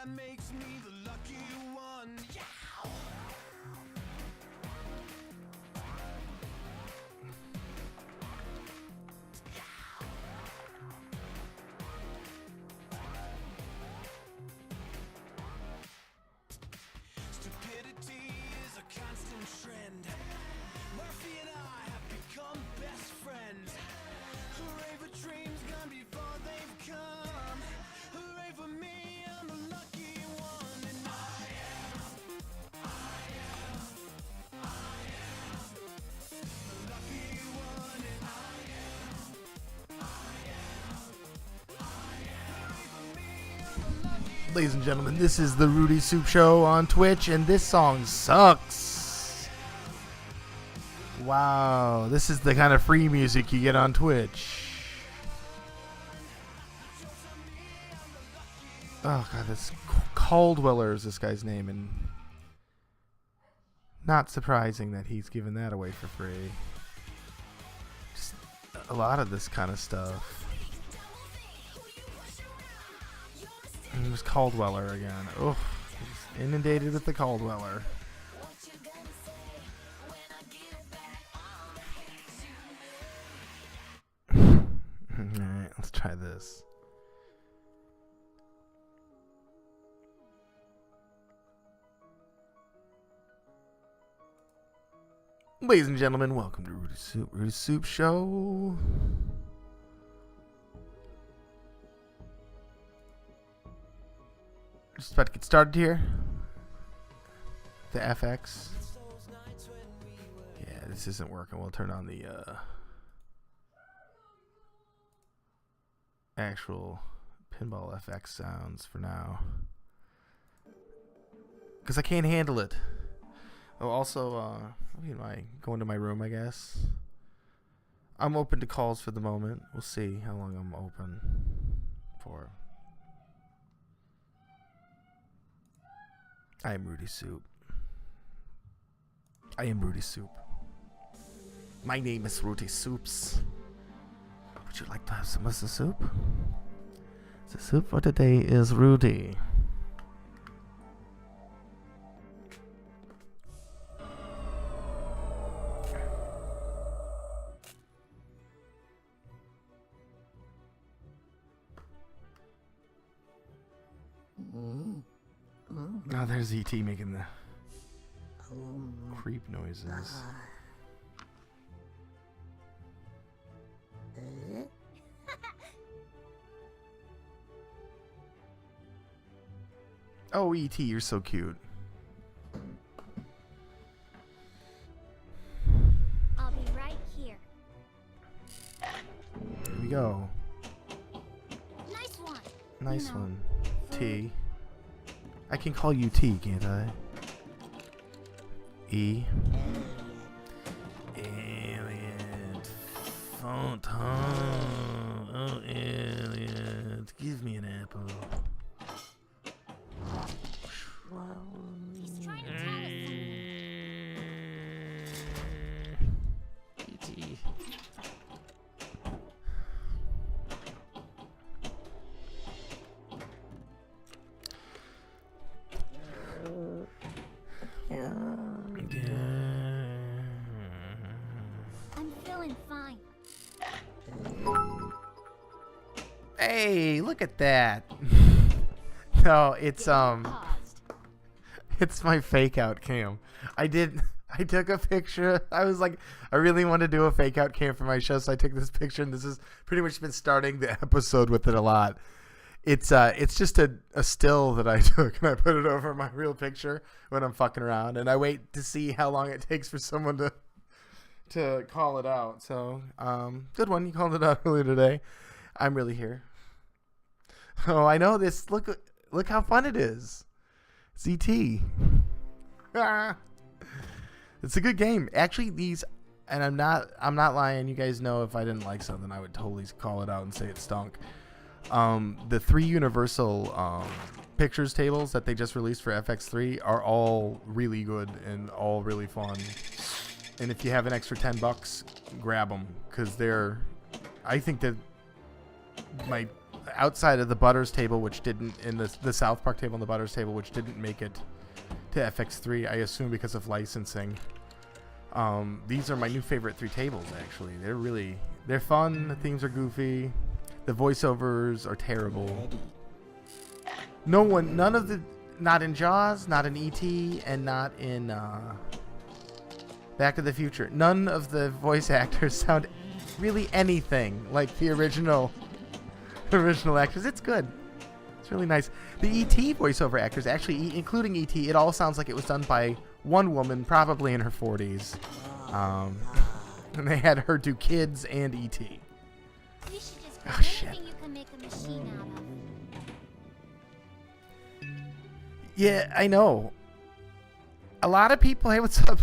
that makes me the lucky one. Yeah. Stupidity is a constant trend. Murphy and I have become best friends. Hooray for dreams gone before they've come. Hooray for me, I'm the lucky one. And I am the lucky one. And hooray for me, I'm the lucky one. Ladies and gentlemen, this is the Rudy Soup Show on Twitch, and this song sucks. Wow, this is the kind of free music you get on Twitch. Oh god, this Caldweller is this guy's name, and not surprising that he's giving that away for free. Just a lot of this kind of stuff. And there's Caldweller again. Oh, he's inundated with the Caldweller. Alright, let's try this. Ladies and gentlemen, welcome to Rudy Soup Show. Just about to get started here. The FX. Yeah, this isn't working. We'll turn on the actual Pinball FX sounds for now, because I can't handle it. Oh, also, I go into my room, I guess. I'm open to calls for the moment. We'll see how long I'm open for. I am Rudy Soup. I am Rudy Soup. My name is Rudy Soups. Would you like to have some of the soup? The soup for today is Rudy. Oh, there's E.T. making the creep noises. Oh, E.T., you're so cute. I'll be right here. Here we go. Nice one. Nice You know, one. T. I can call you T, can't I? E. Alien. Photon. Oh, alien. Give me an apple. He's trying to tell us. E.T. I'm feeling fine. Hey, look at that. No, it's Paused. it's my fake out cam. I took a picture. I was like, I really want to do a fake out cam for my show, so I took this picture, and this has pretty much been starting the episode with it a lot. It's just a still that I took, and I put it over my real picture when I'm fucking around, and I wait to see how long it takes for someone to call it out. So, good one. You called it out earlier today. I'm really here. Oh, I know this. Look how fun it is. CT. It's a good game. Actually, these, and I'm not lying. You guys know if I didn't like something, I would totally call it out and say it stunk. The 3 Universal pictures tables that they just released for FX3 are all really good and all really fun. And if you have an extra $10, grab them, because I think that outside of the Butters table, which didn't, in the South Park table and the Butters table, which didn't make it to FX3, I assume because of licensing. These are my new favorite 3 tables, actually. They're fun, the themes are goofy, the voiceovers are terrible. Not in Jaws, not in E.T., and not in Back to the Future. None of the voice actors sound really anything like the original actors. It's good. It's really nice. The E.T. voiceover actors, actually, including E.T., it all sounds like it was done by one woman, probably in her 40s. And they had her do kids and E.T. You should just Oh, grab shit. anything you can make a machine out of. Yeah, I know. A lot of people... Hey, what's up?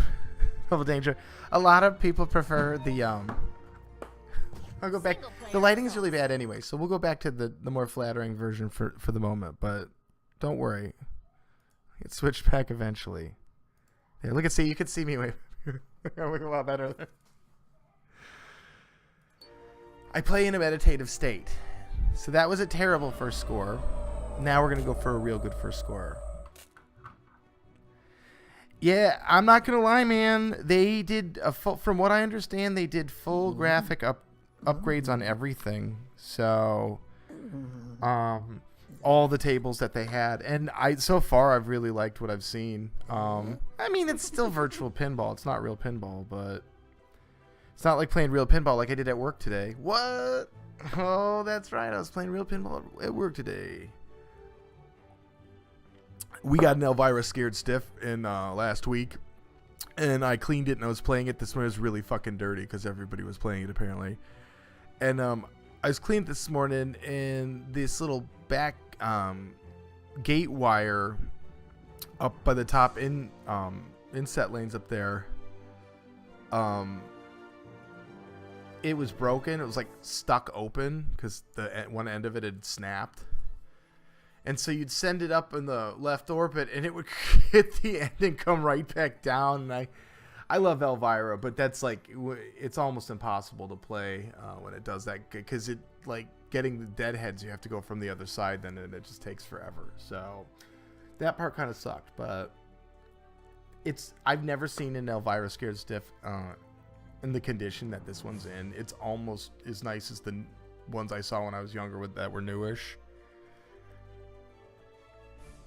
Double Danger. A lot of people prefer the... I'll go back. The lighting is really bad anyway, so we'll go back to the more flattering version for the moment, but don't worry. It switched back eventually. There, look at see. You can see me. Wait. I look a lot better. I play in a meditative state. So that was a terrible first score. Now we're going to go for a real good first score. Yeah, I'm not going to lie, man. They did, from what I understand, they did full graphic upgrades on everything. So, all the tables that they had. And so far, I've really liked what I've seen. I mean, it's still virtual pinball. It's not real pinball, but it's not like playing real pinball like I did at work today. What? Oh, that's right. I was playing real pinball at work today. We got an Elvira Scared Stiff in last week, and I cleaned it and I was playing it. This one was really fucking dirty because everybody was playing it apparently. And I was cleaning this morning, and this little back gate wire up by the top inset lanes up there, it was broken. It was like stuck open because the one end of it had snapped. And so you'd send it up in the left orbit, and it would hit the end and come right back down. And I love Elvira, but that's like, it's almost impossible to play when it does that, because it, like, getting the deadheads, you have to go from the other side then, and it just takes forever. So that part kind of sucked, but I've never seen an Elvira Scared Stiff in the condition that this one's in. It's almost as nice as the ones I saw when I was younger that were newish.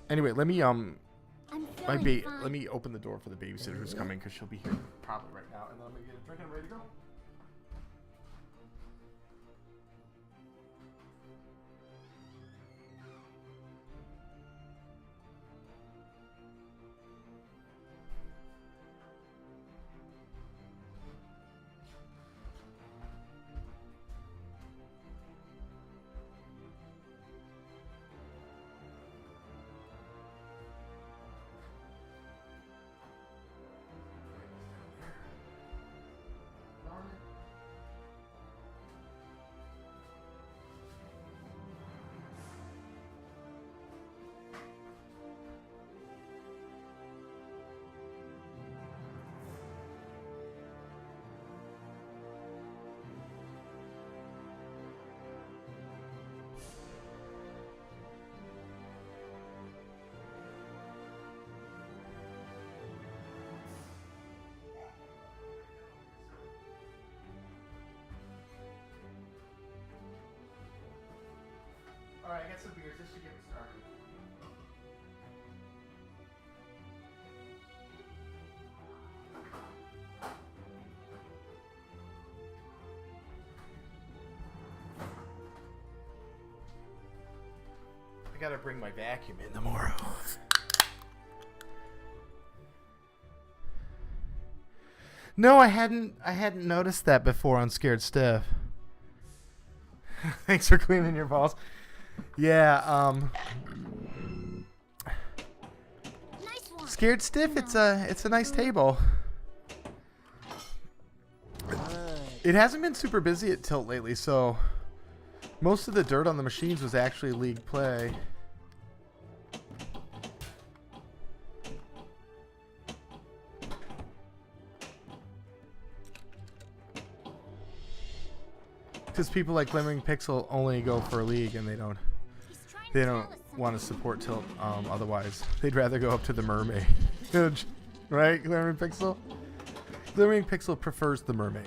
Anyway, let me let me open the door for the babysitter who's coming, because she'll be here probably right now, and then I'm gonna get a drink and I'm ready to go. Alright, I got some beers just to get me started. I gotta bring my vacuum in tomorrow. No, I hadn't noticed that before on Scared Stiff. Thanks for cleaning your balls. Yeah, Nice one. Scared Stiff, it's a nice table. It hasn't been super busy at Tilt lately, so most of the dirt on the machines was actually league play. Because people like Glimmering Pixel only go for a league and they don't He's trying they to don't tell us something. want to support Tilt. Otherwise, they'd rather go up to the mermaid. Right, Glimmering Pixel? Glimmering Pixel prefers the mermaid.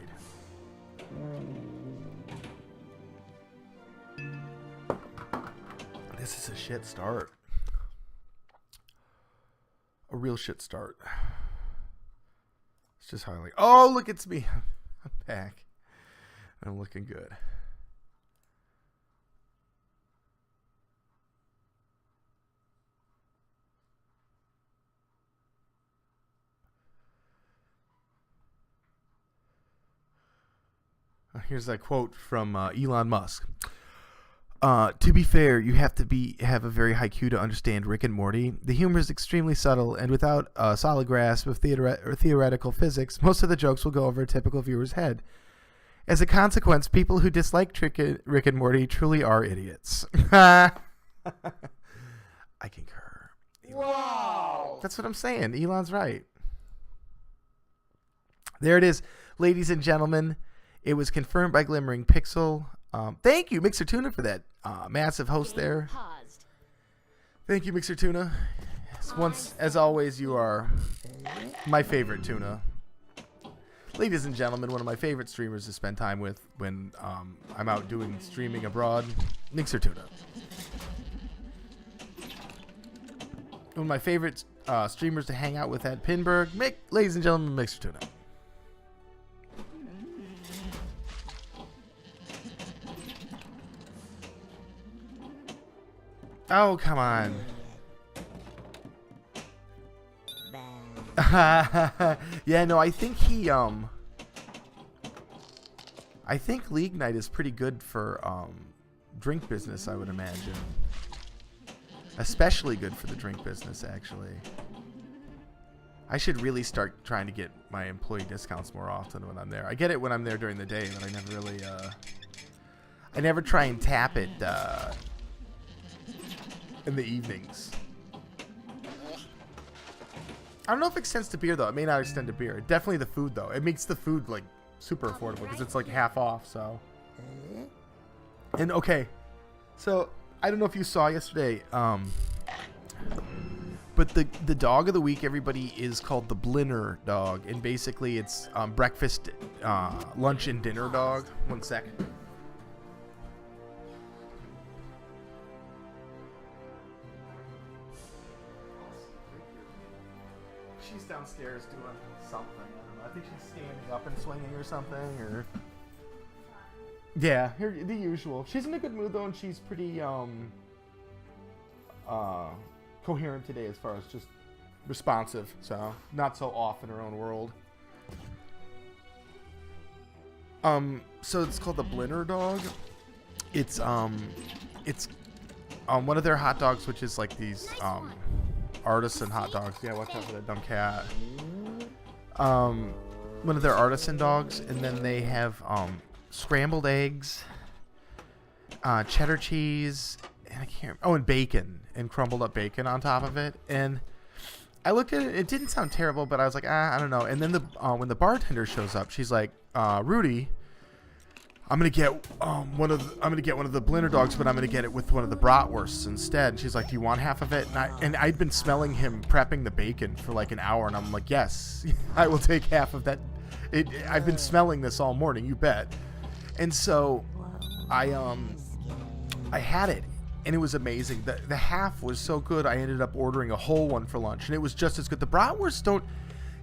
This is a shit start. A real shit start. It's just highlight. Oh, look, it's me. I'm back. I'm looking good. Here's that quote from Elon Musk. To be fair, you have to have a very high IQ to understand Rick and Morty. The humor is extremely subtle, and without a solid grasp of theoretical physics, most of the jokes will go over a typical viewer's head. As a consequence, people who dislike Rick and Morty truly are idiots. I concur. Wow. That's what I'm saying. Elon's right. There it is, ladies and gentlemen. It was confirmed by Glimmering Pixel. Thank you, Mixer Tuna, for that massive host there. Paused. Thank you, Mixer Tuna. Once, as always, you are my favorite tuna. Ladies and gentlemen, one of my favorite streamers to spend time with when I'm out doing streaming abroad, Mixer Tuna. One of my favorite streamers to hang out with at Pinburg, ladies and gentlemen, Mixer Tuna. Oh, come on. Yeah, no, I think I think League Night is pretty good for drink business, I would imagine. Especially good for the drink business, actually. I should really start trying to get my employee discounts more often when I'm there. I get it when I'm there during the day, but I never really I never try and tap it in the evenings. I don't know if it extends to beer, though. It may not extend to beer. Definitely the food, though. It makes the food, like, super affordable because it's, like, half off, so. And, okay. So, I don't know if you saw yesterday, but the dog of the week, everybody, is called the Blinner dog. And basically, it's breakfast, lunch, and dinner dog. One sec. She's downstairs doing something. I don't know. I think she's standing up and swinging or something. Or yeah, the usual. She's in a good mood though, and she's pretty coherent today as far as just responsive. So not so off in her own world. So it's called the Blinner dog. It's one of their hot dogs, which is like these artisan hot dogs. Yeah, watch out for that dumb cat. One of their artisan dogs, and then they have scrambled eggs, cheddar cheese, and and bacon, and crumbled up bacon on top of it. And I looked at it; it didn't sound terrible, but I was like, I don't know. And then when the bartender shows up, she's like, Rudy, I'm gonna get one of the Blinner dogs, but I'm gonna get it with one of the bratwursts instead. And she's like, do you want half of it? And I'd been smelling him prepping the bacon for like an hour, and I'm like, yes, I will take half of that. I've been smelling this all morning, you bet. And so I had it, and it was amazing. The half was so good, I ended up ordering a whole one for lunch, and it was just as good. The bratwursts don't.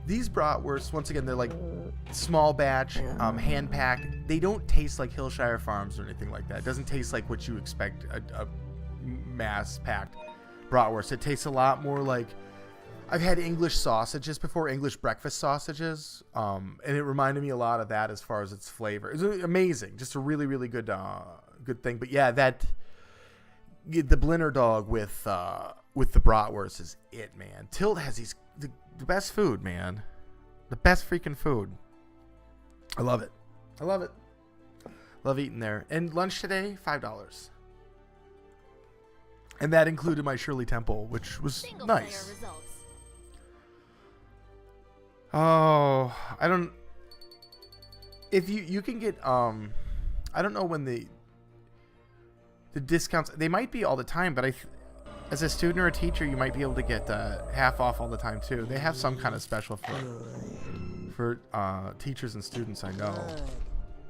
These bratwursts, once again, they're like small batch, hand packed. They don't taste like Hillshire Farms or anything like that. It doesn't taste like what you expect a mass packed bratwurst. It tastes a lot more like, I've had English sausages before, English breakfast sausages, and it reminded me a lot of that as far as its flavor. It's amazing, just a really, really good thing. But yeah, the Blinner dog with the bratwurst is it, man. Tilt has the best food, man. The best freaking food. I love it. I love it. Love eating there. And lunch today, $5. And that included my Shirley Temple, which was Single nice. player results. Oh, I don't. If you can get I I don't know when the discounts, they might be all the time, but as a student or a teacher, you might be able to get half off all the time too. They have some kind of special for teachers and students, I know.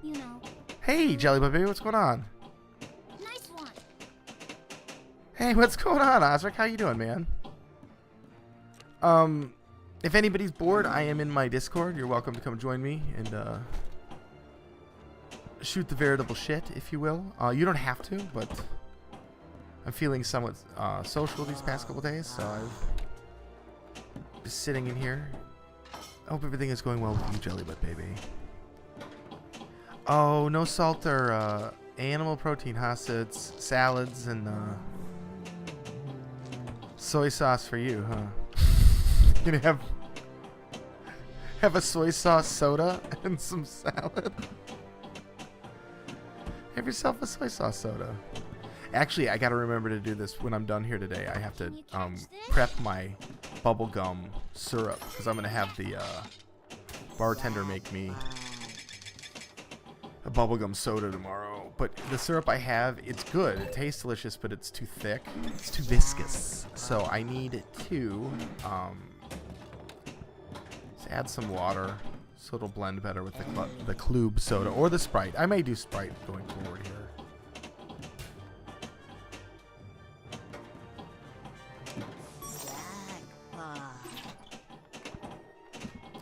You know. Hey, Jellybutt Baby, what's going on? Nice one. Hey, what's going on, Osric? How you doing, man? If anybody's bored, I am in my Discord. You're welcome to come join me and shoot the veritable shit, if you will. You don't have to, but I'm feeling somewhat social these past couple days, so I've just sitting in here. I hope everything is going well with you, Jellybutt Baby. Oh, no salt or animal protein, huh? So it's salads and soy sauce for you, huh? You're gonna have a soy sauce soda and some salad. Have yourself a soy sauce soda. Actually, I gotta remember to do this when I'm done here today. I have to prep my bubblegum syrup because I'm gonna have the bartender make me a bubblegum soda tomorrow. But the syrup I have, it's good. It tastes delicious, but it's too thick. It's too viscous. So I need to add some water so it'll blend better with the Clube soda or the Sprite. I may do Sprite going forward here.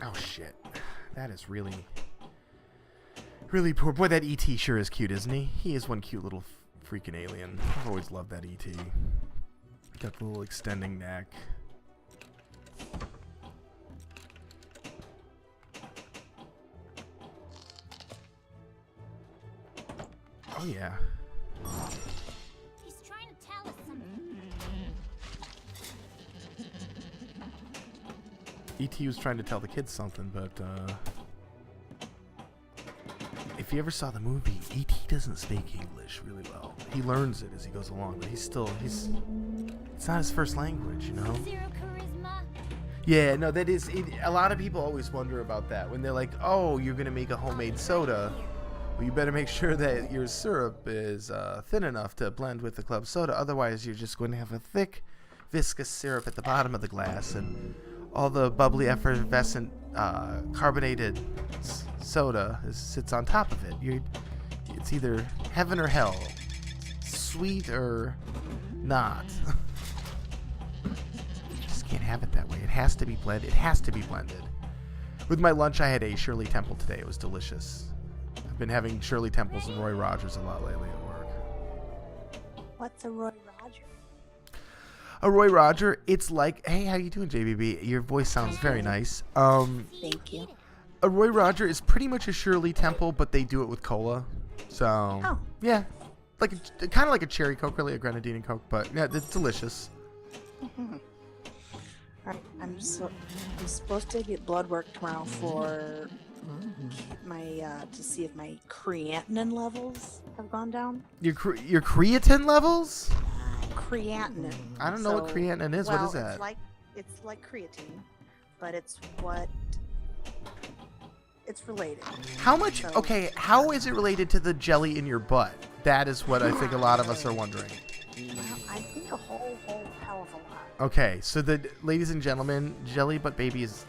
Oh shit. That is really poor. Boy, that E.T. sure is cute, isn't he? He is one cute little freaking alien. I've always loved that E.T. Got the little extending neck. Oh yeah. He's trying to tell us something. E.T. was trying to tell the kids something, but if you ever saw the movie, E.T. doesn't speak English really well. He learns it as he goes along, but it's not his first language, you know? Zero charisma. Yeah, no, that is, a lot of people always wonder about that when they're like, oh, you're going to make a homemade soda. Well, you better make sure that your syrup is thin enough to blend with the club soda. Otherwise, you're just going to have a thick, viscous syrup at the bottom of the glass, and all the bubbly, effervescent, carbonated soda sits on top of it. It's either heaven or hell, sweet or not. Just can't have it that way. It has to be blended. It has to be blended. With my lunch, I had a Shirley Temple today. It was delicious. I've been having Shirley Temples and Roy Rogers a lot lately at work. What's a Roy Roger? A Roy Roger, it's like, hey, how you doing, JBB? Your voice sounds very nice. Thank you. A Roy Roger is pretty much a Shirley Temple, but they do it with cola. So, yeah, like kind of like a cherry Coke, really a grenadine and Coke, but yeah, it's delicious. Alright, I'm supposed to get blood work tomorrow for my to see if my creatinine levels have gone down. Your creatine levels? Creatinine. I don't know what creatinine is. Well, what is that? It's like creatine, but it's related. How much? So, okay, how is it related to the jelly in your butt? That is what I think a lot of us are wondering. Well, I think a whole hell of a lot. Okay, so ladies and gentlemen, Jellybutt Baby is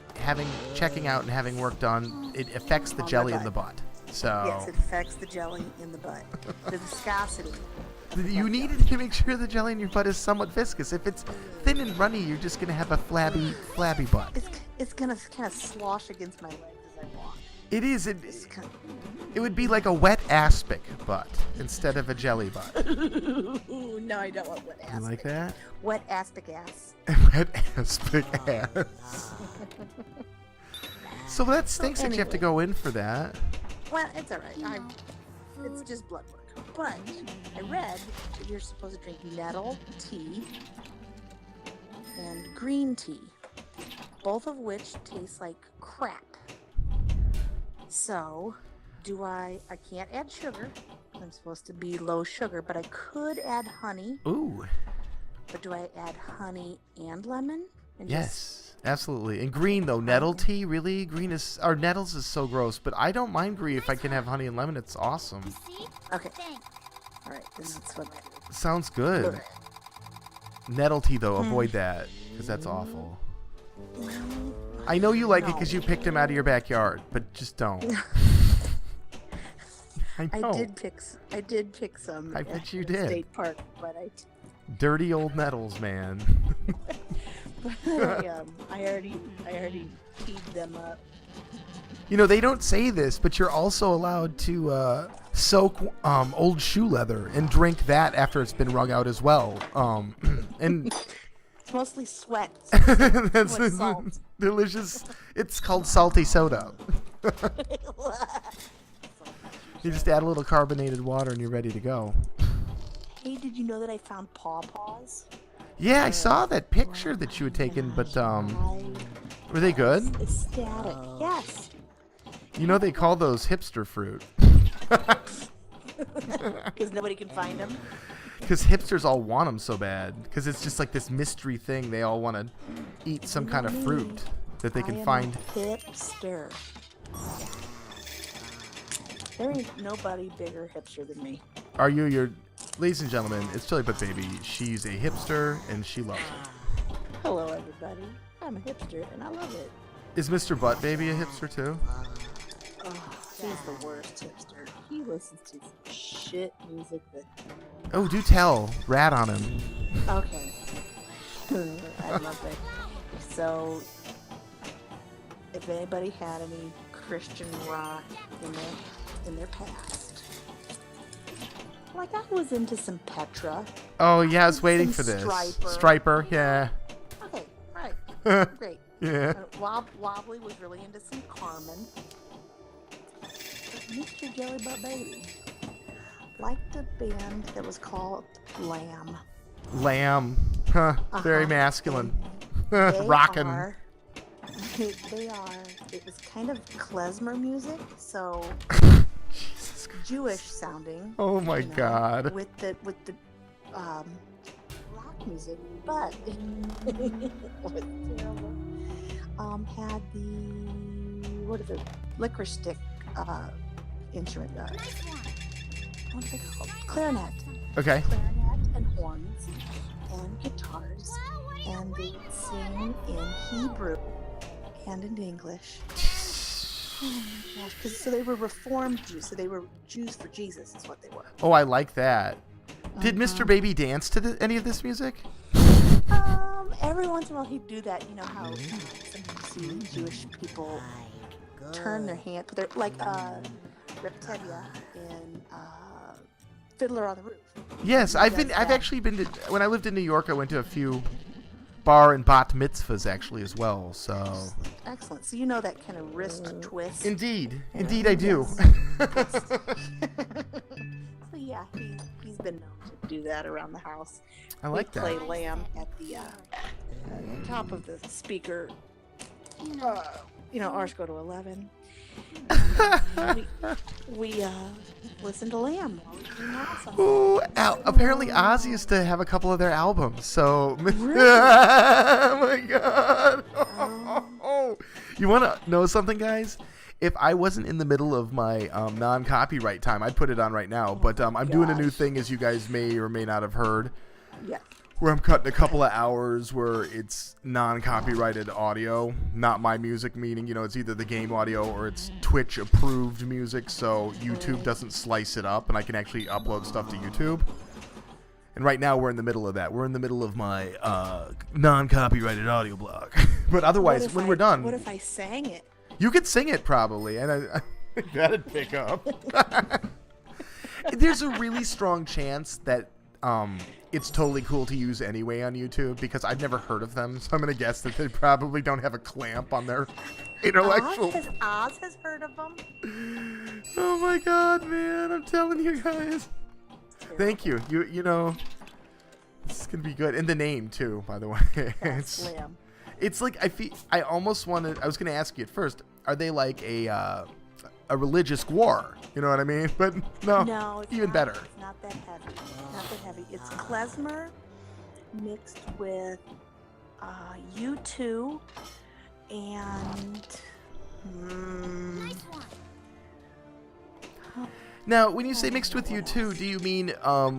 checking out and having work done. It affects the jelly in the butt. So Yes, it affects the jelly in the butt. The viscosity. you needed to make sure the jelly in your butt is somewhat viscous. If it's thin and runny, you're just gonna have a flabby butt. It's gonna kind of slosh against my legs as I walk. It is. It's kind It would be like a wet aspic butt instead of a jelly butt. Ooh, no, I don't want wet aspic. You like that? Wet aspic ass. Wet aspic ass. So that stinks that you have to go in for that. Well, it's all right. It's just blood work. But I read that you're supposed to drink nettle tea and green tea, both of which taste like crap. So, I can't add sugar. I'm supposed to be low sugar, but I could add honey. Ooh. But do I add honey and lemon? And Yes. Absolutely. And green though, nettle tea, really? Green is or nettles is so gross, but I don't mind green if I can have honey and lemon. It's awesome. See? Okay. Thanks. All right. Then that's what I do. Sounds good. Nettle tea though, avoid that because that's awful. I know you like it because you picked him out of your backyard, but just don't. I know. I did pick some. I bet you at the did. State park, but Dirty old nettles, man. I already teed them up. You know, they don't say this, but you're also allowed to soak old shoe leather and drink that after it's been wrung out as well. And It's mostly sweat. that's With salt. delicious. It's called salty soda. You just add a little carbonated water and you're ready to go. Hey, did you know that I found pawpaws? Yeah, I saw that picture that you had taken, but were they good? Ecstatic. Yes. You know they call those hipster fruit. Because nobody can find them. Because hipsters all want them so bad. Because it's just like this mystery thing. They all want to eat some kind of fruit that they can find. I am a hipster. There ain't nobody bigger hipster than me. Are you your... Ladies and gentlemen, it's Chili Butt Baby. She's a hipster and she loves it. Hello, everybody. I'm a hipster and I love it. Is Mr. Butt Baby a hipster too? Oh, he's the worst hipster. He listens to some shit music that... Oh, do tell. Rat on him. Okay. I love it. So, if anybody had any Christian rock in their past, like I was into some Petra. Oh, yeah, I was waiting for Some this. Striper. Striper, yeah. Okay, right. Great. Yeah. Wobbly was really into some Carmen. But Mr. Jelly Butt Baby liked a band that was called Lamb. Lamb. Huh. Very Uh-huh. masculine. They Rockin'. are. They are. It was kind of klezmer music, so Jesus Christ. Jewish sounding. Oh my you know, God. With the rock music, but it was terrible. Had the what is it? Licorice stick instrument. What is it called? Clarinet. Okay. Clarinet and horns and guitars, and they would sing in Hebrew and in English. Oh my gosh! So they were Reformed Jews. So they were Jews for Jesus, is what they were. Oh, I like that. Did Mr. Baby dance to any of this music? Every once in a while he'd do that. You know how sometimes you see Jewish people turn their hand, put their like Reptelia in Fiddler on the Roof. Yes, I've actually been to, when I lived in New York, I went to a few bar and bat mitzvahs actually as well, so. Excellent. So you know that kind of wrist twist. Indeed I do. So yeah, he's been known to do that around the house. I like we play that. Lamb at the top of the speaker. Ours go to 11. we listen to Lamb while we clean the house on Ooh, apparently Ozzy used to have a couple of their albums, so. Really? Oh my God. You want to know something, guys? If I wasn't in the middle of my non-copyright time, I'd put it on right now. But I'm doing a new thing, as you guys may or may not have heard, Yeah. where I'm cutting a couple of hours where it's non-copyrighted audio, not my music, meaning, it's either the game audio or it's Twitch-approved music, so YouTube doesn't slice it up, and I can actually upload stuff to YouTube. And right now, we're in the middle of that. We're in the middle of my non-copyrighted audio blog. But otherwise, when we're done... What if I sang it? You could sing it probably, and that'd pick up. There's a really strong chance that it's totally cool to use anyway on YouTube because I've never heard of them, so I'm gonna guess that they probably don't have a clamp on their intellectual. Oz has heard of them. Oh my God, man! I'm telling you guys. Thank you. You know, this is gonna be good, and the name too, by the way. That's Lamb. It's like I almost wanted. I was going to ask you at first. Are they like a religious war? You know what I mean? But No, it's even not, better. It's not that heavy. Not that heavy. It's klezmer mixed with U2 and Nice one. Now, when you say mixed with U2, do you mean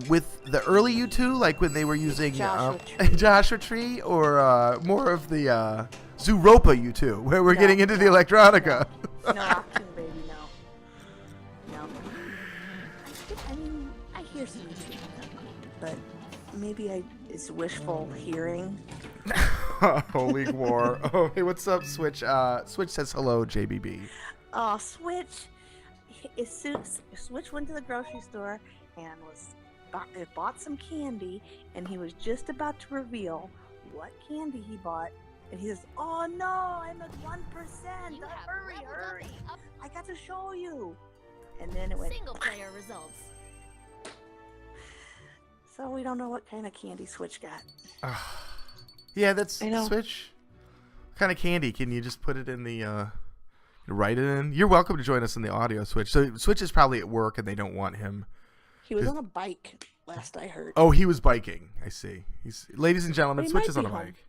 with the early U2, like when they were using Joshua Tree. Joshua Tree, or more of the Zooropa U2, where we're No, getting into the no, electronica? no, Rockin' Baby, no. I mean, I hear some U2, but maybe it's wishful hearing. Holy war. Oh, hey, what's up, Switch? Switch says hello, JBB. Oh, Switch. Switch went to the grocery store and bought some candy, and he was just about to reveal what candy he bought, and he says, "Oh no, I'm at 1%. You have Hurry, leveled hurry! up I got to show you." And then it went. single player results. So we don't know what kind of candy Switch got. Yeah, that's I know. Switch. What kind of candy? Can you just put it in the write it in? You're welcome to join us in the audio, Switch. So Switch is probably at work and they don't want him. He was on a bike, last I heard. Oh, he was biking. I see. Ladies and gentlemen, He Switch might is on be a home. bike.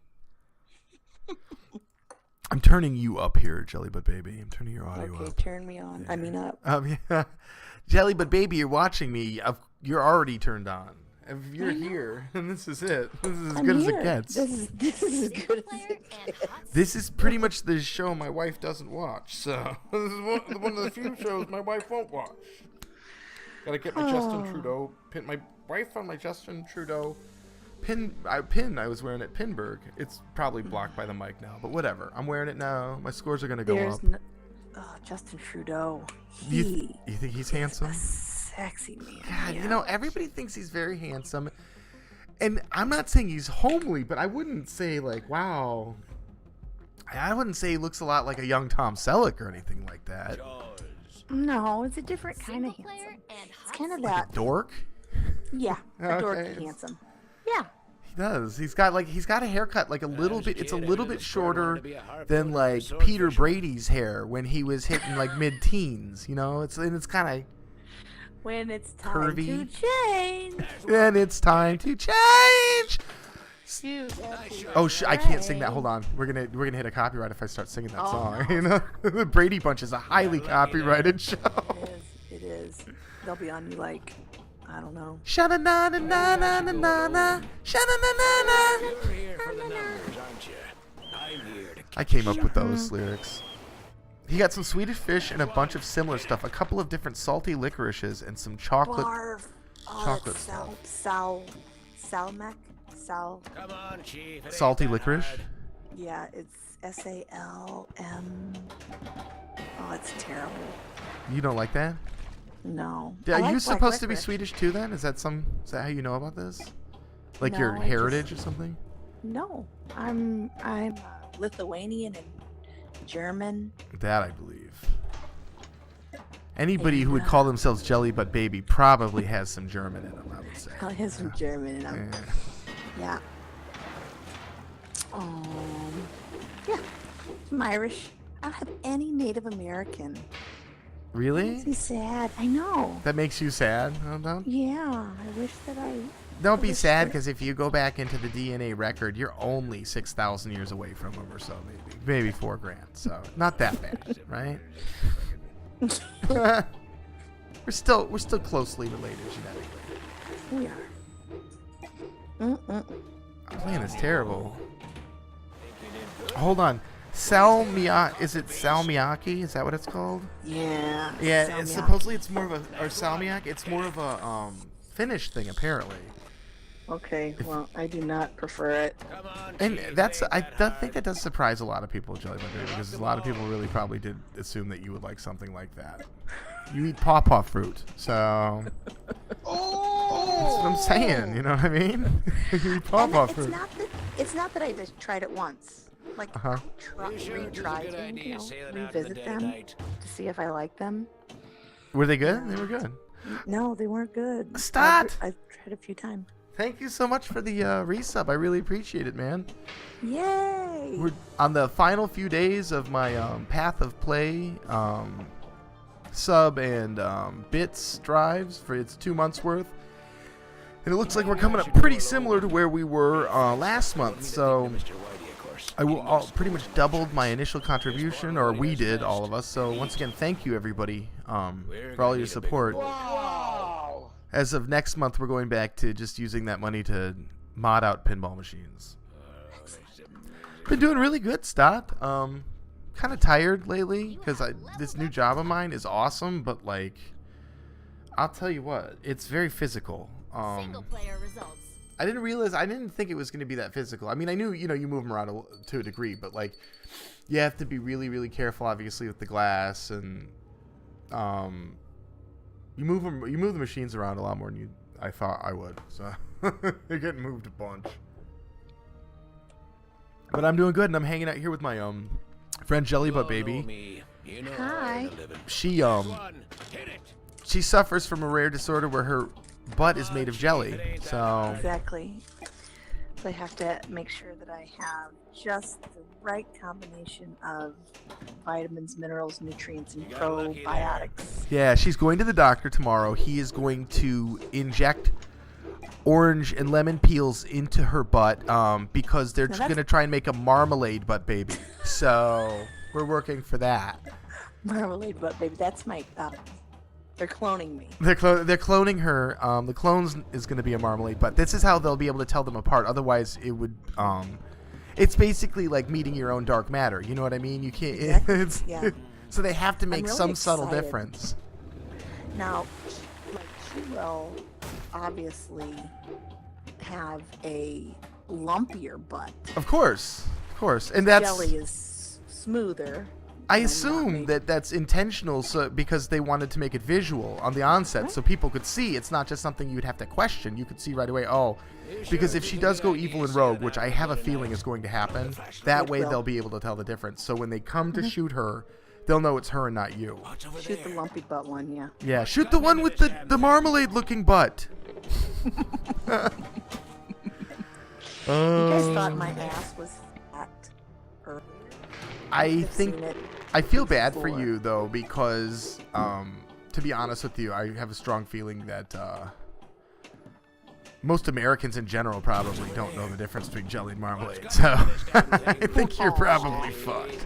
I'm turning you up here, Jelly But Baby. I'm turning your audio Okay, up. turn me on. I mean up. Yeah. Jelly But Baby, you're watching me. You're already turned on. If you're here, and this is it. This is as I'm good as here. it gets. This is as Single good as player it and gets. hot This is pretty much the show my wife doesn't watch. So this is one of the few shows my wife won't watch. Gotta get my Justin Trudeau pin. My wife on my Justin Trudeau pin. I was wearing at Pinburg. It's probably blocked by the mic now, but whatever. I'm wearing it now. My scores are gonna go There's up. Justin Trudeau. You think he's handsome? A sexy man. God, yeah. you know, everybody thinks he's very handsome. And I'm not saying he's homely, but I wouldn't say, like, wow. I wouldn't say he looks a lot like a young Tom Selleck or anything like that. No, it's a different kind single of player handsome. and It's hot kind of seat. that. Dork? Yeah, a dorky Okay. handsome. Yeah. He does. He's got a haircut like a little bit. It's a little bit shorter than like Peter Brady's hair when he was hitting like mid-teens. You know, it's kind of. When it's time Curvy. to change. Then it's time to change. You got to Oh, I can't sing that. change. Hold on. We're gonna hit a copyright if I start singing that Oh, song. no. You know, the Brady Bunch is a highly copyrighted show. It is. They'll be on you like, I don't know. Sha-na-na-na-na-na-na-na. Sha-na-na-na-na. You're here for the numbers, aren't you? I'm here to I came up with those lyrics. He got some Swedish fish and a bunch of similar stuff. A couple of different salty licorices and some chocolate. Barf. Oh, chocolate that's Salmac. Come on, Chief. It Salty ain't that licorice? hard. Yeah, it's SALM. Oh, it's terrible. You don't like that? No. Are I like you black supposed to be licorice. Swedish too then? Is that how you know about this? Like your No, I heritage or something? No, I'm Lithuanian and German. That I believe. Anybody who would call themselves Jelly But Baby probably has some German in them, I would say. I have some German and I'm Yeah. yeah. Yeah. I'm Irish. I don't have any Native American. Really? Makes me sad. I know. That makes you sad? Oh, Yeah, I wish that I. don't be wish sad, that- because if you go back into the DNA record, you're only 6,000 years away from them or so, maybe 4 grand. So not that bad, right? we're still closely related genetically. We are. Oh man, it's terrible. Hold on, salmiakki? Is it salmiakki? Is that what it's called? Yeah. Yeah, salmiakki. supposedly it's more of a salmiak. It's more of a Finnish thing apparently. Okay, well, I do not prefer it. Come on, And Chief. that's It I ain't that think that hard. does surprise a lot of people, Jelly Bean, because a lot of people really probably did assume that you would like something like that. You eat pawpaw fruit, so that's what I'm saying. You know what I mean? You eat pawpaw And fruit. it's not that I just tried it once. Like Uh-huh. You sure it was a retry good them, idea sailing out in the revisit dead them of night? to see if I like them. Were they good? They were good. No, they weren't good. Stop! I've tried a few times. Thank you so much for the resub. I really appreciate it, man. Yay! We're on the final few days of my Path of Play sub and bits drives for its 2 months worth. And it looks like we're coming up pretty similar to where we were last month. So Mr. Whitey course. I'll pretty much doubled my initial contribution, or we did, all of us. So once again, thank you everybody for all your support. Wow. As of next month, we're going back to just using that money to mod out pinball machines. Been doing really good, Stott. Kind of tired lately because this new job of mine is awesome, but like, I'll tell you what, it's very physical. Single player results. I didn't think it was going to be that physical. I mean, I knew, you move them around to a degree, but like, you have to be really, really careful, obviously, with the glass, and you move the machines around a lot more than I thought I would. So they're getting moved a bunch. But I'm doing good, and I'm hanging out here with my friend Jellybutt Baby. Hi. She suffers from a rare disorder where her butt is made of jelly. So Exactly. So I have to make sure that I have just the right combination of vitamins, minerals, nutrients, and probiotics. yeah, she's going to the doctor tomorrow. He is going to inject orange and lemon peels into her butt because they're going to try and make a marmalade butt baby. So we're working for that. Marmalade butt baby. That's my... they're cloning me. They're cloning her. The clones is going to be a marmalade butt. This is how they'll be able to tell them apart. Otherwise, it would... it's basically like meeting your own dark matter. You know what I mean? You can't... Exactly. Yeah. So they have to make really some subtle excited. difference. Now, like, she will obviously have a lumpier butt. Of course. And that's... Jelly is smoother. I and assume not that that's intentional, so because they wanted to make it visual on the onset, so people could see. It's not just something you would have to question. You could see right away. Oh, because if she does go evil and rogue, which I have a feeling is going to happen, that way they'll be able to tell the difference. So when they come to shoot her, they'll know it's her and not you. Shoot the lumpy butt one, yeah. Yeah, shoot the one with the marmalade-looking butt. You guys thought my ass was fat earlier. I think Seen it I feel bad for before. you though, because to be honest with you, I have a strong feeling that most Americans in general probably don't know the difference between jelly and marmalade. So I think you're probably fucked.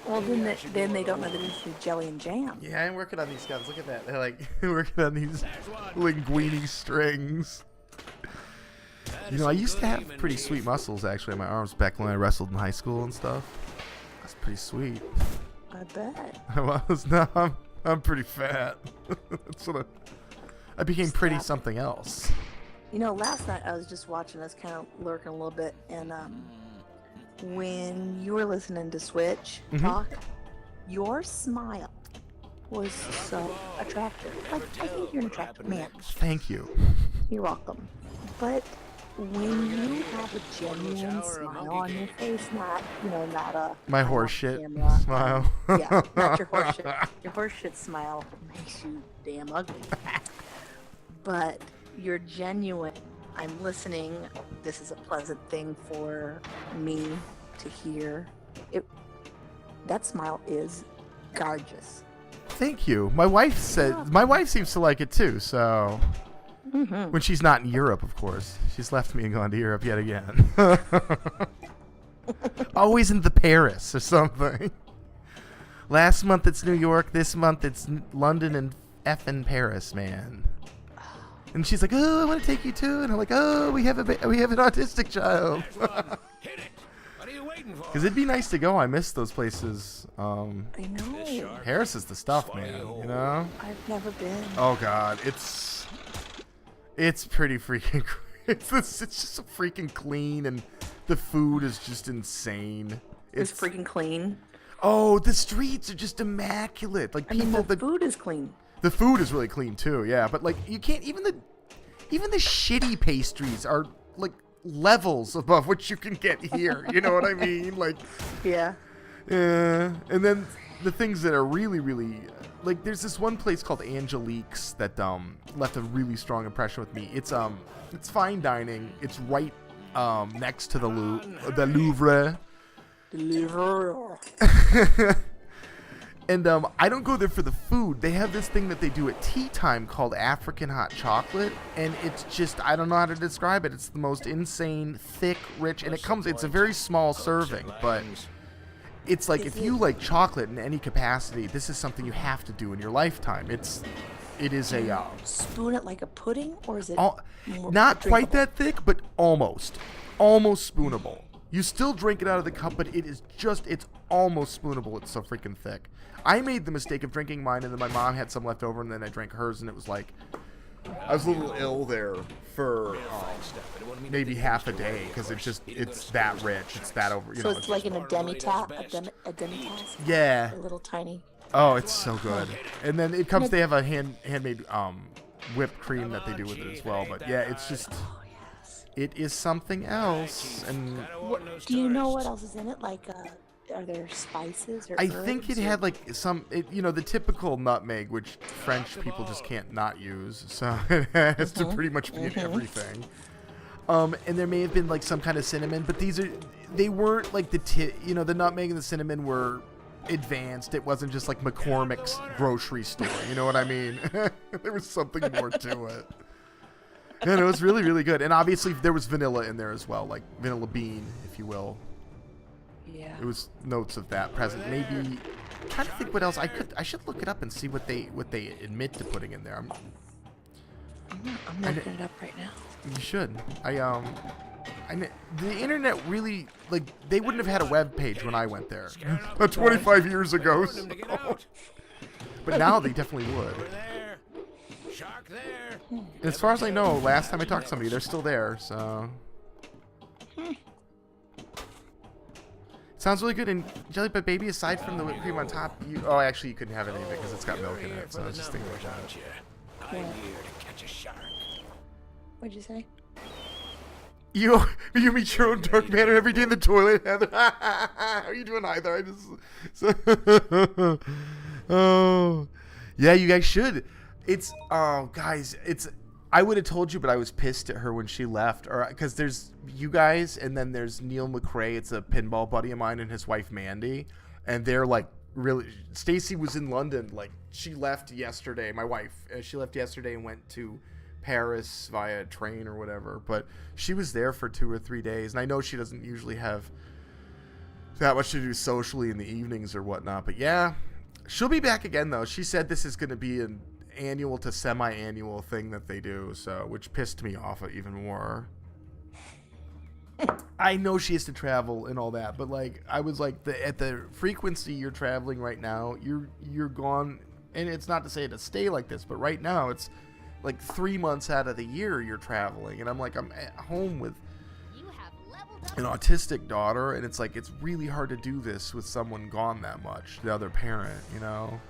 Well, then they don't know the difference between jelly and jam. Yeah, I'm working on these guys. Look at that. They're like working on these linguini strings. I used to have pretty sweet muscles actually in my arms back when I wrestled in high school and stuff. That's pretty sweet. I bet. I was. Now I'm pretty fat. That's what I became pretty Stop. something else. Last night I was just watching us kind of lurking a little bit, and when you were listening to Switch talk, your smile was so attractive. Like, I think you're an attractive man. Thank you. You're welcome. But when you have a genuine smile on your face, not a My I'm off horseshit camera. smile. Yeah, not your horseshit. Your horseshit smile makes you damn ugly. But you're genuine. I'm listening. This is a pleasant thing for me to hear. That smile is gorgeous. Thank you. My wife seems to like it too. So when she's not in Europe, of course, she's left me and gone to Europe yet again. Always in the Paris or something. Last month it's New York. This month it's London and effing Paris, man. And she's like, "Oh, I want to take you too." And I'm like, "Oh, we have an autistic child." Because it'd be nice to go. I miss those places. I know. Paris is the stuff, man. I've never been. Oh God, it's pretty freaking. It's just so freaking clean, and the food is just insane. It's freaking clean. Oh, the streets are just immaculate. Like people, the food is clean. The food is really clean too, yeah. But like, you can't even the shitty pastries are like levels above what you can get here. You know what I mean? Like, yeah. And then the things that are really, really like, there's this one place called Angelique's that left a really strong impression with me. It's fine dining. It's right next to the Louvre. And I don't go there for the food. They have this thing that they do at tea time called African hot chocolate, and it's just, I don't know how to describe it. It's the most insane, thick, rich, and it's a very small serving, but it's like if you like chocolate in any capacity, this is something you have to do in your lifetime. It is a spoon it like a pudding, or is it not quite that thick, but almost spoonable. You still drink it out of the cup, but it's almost spoonable. It's so freaking thick. I made the mistake of drinking mine, and then my mom had some left over, and then I drank hers, and it was like, I was a little ill there for maybe half a day, because it's that rich. It's that over, so it's like in a demi-tasse? Yeah. A little tiny. Oh, it's so good. And then it comes, they have a handmade whipped cream that they do with it as well. But yeah, it's just, it is something else. And do you know what else is in it? Like, are there spices or I think it had like the typical nutmeg, which French people just can't not use. So it has to pretty much be in everything. And there may have been like some kind of cinnamon, but they weren't like the nutmeg and the cinnamon were advanced. It wasn't just like McCormick's grocery store. You know what I mean? There was something more to it. And it was really, really good. And obviously there was vanilla in there as well, like vanilla bean, if you will. Yeah. It was notes of that present. Maybe I'm trying to think what else I should look it up and see what they admit to putting in there. I'm looking it up right now. You should. The internet really, like, they wouldn't have had a web page when I went there. 25 years ago. So. But now they definitely would. As far as I know, last time I talked to somebody, they're still there, so. Sounds really good. And Jelly But Baby, aside from the whipped cream on top, actually you couldn't have any of it because it's got milk in it. So I was just thinking about that. I'm here to catch a shark. What'd you say? You meet your own dark matter every day in the toilet, Heather. How are you doing, either? Oh, yeah, you guys should. Guys, I would have told you, but I was pissed at her when she left, or because there's you guys, and then there's Neil McRae. It's a pinball buddy of mine and his wife Mandy, and they're like really. Stacy was in London, like she left yesterday. My wife, she left yesterday and went to Paris via train or whatever, but she was there for 2 or 3 days, and I know she doesn't usually have that much to do socially in the evenings or whatnot, but yeah, she'll be back again though. She said this is going to be an annual to semi-annual thing that they do, so which pissed me off even more. I know she has to travel and all that, but like I was like at the frequency you're traveling right now, you're gone, and it's not to say to stay like this, but right now it's like 3 months out of the year you're traveling, and I'm at home with an autistic daughter, and it's like it's really hard to do this with someone gone that much, the other parent, you know.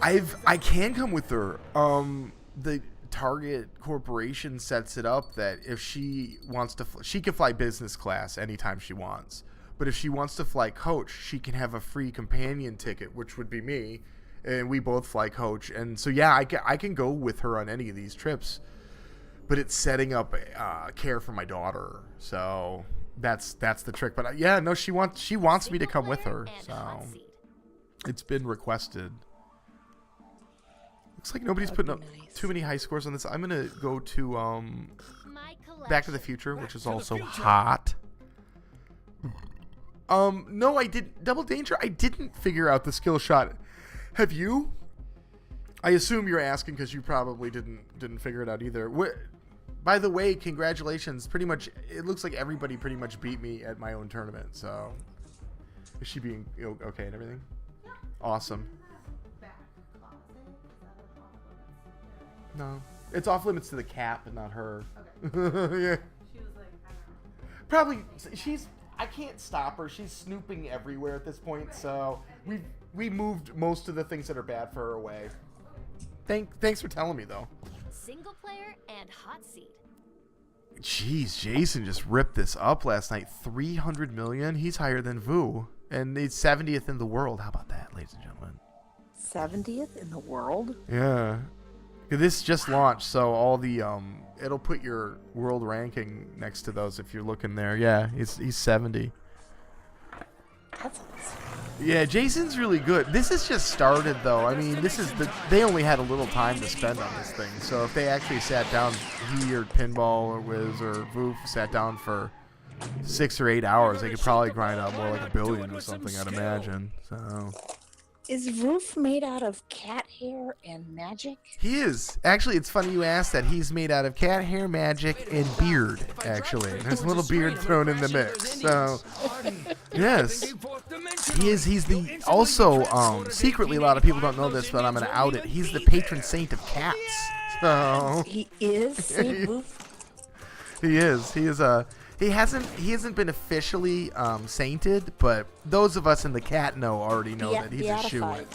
I can come with her. The Target Corporation sets it up that if she wants to, she can fly business class anytime she wants. But if she wants to fly coach, she can have a free companion ticket, which would be me, and we both fly coach. And so yeah, I can go with her on any of these trips. But it's setting up care for my daughter, so that's the trick. But yeah, no, she wants me to come with her, so. It's been requested. Looks like nobody's putting up too many high scores on this. I'm gonna go to Back to the Future, which is also hot. No, I did Double Danger. I didn't figure out the skill shot. Have you? I assume you're asking because you probably didn't figure it out either. By the way, congratulations. Pretty much, it looks like everybody pretty much beat me at my own tournament. So, is she being okay and everything? Awesome. No, it's off limits to the cat, but not her. Okay. Yeah. She was like, I don't know. Probably I can't stop her. She's snooping everywhere at this point. So we moved most of the things that are bad for her away. Thanks for telling me though. Single player and hot seat. Jeez, Jason just ripped this up last night. 300 million. He's higher than Vu. And he's 70th in the world. How about that, ladies and gentlemen? 70th in the world? Yeah. This just launched, so all the it'll put your world ranking next to those if you're looking there. Yeah, he's 70. That's awesome. Yeah, Jason's really good. This has just started, though. I mean, they only had a little time to spend on this thing. So if they actually sat down, he or Pinball or Wiz or Voof sat down for 6 or 8 hours, they could probably grind out more like $1 billion or something, I'd imagine. So Is Roof made out of cat hair and magic? he is. Actually, it's funny you asked that. He's made out of cat hair, magic, and beard, actually. There's a little beard thrown in the mix. So, yes. He is. He's the, also, secretly, a lot of people don't know this, but I'm going to out it. He's the patron saint of cats. So, He is Saint Roof. he is. He hasn't been officially sainted, but those of us in the cat know already know that he's a shoo-in.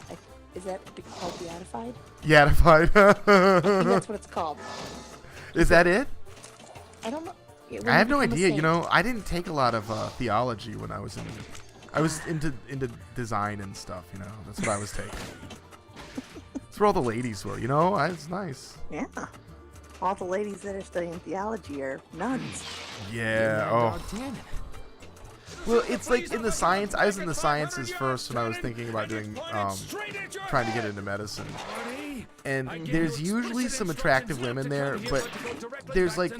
Is that called beatified? Yatified. That's what it's called. Is that it? I don't know. I have no idea. You know, I didn't take a lot of theology when I was into design and stuff. You know, that's what I was taking. That's where all the ladies were. You know, it's nice. Yeah. All the ladies that are studying theology are nuns. Yeah. Oh. Well, it's like in the science. I was in the sciences first when I was thinking about doing, trying to get into medicine. And there's usually some attractive women there, but there's like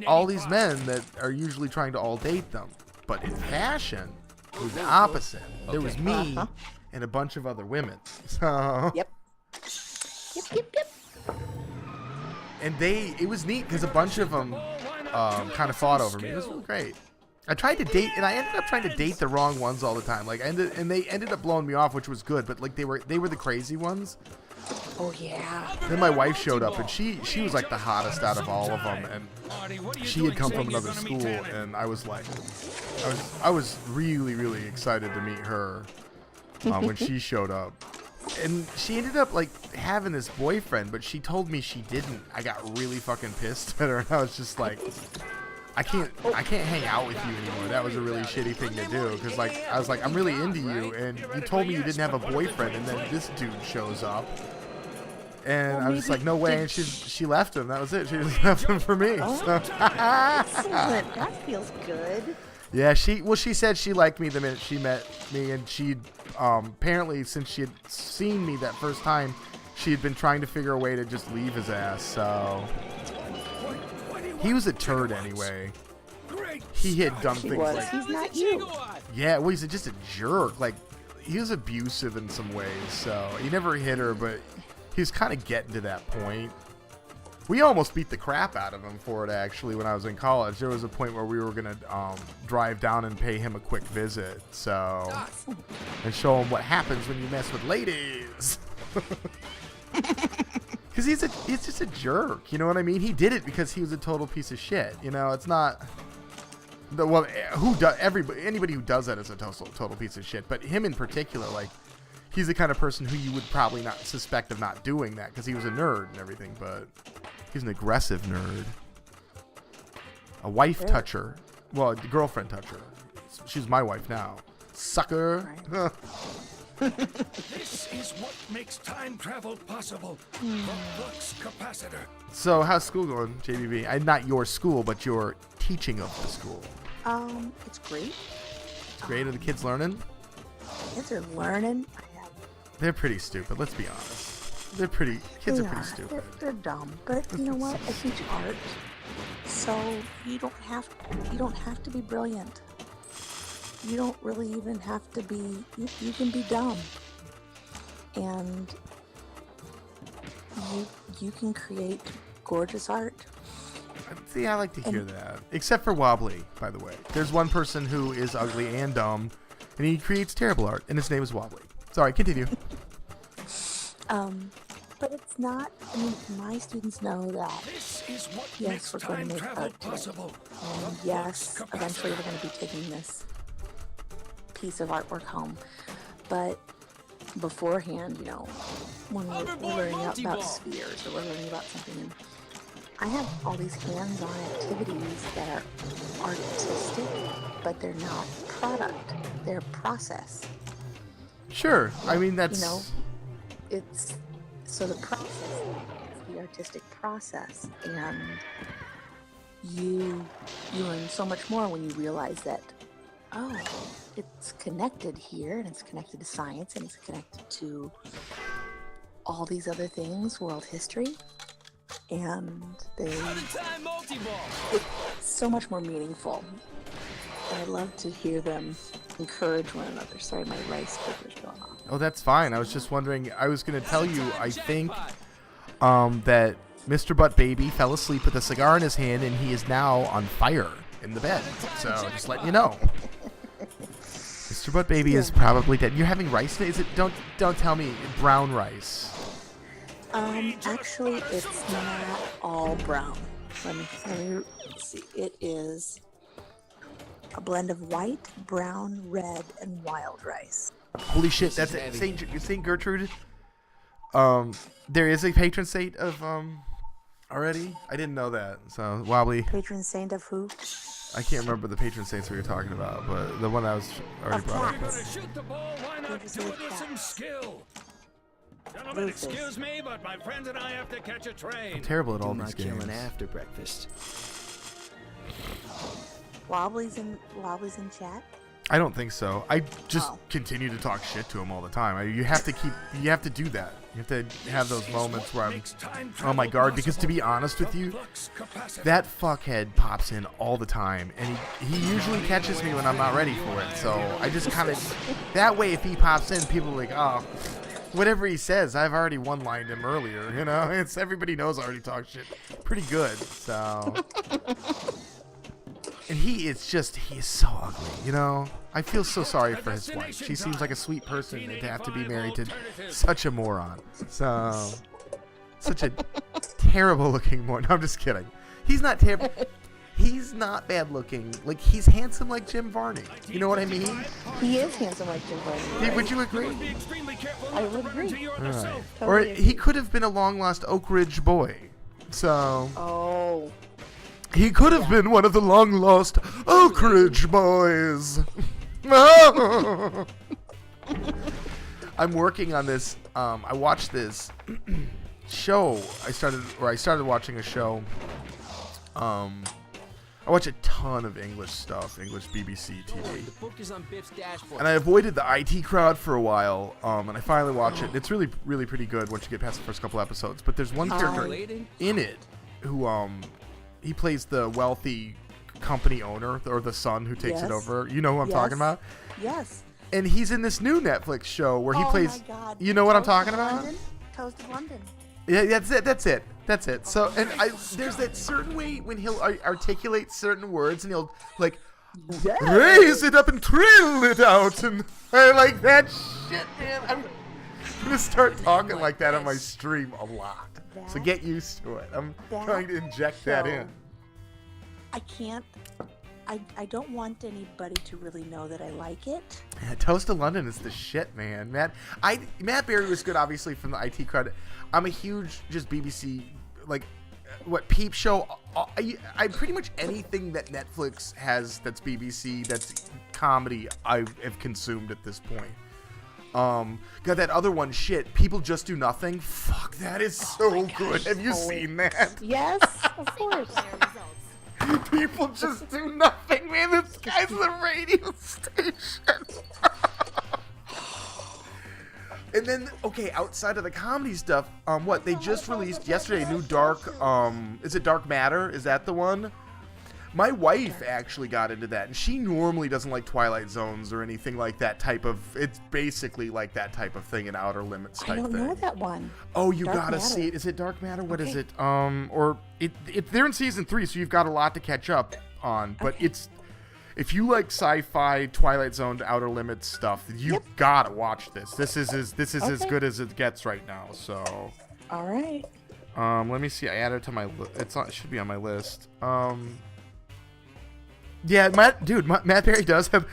all these men that are usually trying to all date them. But in fashion, it was the opposite. There was me and a bunch of other women. So. Yep. And it was neat because a bunch of them kind of fought over me. It was really great. I tried to date, and I ended up trying to date the wrong ones all the time. Like, and they ended up blowing me off, which was good. But like, they were the crazy ones. Oh yeah. Then my wife showed up, and she was like the hottest out of all of them, and she had come from another school, and I was like, I was really really excited to meet her when she showed up. And she ended up like having this boyfriend, but she told me she didn't. I got really fucking pissed at her, and I was just like, I can't hang out with you anymore. That was a really shitty thing to do, because like I was like, I'm really into you, and you told me you didn't have a boyfriend, and then this dude shows up, and I was just like, no way. And she left him. That was it. She just left him for me. So. Excellent. That feels good. Yeah, she said she liked me the minute she met me, and she apparently, since she had seen me that first time, she had been trying to figure a way to just leave his ass. So he was a turd anyway. He had done things like, he's not you. yeah, well, he's just a jerk. Like, he was abusive in some ways. So he never hit her, but he was kind of getting to that point. We almost beat the crap out of him for it, actually, when I was in college. There was a point where we were going to drive down and pay him a quick visit, so, and show him what happens when you mess with ladies. Because he's just a jerk, you know what I mean? He did it because he was a total piece of shit, you know? It's not, well, anybody who does that is a total piece of shit, but him in particular, like, he's the kind of person who you would probably not suspect of not doing that, because he was a nerd and everything, but he's an aggressive nerd. A wife toucher. Well, a girlfriend toucher. She's my wife now. Sucker. Right. This is what makes time travel possible. The flux capacitor. So, how's school going, JBB? Not your school, but your teaching of the school. It's great. It's great. Are the kids learning? Kids are learning. They're pretty stupid, let's be honest. Kids are pretty stupid. They're dumb, but you know what? I teach art, so you don't have to be brilliant. You don't really even have to be. You can be dumb, and you can create gorgeous art. See, I like to hear that. Except for Wobbly, by the way. There's one person who is ugly and dumb, and he creates terrible art, and his name is Wobbly. Sorry, continue. But it's not. I mean, my students know that. This is what Yes, makes we're going time to make travel art today. possible. And yes, eventually we're going to be taking this piece of artwork home. But beforehand, you know, when we're learning about spheres or we're learning about something, and I have all these hands-on activities that are artistic, but they're not product. They're process. Sure. I mean, that's... You know, it's... So the process is the artistic process, and you learn so much more when you realize that, oh, it's connected here, and it's connected to science, and it's connected to all these other things, world history, and it's so much more meaningful. And I love to hear them encourage one another. Sorry, my rice cooker's going off. Oh, that's fine. I was just wondering. I was going to tell you, I think that Mr. Butt Baby fell asleep with a cigar in his hand, and he is now on fire in the bed. So just letting you know. Mr. Butt Baby is probably dead. You're having rice today? Is it? Don't tell me brown rice. Actually, it's not all brown. Let me see. It is a blend of white, brown, red, and wild rice. Holy shit! That's it. Saint Gertrude. There is a patron saint of already. I didn't know that. So wobbly. Patron saint of who? I can't remember the patron saints we were talking about, but the one that was already brought up. To shoot the ball, why not do it with some skill? Gentlemen, excuse me, but my friends and I have to catch a train. I'm terrible at all Do these not kill games. an after breakfast. Wobbly's in chat. I don't think so. I just continue to talk shit to him all the time. You have to do that. You have to have those moments where I'm on my guard, because to be honest with you, that fuckhead pops in all the time, and he usually catches me when I'm not ready for it. So I just kind of, that way if he pops in, people are like, oh, whatever he says, I've already one-lined him earlier, you know? It's everybody knows I already talk shit pretty good, so. And he is so ugly, you know? I feel so sorry for his wife. She seems like a sweet person, and to have to be married to such a moron. So, such a terrible looking moron. No, I'm just kidding. He's not terrible. He's not bad looking. Like, he's handsome like Jim Varney. You know what I mean? He is handsome like Jim Varney. Would you agree? I would agree. Right. Totally Or agree. he could have been a long lost Oak Ridge boy. So. Oh. He could have been one of the long-lost Oak Ridge boys. I'm working on this. I watched this show. I started watching a show. I watch a ton of English stuff, English BBC TV. The book is on Biff's dashboard. And I avoided the IT crowd for a while, and I finally watched it. It's really, really pretty good once you get past the first couple episodes. But there's one character in it who he plays the wealthy company owner, or the son who takes it over. You know who I'm talking about? Yes. And he's in this new Netflix show where he plays. My God. You know what I'm Toast talking of about? London? Toast of London. Yeah, that's it. So, and there's that certain way when he'll articulate certain words, and he'll like raise it up and trill it out, and I like that shit, man. I'm gonna start talking like that on my stream a lot. So get used to it. I'm trying to inject that in. I can't. I don't want anybody to really know that I like it. Yeah, Toast of London is the shit, man. Matt Berry was good, obviously, from the IT crowd. I'm a huge just BBC, like, Peep Show. I pretty much anything that Netflix has that's BBC, that's comedy, I have consumed at this point. Got that other one, shit, People Just Do Nothing. Fuck, that is so good. Have you seen that? Yes, of course. People Just Do Nothing, man. This guy's the radio station. And then, okay, outside of the comedy stuff, they just released yesterday a new Dark, is it Dark Matter? Is that the one? My wife actually got into that, and she normally doesn't like Twilight Zones or anything like that type of, it's basically like that type of thing, an Outer Limits type thing. I don't know that one. Oh, you Dark gotta Matter. see it. Is it Dark Matter? What is it? They're in season 3, so you've got a lot to catch up on, but it's, if you like sci-fi, Twilight Zone, Outer Limits stuff, you gotta watch this. This is as good as it gets right now. So, all right. Let me see. I added it to my list. It should be on my list. Yeah, Matt Berry does have.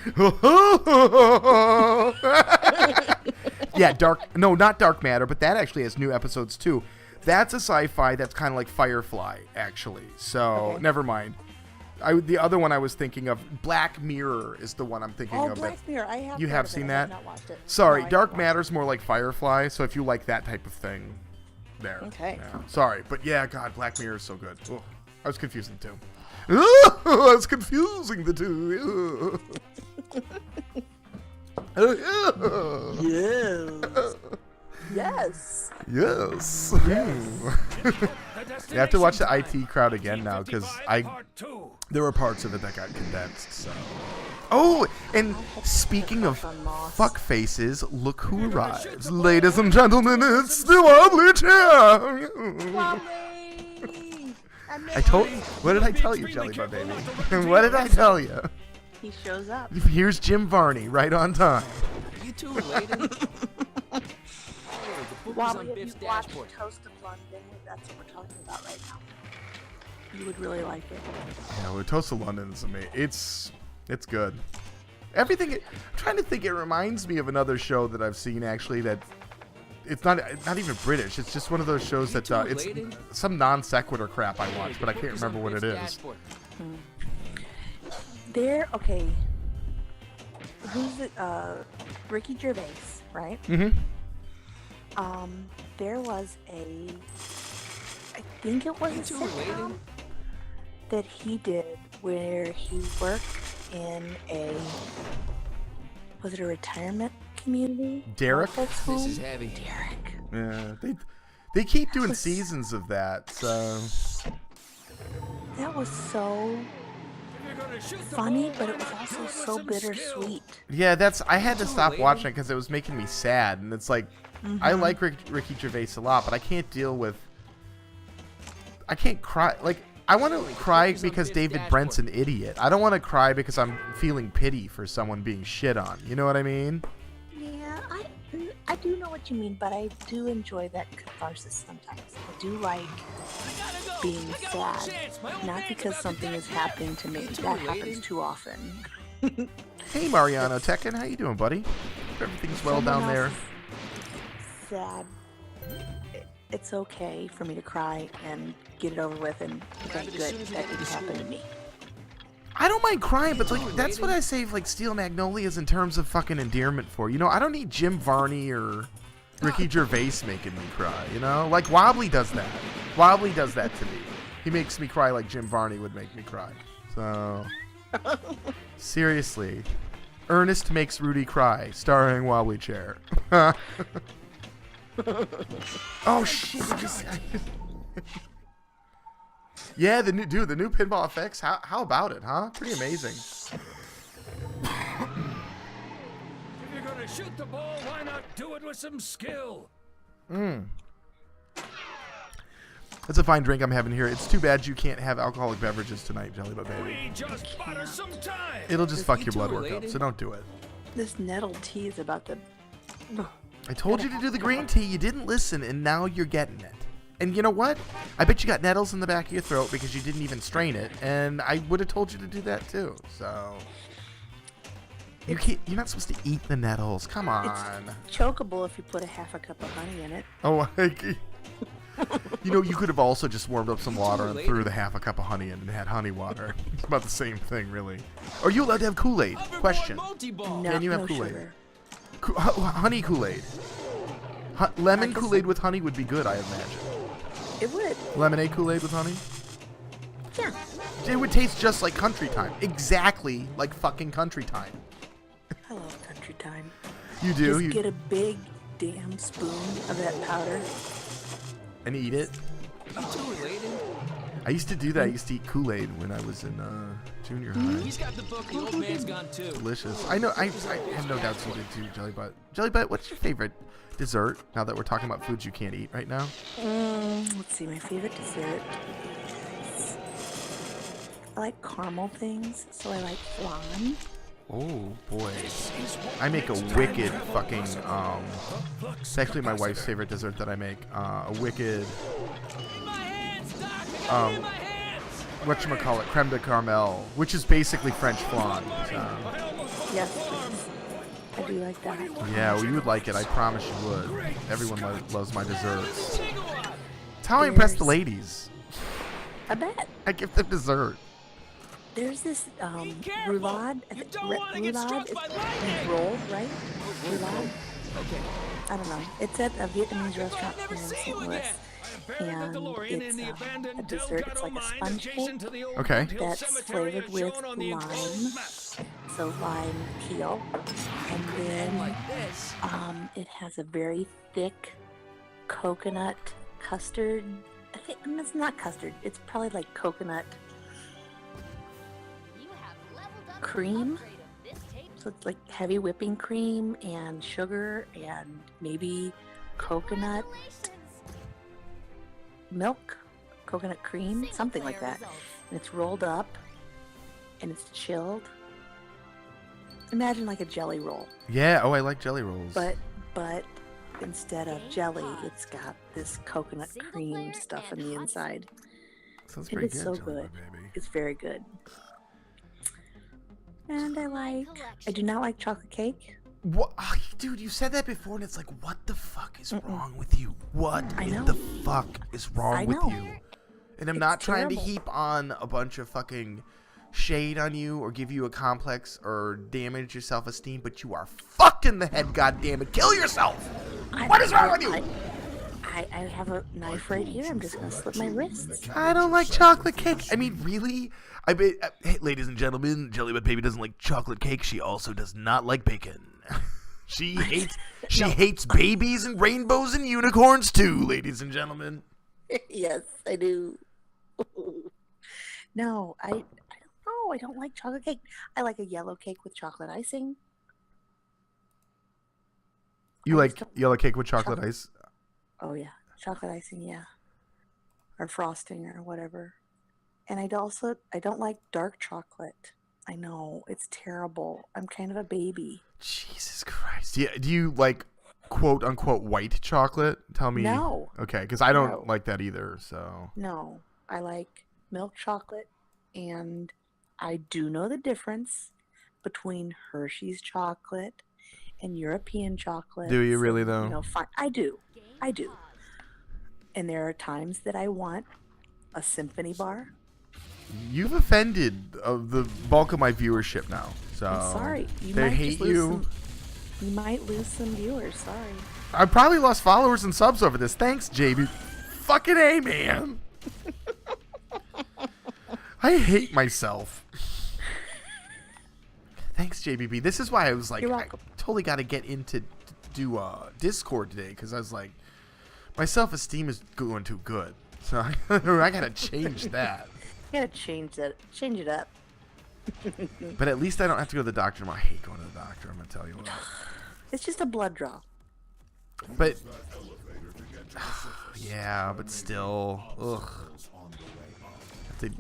Yeah, not Dark Matter, but that actually has new episodes too. That's a sci-fi that's kind of like Firefly, actually. So never mind. The other one I was thinking of, Black Mirror, is the one I'm thinking of. Black Mirror. I have. You have seen that? I have not watched it. Sorry, No, Dark Matter's more like Firefly. So if you like that type of thing, there. Okay. Yeah. Sorry, but yeah, God, Black Mirror is so good. Ugh. I was confusing the two. I was confusing the two. Yes. Yes. Yes. You have to watch the IT crowd again now because there were parts of it that got condensed. So. Oh, and speaking of fuck faces, look who arrives, ladies and gentlemen! It's the Wobbly Chair. I told. What did I tell you, Jelly Butt Baby? What did I tell you? He shows up. Here's Jim Varney, right on time. You too related? Wobbly, if you watch Toast of London, that's what we're talking about right now. You would really like it. Yeah, well, Toast of London is amazing. It's good. Everything. I'm trying to think. It reminds me of another show that I've seen actually. That it's not even British. It's just one of those shows that it's some non sequitur crap I watch, but I can't remember what it is. Okay. Who's it? Ricky Gervais, right? Mm-hmm. There was I think it was a sitcom that he did where he worked in was it a retirement community? Derek? This is heavy. Derek. Yeah, they keep doing seasons of that. So that was so funny, but it was also so bittersweet. yeah, I had to stop watching it because it was making me sad, and it's like I like Ricky Gervais a lot, but I can't cry. Like I want to cry because David Brent's an idiot. I don't want to cry because I'm feeling pity for someone being shit on. You know what I mean? Yeah, I do know what you mean, but I do enjoy that catharsis sometimes. I do like being sad, not because something is happening to me. That happens too often. Hey Mariano Tekken, how you doing, buddy? Hope everything's well down there. Sad. It's okay for me to cry and get it over with, and okay, good, that didn't happen to me. I don't mind crying, but like that's what I save like Steel Magnolias in terms of fucking endearment for. You know, I don't need Jim Varney or Ricky Gervais making me cry. You know, like Wobbly does that. Wobbly does that to me. He makes me cry like Jim Varney would make me cry. So seriously, Ernest makes Rudy cry, starring Wobbly Chair. Oh shit! Yeah, the new Pinball FX. How about it, huh? Pretty amazing. If you're gonna shoot the ball, why not do it with some skill? That's a fine drink I'm having here. It's too bad you can't have alcoholic beverages tonight, Jelly Butt Baby. We just bought us some time. It'll just fuck your blood work up, so don't do it. This nettle tea is about to. I told you to do the green tea. You didn't listen, and now you're getting it. And you know what? I bet you got nettles in the back of your throat because you didn't even strain it, and I would have told you to do that too. So you're not supposed to eat the nettles. Come on. It's chokeable if you put half a cup of honey in it. Oh, you know, you could have also just warmed up some water and threw the half a cup of honey in and had honey water. It's about the same thing, really. Are you allowed to have Kool-Aid? Question. No, Can you have no Kool-Aid? sugar. Honey Kool-Aid. Lemon Kool-Aid with honey would be good, I imagine. It would. Lemonade Kool-Aid with honey? Yeah. It would taste just like country time. Exactly like fucking country time. I love country time. You do? Just get a big damn spoon of that powder. And eat it? I used to do that. I used to eat Kool-Aid when I was in junior high. He's got the book. The old man's gone too. Delicious. I know. I have no doubts you did too, Jelly Butt. Jelly Butt, what's your favorite dessert? Now that we're talking about foods you can't eat right now. Let's see. My favorite dessert. I like caramel things, so I like flan. Oh boy, I make a wicked fucking. It's actually my wife's favorite dessert that I make. A wicked. Whatchamacallit, creme de caramel, which is basically French flan. So. Yes, please. I do like that. Yeah, well, you would like it. I promise you would. Everyone loves my desserts. It's how I impress the ladies. I bet. I give them dessert. There's this roulade. Roulade is roll, right? Roulade. Okay. I don't know. It's at a Vietnamese restaurant here in St. Louis. And it's a dessert. It's like a sponge cake Okay. that's flavored with lime, it's a lime peel, and And then like this. it has a very thick coconut custard. I think it's not custard. It's probably like coconut You have leveled up cream. the upgrade of this tape. So it's like heavy whipping cream and sugar and maybe coconut Congratulations. milk, coconut cream, Single something like player that. results. And it's rolled up and it's chilled. Imagine like a jelly roll, Yeah. Oh, I like jelly rolls. but instead of jelly, it's got this coconut Single cream player stuff and on the hot inside. Sounds It pretty is good. so Jelly Roll good. Baby. It's very good. And I do collection. not like chocolate cake. What, dude? You said that before, and it's like, what the fuck is wrong with you? What I in know. the fuck is wrong I with know. you? And I'm It's not trying to terrible. heap on a bunch of fucking shade on you or give you a complex or damage your self-esteem, but you are fucked in the head. God damn it! Kill yourself. What is wrong with you? I have a knife right here. I'm just gonna slit my wrists. I don't like chocolate cake. I mean, really? I bet, hey, ladies and gentlemen, Jellybet Baby doesn't like chocolate cake. She also does not like bacon. She hates babies and rainbows and unicorns too, ladies and gentlemen. Yes, I do. No, I don't know. I don't like chocolate cake. I like a yellow cake with chocolate icing. You I like just don't- yellow cake with chocolate chocolate- ice? Oh yeah, chocolate icing, yeah, or frosting or whatever. And I don't like dark chocolate. I know it's terrible. I'm kind of a baby. Jesus Christ. Yeah, do you like quote unquote white chocolate? Tell me. No. Okay, because I don't No. like that either. So No, I like milk chocolate, and I do know the difference between Hershey's chocolate and European chocolate. Do you really, though? You know, fine. I do. And there are times that I want a symphony bar. you've offended the bulk of my viewership now. So I'm sorry. You they might hate just lose you. Some, you might lose some viewers. Sorry. I probably lost followers and subs over this. Thanks, JB. Fucking A, man. I hate myself. Thanks, JBB. This is why I was like, You're I welcome. totally got to get into do Discord today because I was like, my self-esteem is going too good, so I got to change that. You gotta change it up. But at least I don't have to go to the doctor tomorrow. I hate going to the doctor. I'm gonna tell you what. It's just a blood draw. But yeah, but still, ugh. Have to-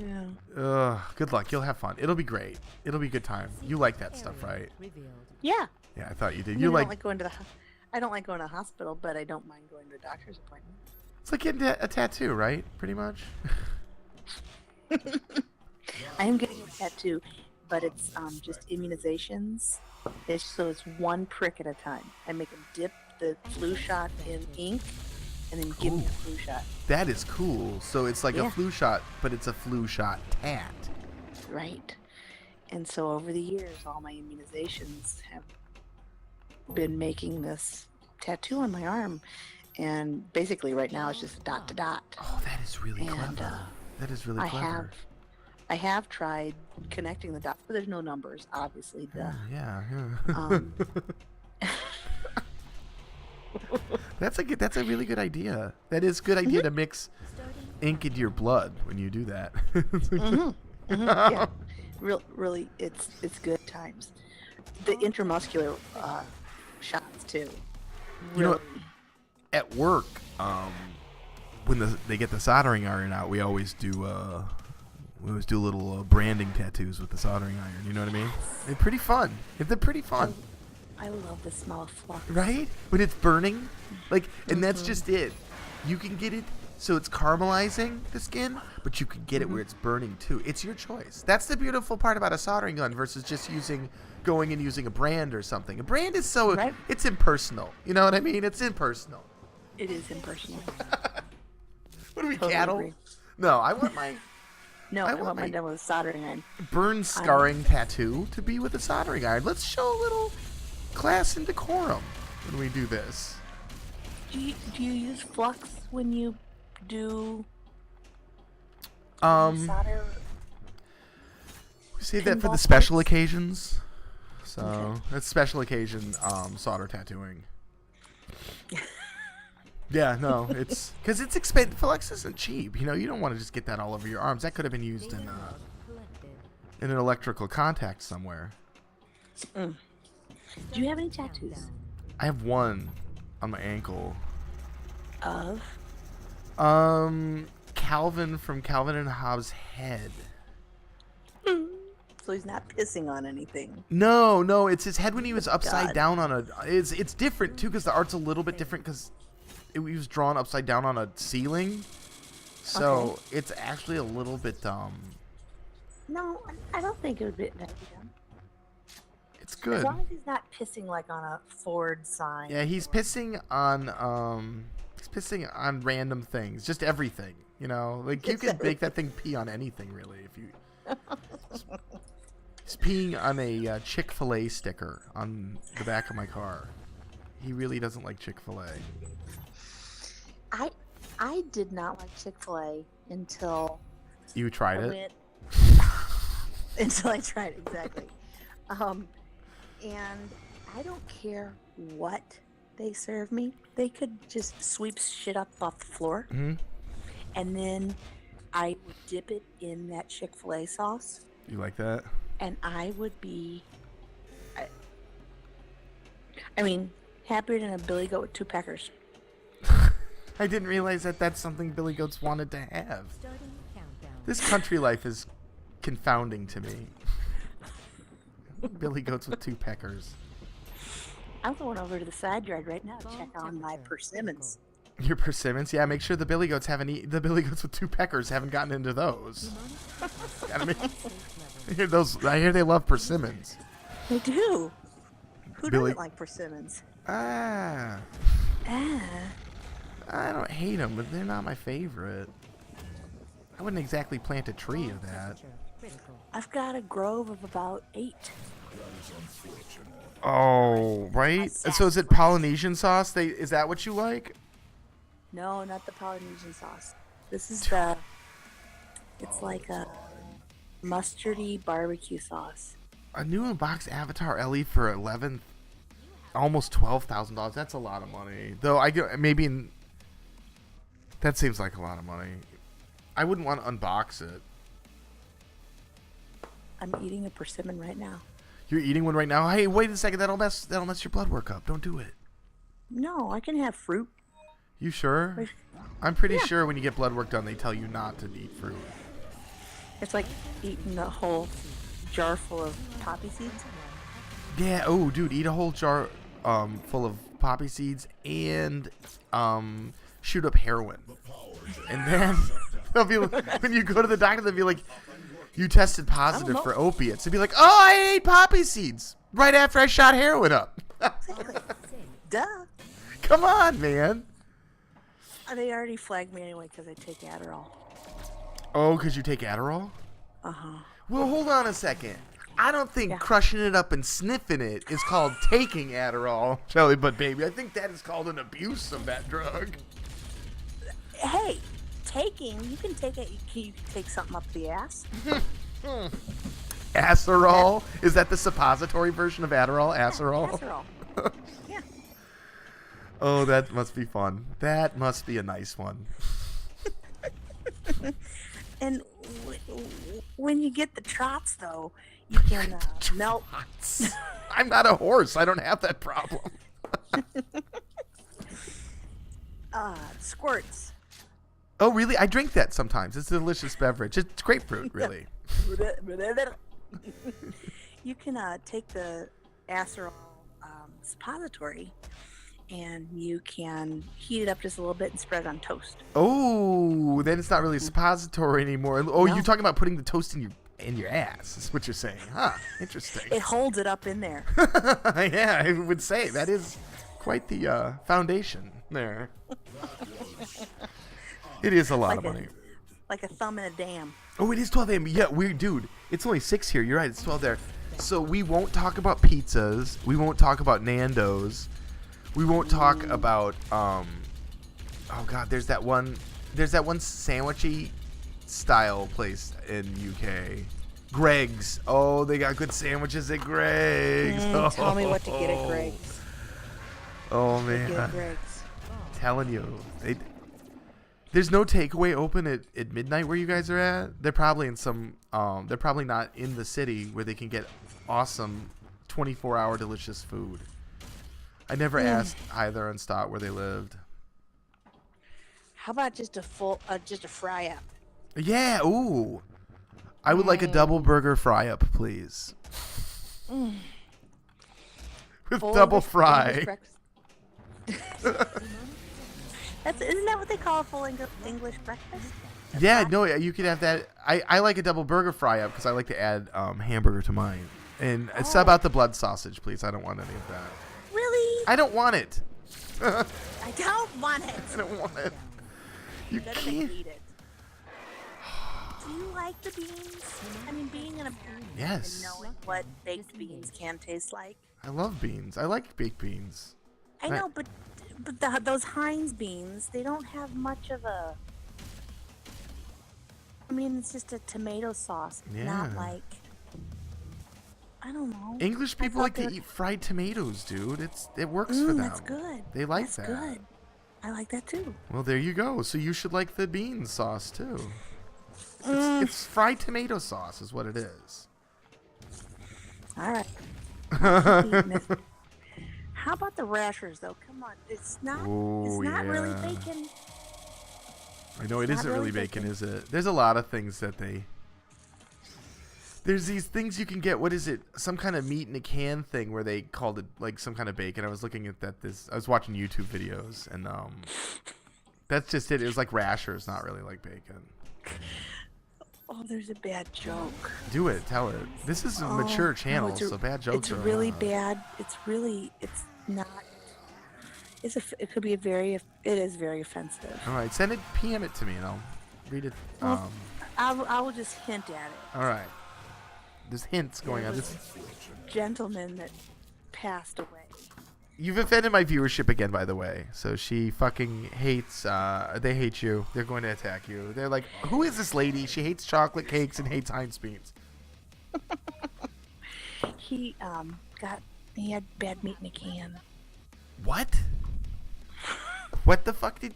Yeah. Good luck. You'll have fun. It'll be great. It'll be a good time. You like that stuff, right? Yeah. Yeah, I thought you did. I You mean, I like don't like going to the. I don't like going to the hospital, but I don't mind going to a doctor's appointment. it's like getting a tattoo, right? Pretty much. I am getting a tattoo, but it's just immunizations. So it's one prick at a time. I make them dip the flu shot in ink, and then give me the flu shot. That is cool. So it's like a Yeah. flu shot, but it's a flu shot tat. Right. And so over the years, all my immunizations have been making this tattoo on my arm. And basically, right now, it's just dot to dot. Oh, that is really And, clever. That is really I clever. have tried connecting the dots, but there's no numbers, obviously. Duh. Yeah. Um, That's a really good idea. That is a good idea to mix ink into your blood when you do that. yeah, really, it's good times. The intramuscular shots too. You know Really, what? At work, when they get the soldering iron out, we always do little branding tattoos with the soldering iron. You know what I mean? They're pretty fun. They're pretty fun. I love the smell of flux. Right? When it's burning, like, and that's just it. You can get it so it's caramelizing the skin, but you can get it where it's burning too. It's your choice. That's the beautiful part about a soldering gun versus just going and using a brand or something. A brand is so Right. it's impersonal. You know what I mean? It's impersonal. It is impersonal. What are we, Totally cattle? agree. No, I want my No, I I want want my- mine done with a soldering iron. burn scarring tattoo to be with a soldering iron. Let's show a little class and decorum when we do this. Do you use flux when you do Um, solder? we save that for the pinball special parts? occasions. So Okay. it's special occasion solder tattooing. Yeah, no, it's because it's expensive. Flux isn't cheap. You know, you don't want to just get that all over your arms. That could have been used in an electrical contact somewhere. Do you have any tattoos? I have one on my ankle. Of? Calvin from Calvin and Hobbes' head. So he's not pissing on anything. No, it's his head when he was upside God. down on a. It's different too because the art's a little bit different because he was drawn upside down on a ceiling. So it's actually a little bit No, I don't think it would be that. It's As good. long as he's not pissing like on a Ford sign. Yeah, he's pissing on random things, just everything. You know, like you It's could make that thing pee on anything really if you. He's peeing on a Chick-fil-A sticker on the back of my car. He really doesn't like Chick-fil-A. I did not like Chick-fil-A until You tried I it? went until I tried it, exactly. And I don't care what they serve me. They could just sweep shit up off the floor, Mhm. and then I would dip it in that Chick-fil-A sauce, You like that? and I would be, I mean, happier than a billy goat with 2 peckers. I didn't realize that that's something Billy Goats wanted to have. This country life is confounding to me. Billy Goats with 2 peckers. I'm going over to the side yard right now to check on my persimmons. Your persimmons? Yeah, make sure the Billy Goats the Billy Goats with 2 peckers haven't gotten into those. Gotta make, I hear they love persimmons. They do. Who Billy- doesn't like persimmons? Ah, I don't hate them, but they're not my favorite. I wouldn't exactly plant a tree of that. I've got a grove of about 8. Oh, right? So is it Polynesian sauce? Is that what you like? No, not the Polynesian sauce. This is it's like a mustardy barbecue sauce. A new unboxed Avatar LE for almost $12,000. That's a lot of money. Though that seems like a lot of money. I wouldn't want to unbox it. I'm eating a persimmon right now. You're eating one right now. Hey, wait a second. That'll mess your blood work up. Don't do it. No, I can have fruit. You sure? I'm pretty sure when you get blood work done, they tell you not to eat fruit. It's like eating a whole jar full of poppy seeds. Yeah. Oh, dude, eat a whole jar full of poppy seeds and shoot up heroin. And then they'll be when you go to the doctor, they'll be like, you tested positive for opiates. They'll be like, oh, I ate poppy seeds right after I shot heroin up. Duh. Come on, man. They already flagged me anyway because I take Adderall. Oh, because you take Adderall? Uh-huh. Well, hold on a second. I don't think crushing it up and sniffing it is called taking Adderall, Shelly, but baby, I think that is called an abuse of that drug. Hey, you can take it. You can take something up the ass. Acerol? Is that the suppository version of Adderall? Acerol? Adderall. Yeah. Oh, that must be fun. That must be a nice one. And when you get the trots, though, you can melt. I'm not a horse. I don't have that problem. Squirts. Oh, really? I drink that sometimes. It's a delicious beverage. It's grapefruit, really. You can take the Acerol suppository, and you can heat it up just a little bit and spread it on toast. Oh, then it's not really a suppository anymore. Oh, No. you're talking about putting the toast in your ass. Is what you're saying, huh? Interesting. It holds it up in there. Yeah, I would say that is quite the foundation there. It is a lot of money. Like a thumb in a dam. Oh, it is 12 a.m. Yeah, dude. It's only 6 here. You're right. It's 12 there. So we won't talk about pizzas. We won't talk about Nando's. We won't talk about oh god, there's that one sandwichy style place in UK. Greg's. Oh, they got good sandwiches at Greg's. Tell me what to get at Greg's. Oh Get man, at Greg's. telling you, there's no takeaway open at midnight where you guys are at. They're probably in some. They're probably not in the city where they can get awesome 24-hour delicious food. I never asked either on Stott where they lived. How about just a fry up? Yeah, ooh. I would like a double burger fry up, please. With Full double English fry. breakfast. Isn't that what they call a full English breakfast? Yeah, no, you could have that. I like a double burger fry up because I like to add hamburger to mine. And sub out the blood sausage, please. I don't want any of that. Really? I don't want it. I don't want it. I don't want it. You Better can't. eat it. Do you like the beans? I mean, being in a Yes. and knowing what baked beans can taste like. I love beans. I like baked beans. I know, but those Heinz beans, they don't have much of a. I mean, it's just a tomato sauce, not Yeah. like. I don't know. English I people thought like to they were- eat fried tomatoes, dude. It works for them. That's good. They like That's that. good. I like that too. Well, there you go. So you should like the bean sauce too. It's fried tomato sauce, is what it is. All right. How about the rashers, though? Come on, it's not. Ooh, it's not really yeah. bacon. I know it It's isn't not really really bacon, bacon. is it? There's a lot of things that they. There's these things you can get. What is it? Some kind of meat in a can thing where they called it like some kind of bacon. I was looking at that. I was watching YouTube videos and that's just it. It was like rashers, not really like bacon. Oh, there's a bad joke. Do it. Tell it. This is a mature No, channel, it's a- so bad jokes It's are really allowed. bad. It's not. It could be it is very offensive. All right, send it. PM it to me, and I'll read it. Well, I will just hint at it. All right. There's hints going on. This. Gentleman that passed away. You've offended my viewership again, by the way. So she fucking hates. They hate you. They're going to attack you. They're like, who is this lady? She hates chocolate cakes and hates Heinz beans. He he had bad meat in a can. What? What the fuck did?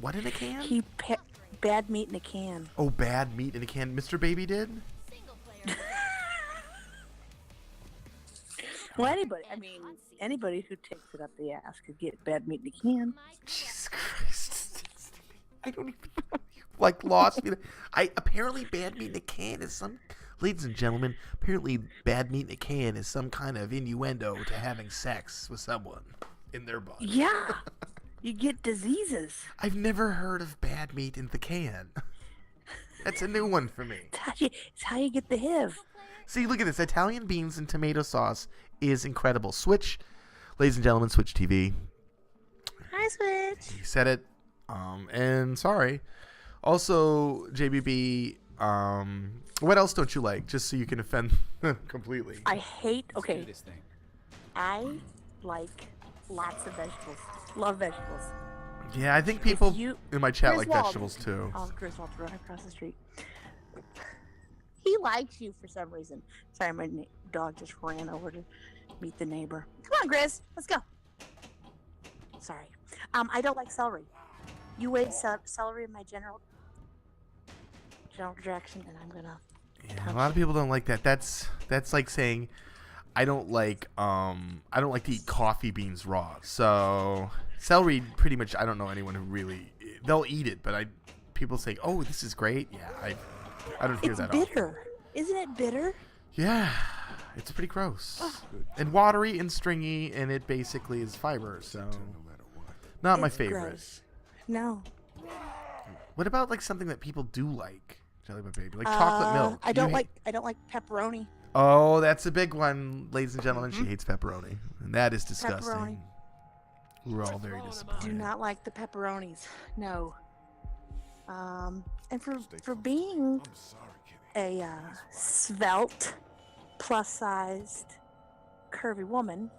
What in a can? Bad meat in a can. Oh, bad meat in a can. Mr. Baby did. Well, anybody who takes it up the ass could get bad meat in a can. Jesus Christ! I don't even know. You like lost me. Apparently bad meat in a can is some. Ladies and gentlemen, apparently bad meat in a can is some kind of innuendo to having sex with someone in their body. Yeah, you get diseases. I've never heard of bad meat in the can. That's a new one for me. It's how you get the HIV. See, look at this. Italian beans and tomato sauce is incredible. Switch, ladies and gentlemen, Switch TV. Hi, Switch. He said it. And sorry. Also, JBB, what else don't you like? Just so you can offend completely. Okay. I like lots of vegetables. Love vegetables. Yeah, I think people you- in my chat like Griswold. vegetables too. Oh, Griswold, right across the street. He likes you for some reason. Sorry, my dog just ran over to meet the neighbor. Come on, Grizz, let's go. Sorry. I don't like celery. You wave celery in my general direction, and I'm gonna. Yeah, a lot of people don't like that. That's like saying I don't like to eat coffee beans raw. So celery, pretty much, I don't know anyone who really they'll eat it, but people say, oh, this is great. Yeah, I don't hear It's that bitter. Isn't it bitter? Yeah, it's pretty gross and watery and stringy, and it basically is fiber. So not my It's favorite. gross. No. What about like something that people do like? Jelly my baby, like chocolate milk. I You don't hate- like pepperoni. Oh, that's a big one, ladies and gentlemen. She hates pepperoni, and that is disgusting. Pepperoni. We're all very Do disappointed. not like the pepperonis. No. And for being a svelte, plus-sized, curvy woman,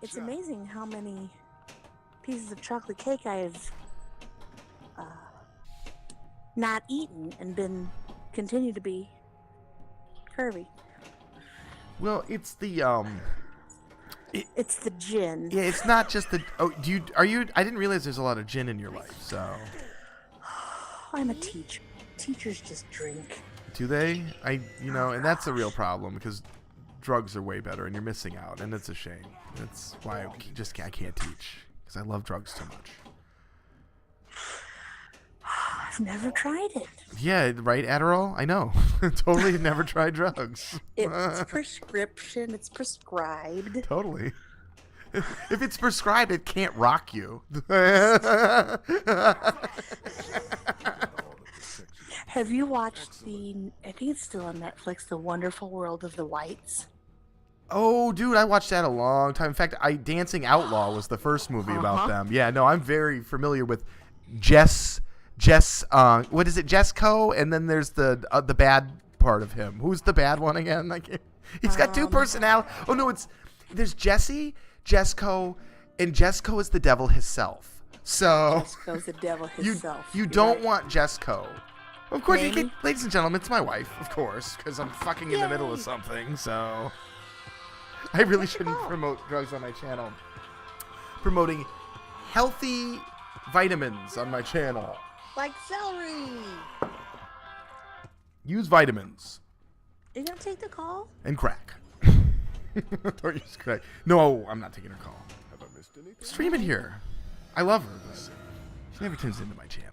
it's amazing how many pieces of chocolate cake I've not eaten and continue to be curvy. Well, it's the It's the gin. yeah, it's not just the. Oh, are you? I didn't realize there's a lot of gin in your life. So, I'm a teacher. Teachers just drink. do they? And that's a real problem because drugs are way better, and you're missing out, and it's a shame. That's why I can't teach because I love drugs too much. I've never tried it. Yeah, right, Adderall? I know. Totally never tried drugs. It's prescription. It's prescribed. Totally. If it's prescribed, it can't rock you. Have you watched I think it's still on Netflix, The Wonderful World of the Whites? Oh, dude, I watched that a long time. In fact, Dancing Outlaw was the first movie about them. Yeah, no, I'm very familiar with Jess, what is it, Jessco? And then there's the bad part of him. Who's the bad one again? He's got two personalities. Oh, no, there's Jesse, Jessco, and Jessco is the devil himself. So Jessco's the devil himself. You don't want Jessco. Of course, ladies and gentlemen, it's my wife, of course, because I'm fucking in the middle of something, so I really shouldn't promote drugs on my channel. Promoting healthy vitamins on my channel. Like celery. Use vitamins. Are you going to take the call? And crack. Don't use crack. No, I'm not taking her call. Stream it here. I love her. She never tunes into my channel.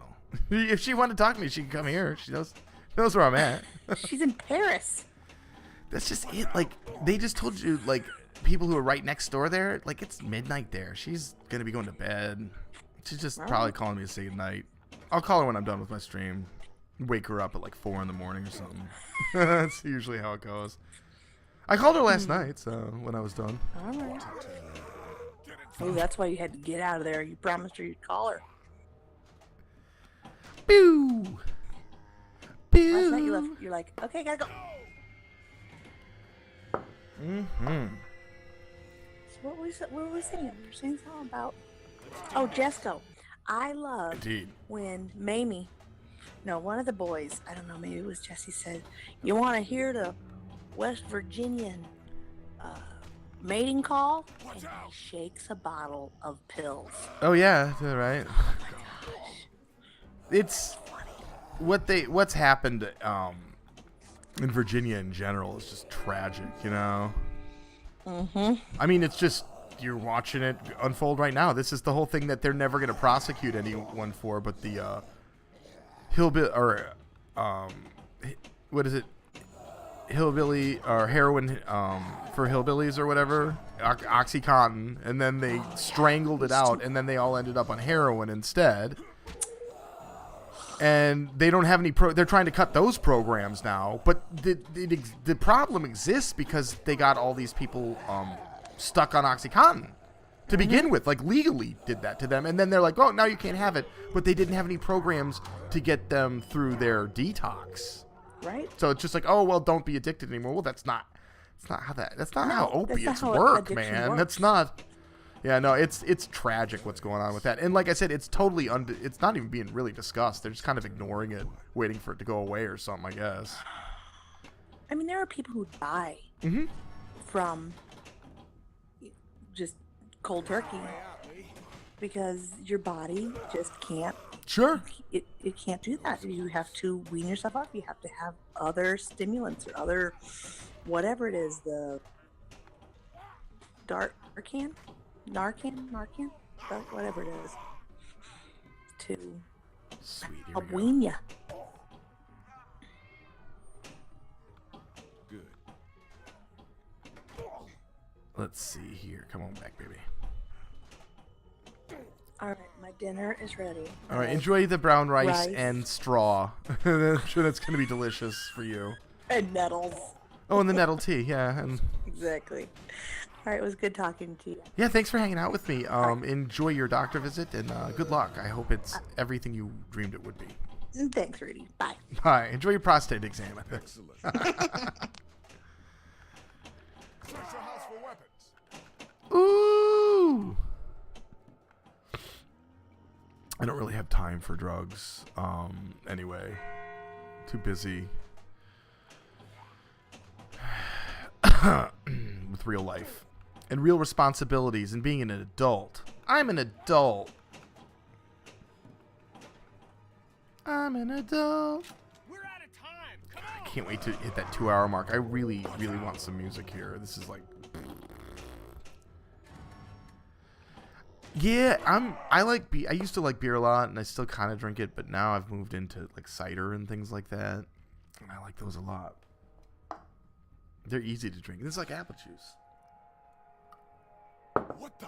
If she wanted to talk to me, she can come here. She knows where I'm at. She's in Paris. That's just it. Like, they just told you, like, people who are right next door there, like, it's midnight there. She's going to be going to bed. She's just probably calling me to say goodnight. I'll call her when I'm done with my stream. Wake her up at like 4 in the morning or something. That's usually how it goes. I called her last night, so when I was done. All right. Oh, that's why you had to get out of there. You promised her you'd call her. Pew! Pew! Last night you left. You're like, okay, gotta go. Mm-hmm. So what were we saying? We were saying something about... Oh, Jesco. I love when Mamie... No, one of the boys, I don't know, maybe it was Jesse, said, you want to hear the West Virginian mating call? And he shakes a bottle of pills. Oh, yeah, right. Oh, my gosh. It's... What's happened in Virginia in general is just tragic, you know? Mm-hmm. I mean, it's just... You're watching it unfold right now. This is the whole thing that they're never going to prosecute anyone for, but the hillbilly or what is it? Hillbilly or heroin for hillbillies or whatever, OxyContin, and then they strangled it out, and then they all ended up on heroin instead. And they don't have any they're trying to cut those programs now, but the problem exists because they got all these people stuck on OxyContin to begin with, like legally did that to them, and then they're like, oh, now you can't have it, but they didn't have any programs to get them through their detox, right? So it's just like, oh, well, don't be addicted anymore. Well, that's not how opiates work, man. Works. That's not. Yeah, no, it's tragic what's going on with that, and like I said, it's totally it's not even being really discussed. They're just kind of ignoring it, waiting for it to go away or something, I guess. I mean, there are people who die from just cold turkey because your body just can't. Sure. It can't do that. You have to wean yourself off. You have to have other stimulants or other whatever it is. The Narcan, whatever it is, to Sweet, here help we go. wean you. Let's see here. Come on back, baby. All right, my dinner is ready. All right, enjoy the brown rice and straw. I'm sure that's going to be delicious for you. And nettles. Oh, and the nettle tea, yeah. And Exactly. All right, it was good talking to you. yeah, thanks for hanging out with me. Enjoy your doctor visit, and good luck. I hope it's everything you dreamed it would be. Thanks, Rudy. Bye. Bye. Enjoy your prostate exam. Excellent. Search your house for weapons. Ooh. I don't really have time for drugs. Anyway, too busy. with real life and real responsibilities and being an adult. I'm an adult. I'm an adult. We're out of time. Come on. I can't wait to hit that 2-hour mark. I really, really want some music here. This is like... Yeah, I used to like beer a lot, and I still kind of drink it, but now I've moved into like cider and things like that, and I like those a lot. They're easy to drink. It's like apple juice. What the?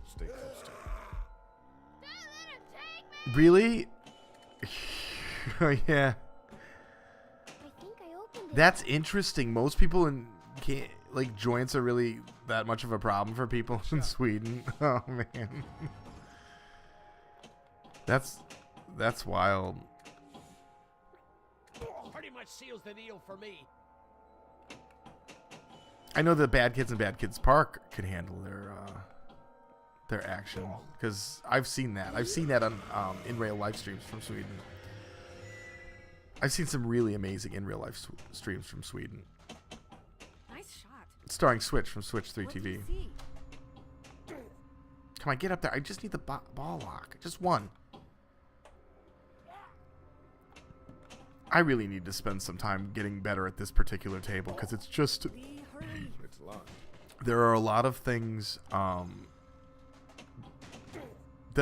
Stay close to Don't let him take me! Really? Oh, yeah. I think I opened it. That's interesting. Most people in like joints are really that much of a problem for people in Sweden. Oh man, that's wild. Pretty much seals the deal for me. I know the Bad Kids and Bad Kids Park can handle their action because I've seen that. I've seen that on in real live streams from Sweden. I've seen some really amazing in real life streams from Sweden. Nice shot. Starring Switch from Switch 3 What do TV. you see? Come on, get up there. I just need the ball lock. Just one. I really need to spend some time getting better at this particular table because it's just... Lee, hurry. It's locked. There are a lot of things that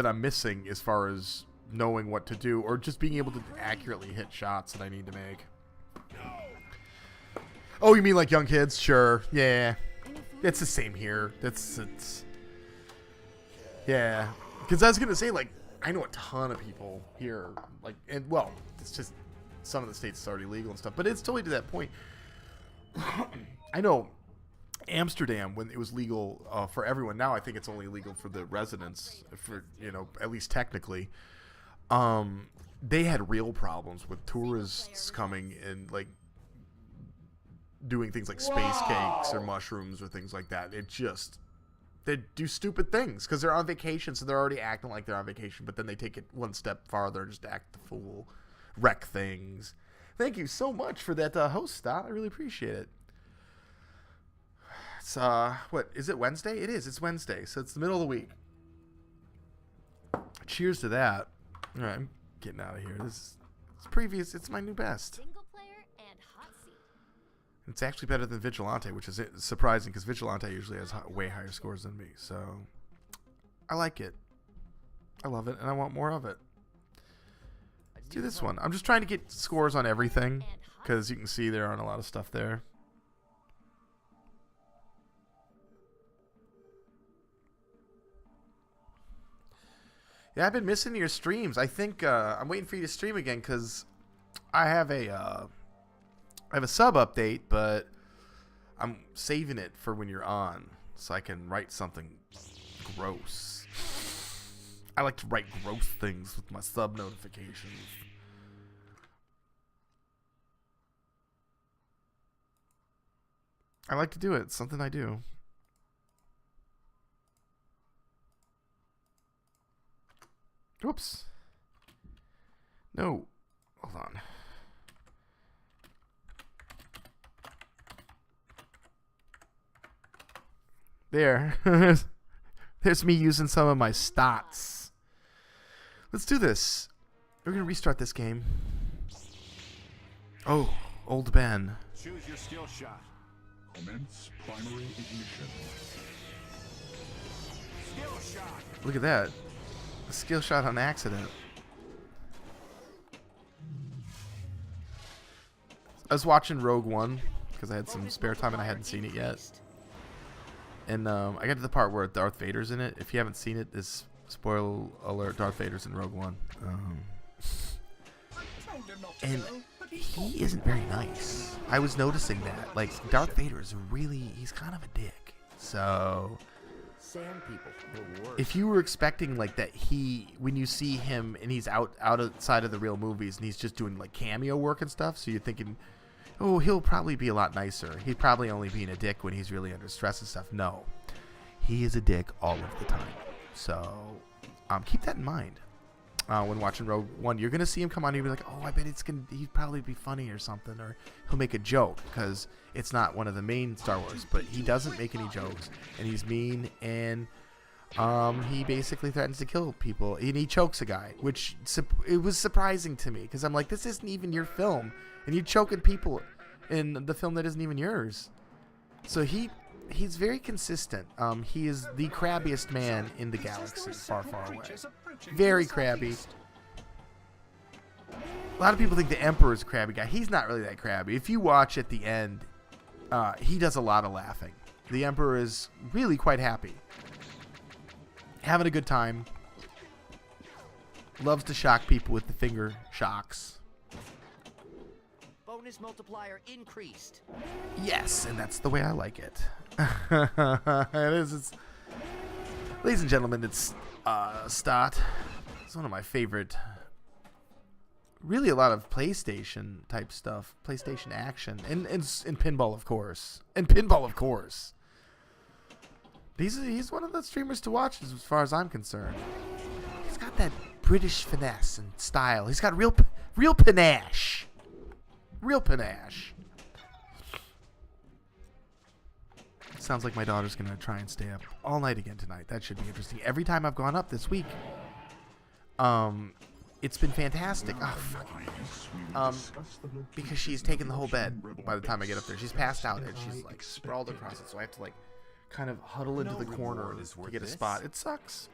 I'm missing as far as knowing what to do or just being able to accurately hit shots that I need to make. Oh, you mean like young kids? Sure. Yeah. It's the same here. It's yeah. Because I was going to say, like, I know a ton of people here. Like, and, well, it's just some of the states it's already legal and stuff. But it's totally to that point. I know Amsterdam, when it was legal for everyone, now I think it's only legal for the residents, for, you know, at least technically. They had real problems with tourists coming and, like, doing things like space cakes or mushrooms or things like that. It just, they do stupid things because they're on vacation, so they're already acting like they're on vacation, but then they take it one step farther and just act the fool, wreck things. Thank you so much for that host stat. I really appreciate it. It's what is it, Wednesday? It is. It's Wednesday, so it's the middle of the week. Cheers to that. All right, I'm getting out of here. It's previous. It's my new best. Single player and hot seat. It's actually better than Vigilante, which is surprising because Vigilante usually has way higher scores than me. So I like it. I love it, and I want more of it. Let's do this one. I'm just trying to get scores on everything because you can see there aren't a lot of stuff there. Yeah, I've been missing your streams. I think I'm waiting for you to stream again because I have a sub update, but I'm saving it for when you're on so I can write something gross. I like to write gross things with my sub notifications. I like to do it. It's something I do. Whoops. No. Hold on. There. There's me using some of my stats. Let's do this. We're going to restart this game. Oh, old Ben. Choose your skill shot. Commence primary ignition. Skill shot. Look at that. A skill shot on accident. I was watching Rogue One because I had some spare time and I hadn't seen it yet. And I got to the part where Darth Vader's in it. If you haven't seen it, this spoiler alert: Darth Vader's in Rogue One. And he isn't very nice. I was noticing that. Like, Darth Vader is really, he's kind of a dick. So Sand people, the worst. if you were expecting like that, when you see him and he's outside of the real movies and he's just doing like cameo work and stuff, so you're thinking, oh, he'll probably be a lot nicer. He's probably only being a dick when he's really under stress and stuff. No, he is a dick all of the time. So keep that in mind. when watching Rogue One, you're gonna see him come on and you'll be like, oh, I bet he'd probably be funny or something, or he'll make a joke, because it's not one of the main Star Wars, but he doesn't make any jokes, and he's mean, and he basically threatens to kill people, and he chokes a guy, which it was surprising to me, because I'm like, this isn't even your film, and you're choking people in the film that isn't even yours. So he's very consistent. He is the crabbiest man in the galaxy, far, far away. Very crabby. A lot of people think the Emperor's a crabby guy. He's not really that crabby. If you watch at the end, he does a lot of laughing. The Emperor is really quite happy. Having a good time. Loves to shock people with the finger shocks. Bonus multiplier increased. Yes, and that's the way I like it. It is. Ladies and gentlemen, it's Stott. It's one of my favorite. Really, a lot of PlayStation type stuff, PlayStation action, and Pinball, of course, He's one of the streamers to watch, as far as I'm concerned. He's got that British finesse and style. He's got real panache. Real panache. Sounds like my daughter's going to try and stay up all night again tonight. That should be interesting. Every time I've gone up this week, it's been fantastic. Oh, fuck. Because she's taken the whole bed by the time I get up there. She's passed out and she's like sprawled across it. So I have to like kind of huddle into the corner to get a spot. It sucks.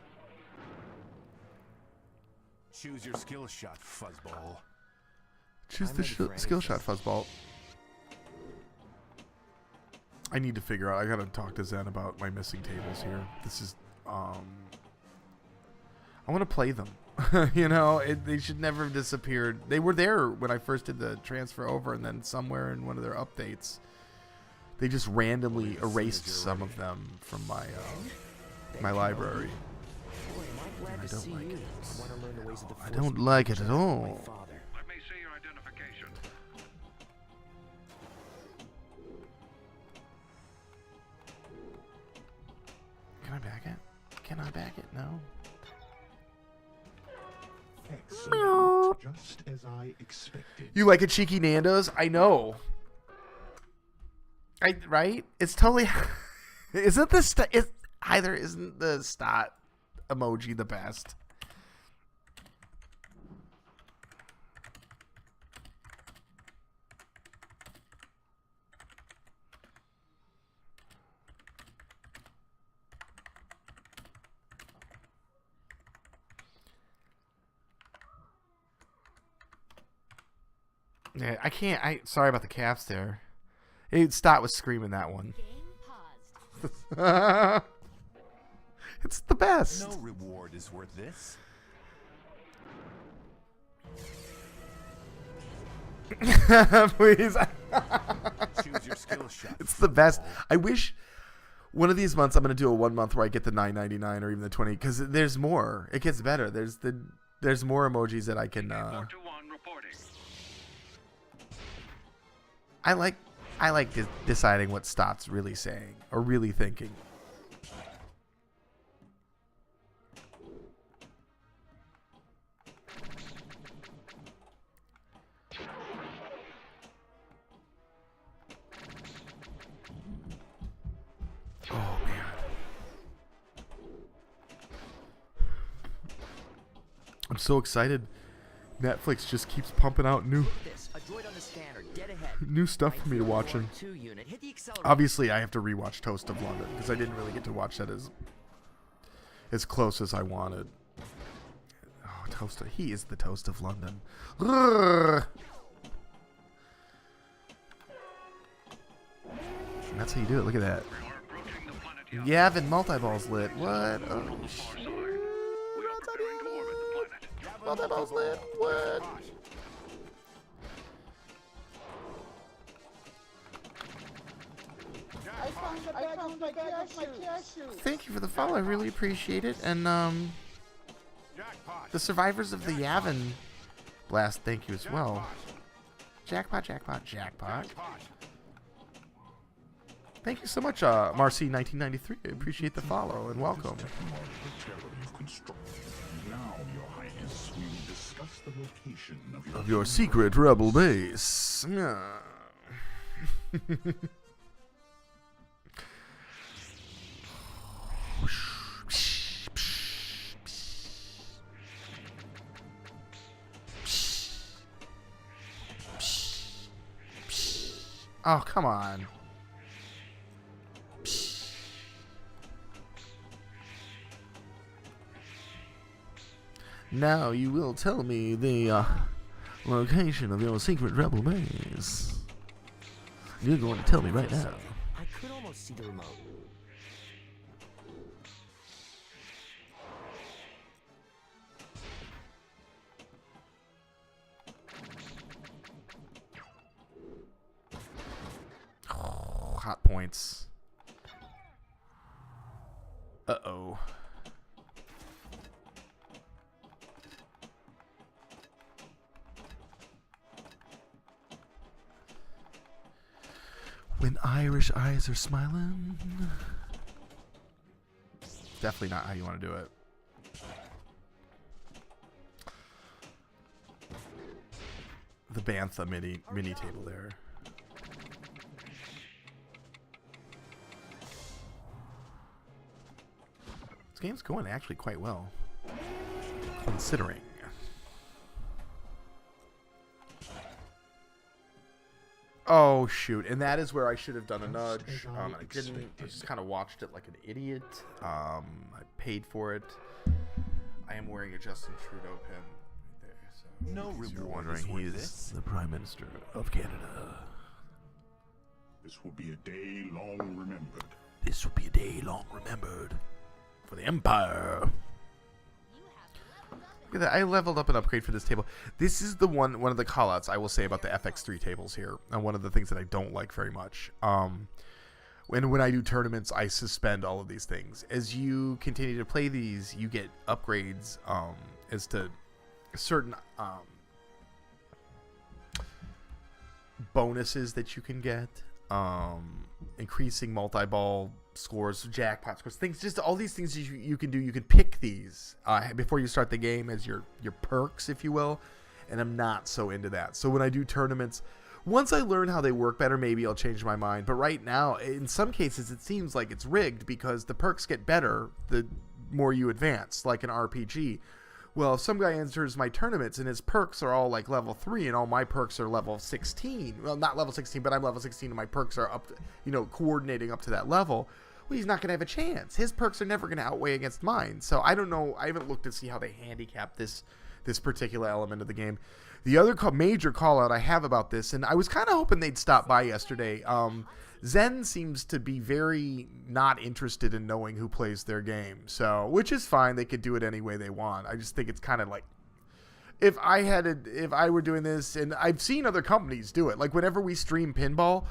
Choose your skill shot, fuzzball. Choose the skill shot, fuzzball. I need to figure out. I gotta talk to Zen about my missing tables here. This is, I want to play them. You know, they should never have disappeared. They were there when I first did the transfer over, and then somewhere in one of their updates, they just randomly erased some of them from my my library. I don't like it. I don't like it at all. Let me see your identification. Can I back it? Can I back it? No. Excellent. Just as I expected. You like a cheeky Nando's? I know. Right? It's totally. Isn't the Stott emoji the best? Yeah, I can't. Sorry about the calves there. Stott was screaming that one. Game paused. It's the best. No reward is worth this. Please. Choose your skill shot. It's the best. I wish one of these months I'm going to do a 1 month where I get the $9.99 or even the $20, because there's more. It gets better. There's more emojis that I can. 421 reporting. I like deciding what Stott's really saying or really thinking. Oh man. I'm so excited. Netflix just keeps pumping out new stuff for me to watch. And obviously I have to rewatch Toast of London because I didn't really get to watch that as close as I wanted. Oh, he is the Toast of London. Urgh. And that's how you do it. Look at that. Yavin multi-ball's lit. What? Oh shit. Multi-ball's lit. What? Thank you for the follow. I really appreciate it. And the survivors of the Yavin blast, thank you as well. Jackpot, jackpot, jackpot. Thank you so much, Marcy1993. I appreciate the follow and welcome. Now, Your Highness. Yes, we will discuss the location Of your secret rebel base. Yeah. Oh, come on. Now you will tell me the location of your secret rebel base. You're going to tell me right now. I could almost see the remote. Oh, hot points. Uh-oh. When Irish eyes are smiling. Definitely not how you want to do it. The Bantha mini table there. This game's going actually quite well, considering. Oh shoot! And that is where I should have done a nudge. I didn't. I just kind of watched it like an idiot. I paid for it. I am wearing a Justin Trudeau pin right there. So No if you're reward wondering, is worth he's this. the Prime Minister of Canada. This will be a day long remembered. This will be a day long remembered for the Empire. Look at that. I leveled up an upgrade for this table. This is the one of the callouts I will say about the FX3 tables here, and one of the things that I don't like very much. When I do tournaments, I suspend all of these things. As you continue to play these, you get upgrades as to certain bonuses that you can get, increasing multi-ball scores, jackpot scores, things, just all these things you can do. You can pick these before you start the game as your perks, if you will, and I'm not so into that. So when I do tournaments, once I learn how they work better, maybe I'll change my mind. But right now, in some cases, it seems like it's rigged because the perks get better the more you advance, like an RPG. Well, if some guy enters my tournaments and his perks are all like level 3 and all my perks are level 16. Well, not level 16, but I'm level 16 and my perks are up, coordinating up to that level. Well, he's not going to have a chance. His perks are never going to outweigh against mine. So I don't know. I haven't looked to see how they handicap this particular element of the game. The other major call out I have about this, and I was kind of hoping they'd stop by yesterday. Zen seems to be very not interested in knowing who plays their game, so which is fine. They could do it any way they want. I just think it's kind of like if I were doing this, and I've seen other companies do it. Like whenever we stream Pinball,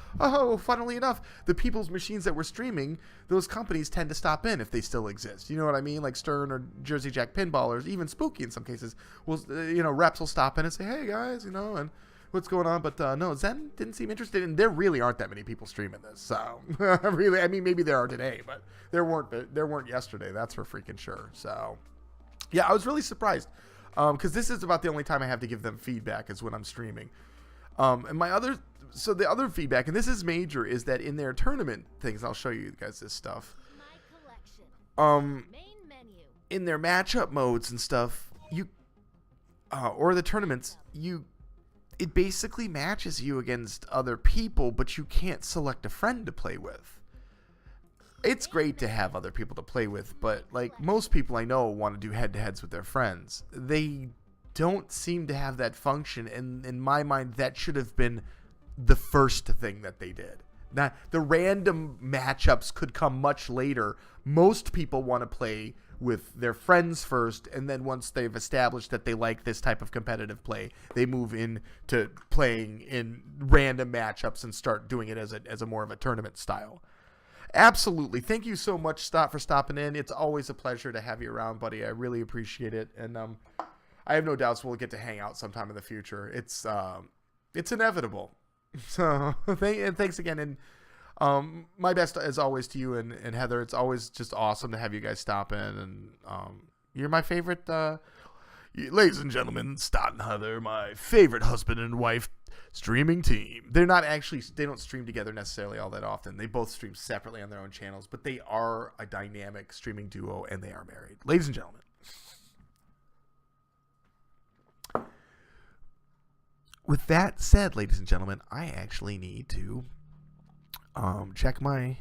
funnily enough, the people's machines that we're streaming, those companies tend to stop in if they still exist. You know what I mean? Like Stern or Jersey Jack Pinball, or even Spooky in some cases. Will reps will stop in and say, "Hey guys, and what's going on?" But no, Zen didn't seem interested, and there really aren't that many people streaming this. So really, I mean, maybe there are today, but there weren't yesterday. That's for freaking sure. So yeah, I was really surprised. Because this is about the only time I have to give them feedback is when I'm streaming. And the other feedback, and this is major, is that in their tournament things, I'll show you guys this stuff. In their matchup modes and stuff, or the tournaments, it basically matches you against other people, but you can't select a friend to play with. It's great to have other people to play with, but like most people I know want to do head-to-heads with their friends. They don't seem to have that function, and in my mind, that should have been the first thing that they did. Now, the random matchups could come much later. Most people want to play with their friends first, and then once they've established that they like this type of competitive play, they move into playing in random matchups and start doing it as a more of a tournament style. Absolutely. Thank you so much, for stopping in. It's always a pleasure to have you around, buddy. I really appreciate it. And I have no doubts we'll get to hang out sometime in the future. It's inevitable. So thanks again. And my best, as always, to you and Heather. It's always just awesome to have you guys stop in. And you're my favorite Ladies and gentlemen, Stott and Heather, my favorite husband and wife streaming team. They don't stream together necessarily all that often. They both stream separately on their own channels, but they are a dynamic streaming duo and they are married. Ladies and gentlemen. With that said, ladies and gentlemen, I actually need to check my...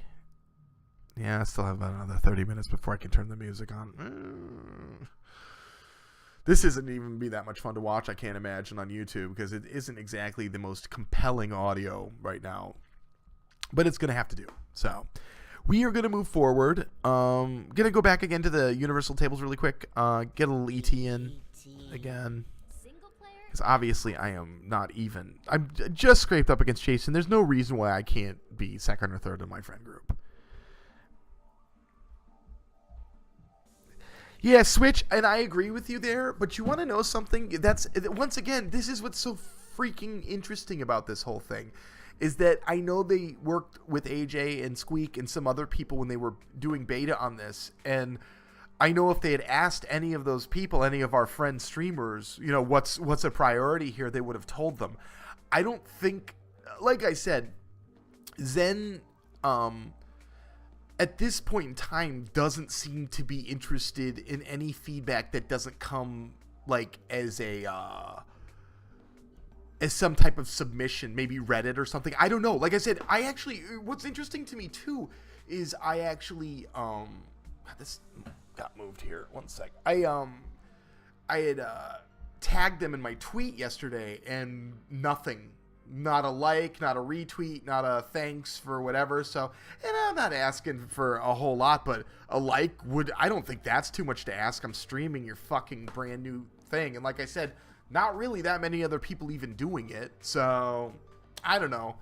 Yeah, I still have about another 30 minutes before I can turn the music on. This isn't even be that much fun to watch, I can't imagine, on YouTube, because it isn't exactly the most compelling audio right now. But it's going to have to do. So, we are going to move forward. Going to go back again to the Universal tables really quick. Get a little ET in again. Because obviously I'm just scraped up against Jason. There's no reason why I can't be second or third in my friend group. Yeah, Switch, and I agree with you there, but you want to know something? Once again, this is what's so freaking interesting about this whole thing, is that I know they worked with AJ and Squeak and some other people when they were doing beta on this, and I know if they had asked any of those people, any of our friend streamers, what's a priority here, they would have told them. I don't think, like I said, Zen, at this point in time, doesn't seem to be interested in any feedback that doesn't come as some type of submission, maybe Reddit or something. I don't know. Like I said, what's interesting to me too is this got moved here. One sec. I had tagged them in my tweet yesterday and nothing. Not a like, not a retweet, not a thanks for whatever. So, and I'm not asking for a whole lot, but a like I don't think that's too much to ask. I'm streaming your fucking brand new thing. And like I said, not really that many other people even doing it. So, I don't know.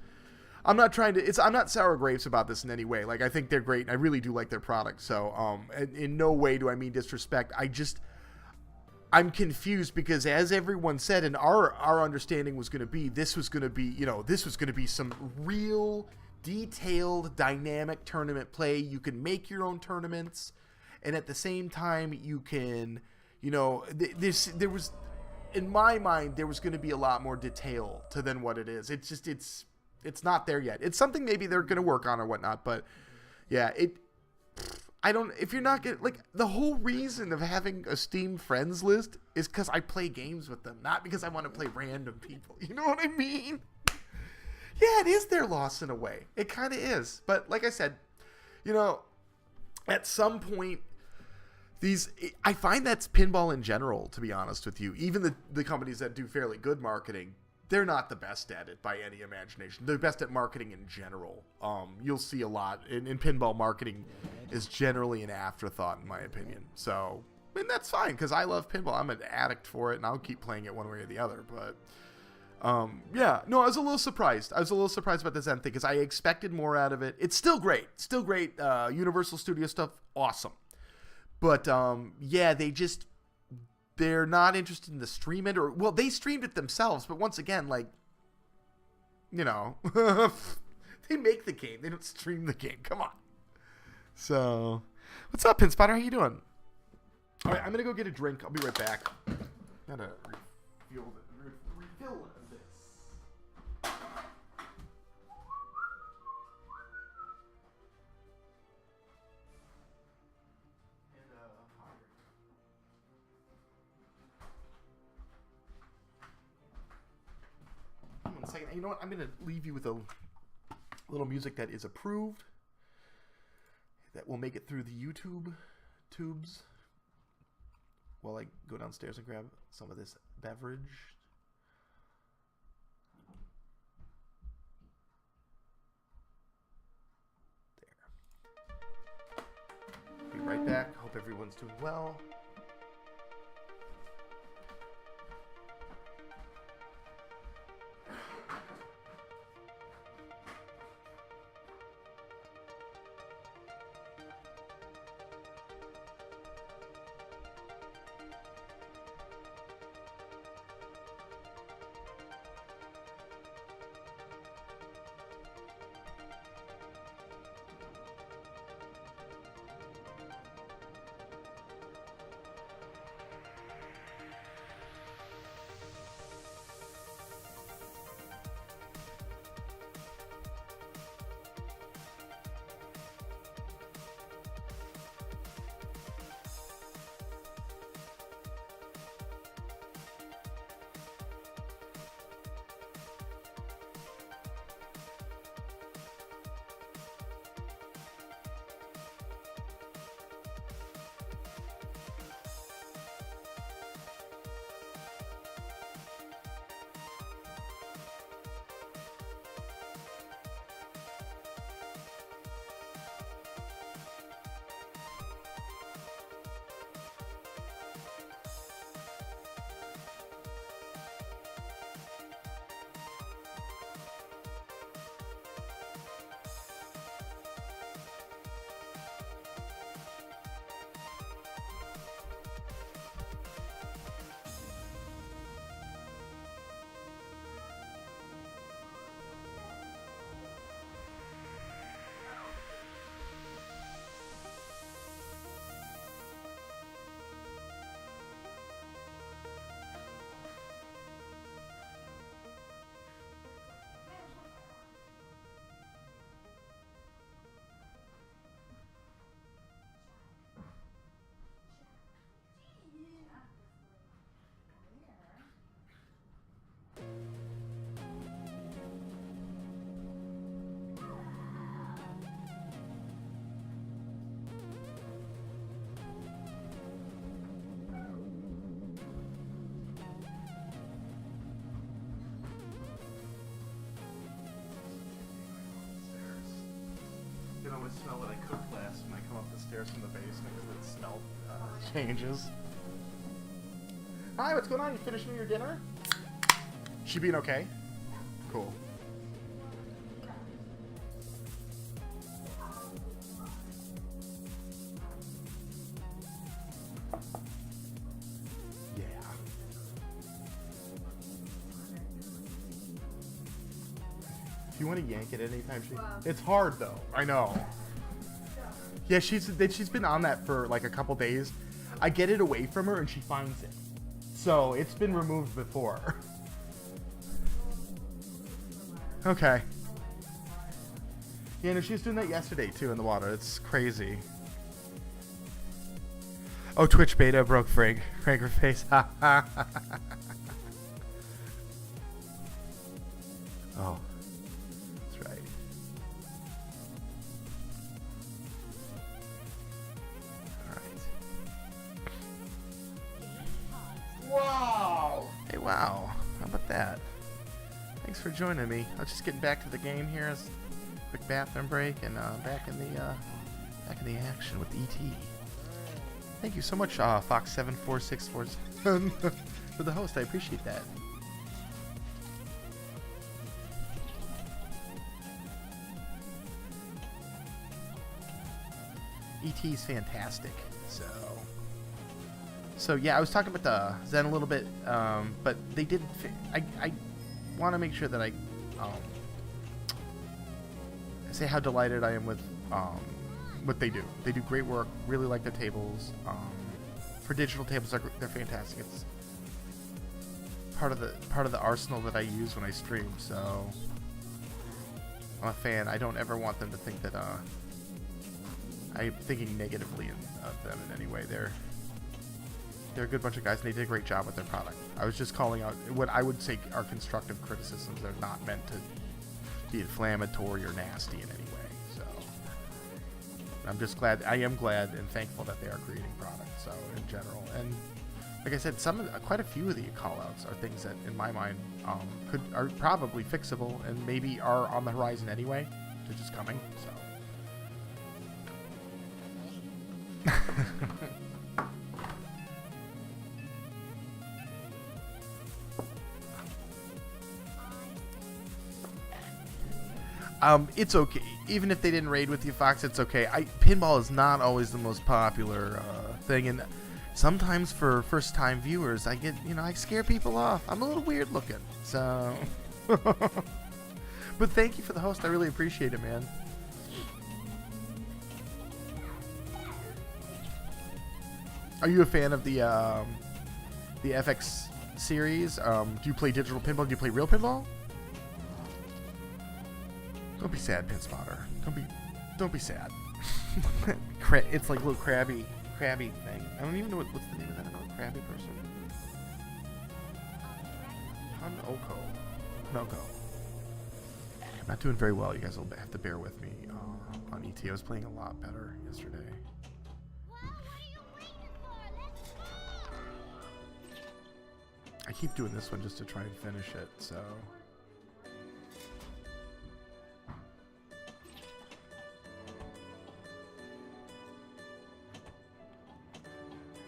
I'm not sour grapes about this in any way. Like, I think they're great and I really do like their product. So, in no way do I mean disrespect. I'm confused because, as everyone said, and our understanding was going to be, this was going to be some real detailed dynamic tournament play. You can make your own tournaments, and at the same time you can, there was, in my mind, there was going to be a lot more detail to than what it is. It's just it's not there yet. It's something maybe they're going to work on or whatnot, but yeah, if you're not getting, the whole reason of having a Steam friends list is because I play games with them, not because I want to play random people. You know what I mean? Yeah, it is their loss in a way. It kind of is. But like I said, at some point, I find that's pinball in general, to be honest with you. Even the companies that do fairly good marketing, they're not the best at it by any imagination. They're best at marketing in general. You'll see a lot in pinball marketing is generally an afterthought, in my opinion. So, and that's fine because I love pinball. I'm an addict for it, and I'll keep playing it one way or the other. But yeah, no, I was a little surprised. I was a little surprised about the Zen thing because I expected more out of it. It's still great. Still great. Universal Studio stuff, awesome. But yeah, they're not interested in the stream it, they streamed it themselves, but once again, they make the game. They don't stream the game. Come on. So, what's up, Pinspotter? How you doing? All right, I'm going to go get a drink. I'll be right back. Gotta refill this. One second. You know what? I'm going to leave you with a little music that is approved. That will make it through the YouTube tubes while I go downstairs and grab some of this beverage. There. Be right back. Hope everyone's doing well. smell what I cooked last when I come up the stairs from the basement because the smell changes. Hi, what's going on? You finishing your dinner? She being okay? Cool. Yeah. If you want to yank it anytime, it's hard though. I know. Yeah, she's been on that for like a couple days. I get it away from her and she finds it. So it's been removed before. Okay. Yeah, no, she was doing that yesterday too in the water. It's crazy. Oh, Twitch beta broke Franker face. Oh. That's right. Wow! Hey, wow. How about that? Thanks for joining me. I was just getting back to the game here. As quick bathroom break and back in the action with ET. Thank you so much, Fox74647 for the host. I appreciate that. ET is fantastic. So yeah, I was talking about the Zen a little bit, but they did. I want to make sure that I say how delighted I am with what they do. They do great work. Really like their tables. For digital tables, they're fantastic. It's part of the arsenal that I use when I stream. So I'm a fan. I don't ever want them to think that I'm thinking negatively of them in any way. They're a good bunch of guys, and they did a great job with their product. I was just calling out what I would say are constructive criticisms. They're not meant to be inflammatory or nasty in any way. So I'm just glad. I am glad and thankful that they are creating products. So in general, and like I said, quite a few of the call-outs are things that, in my mind, are probably fixable and maybe are on the horizon anyway. They're just coming. So. It's okay. Even if they didn't raid with you, Fox, it's okay. Pinball is not always the most popular thing, and sometimes for first-time viewers, I scare people off. I'm a little weird looking, so. But thank you for the host. I really appreciate it, man. Are you a fan of the FX series? Do you play digital pinball? Do you play real pinball? Don't be sad, Pin Spotter. Don't be sad. It's like a little crabby thing. I don't even know what's the name of that. I don't know, crabby person. Noko. I'm not doing very well. You guys will have to bear with me on ET. I was playing a lot better yesterday. I keep doing this one just to try and finish it, so.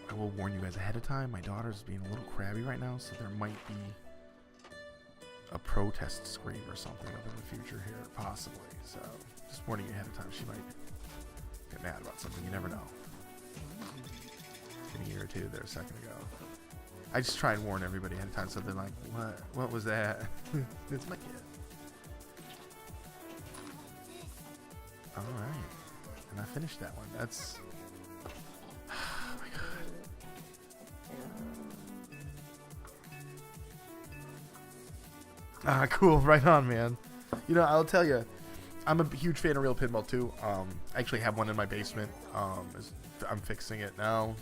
I will warn you guys ahead of time. My daughter's being a little crabby right now, so there might be a protest scream or something in the future here, possibly. So, just warning you ahead of time. She might get mad about something. You never know. Getting irritated there a second ago. I just try and warn everybody ahead of time, so they're like, "What was that?" It's my kid. All right, and I finished that one. That's. Ah, cool. Right on, man. You know, I'll tell you, I'm a huge fan of real pinball, too. I actually have one in my basement. I'm fixing it now.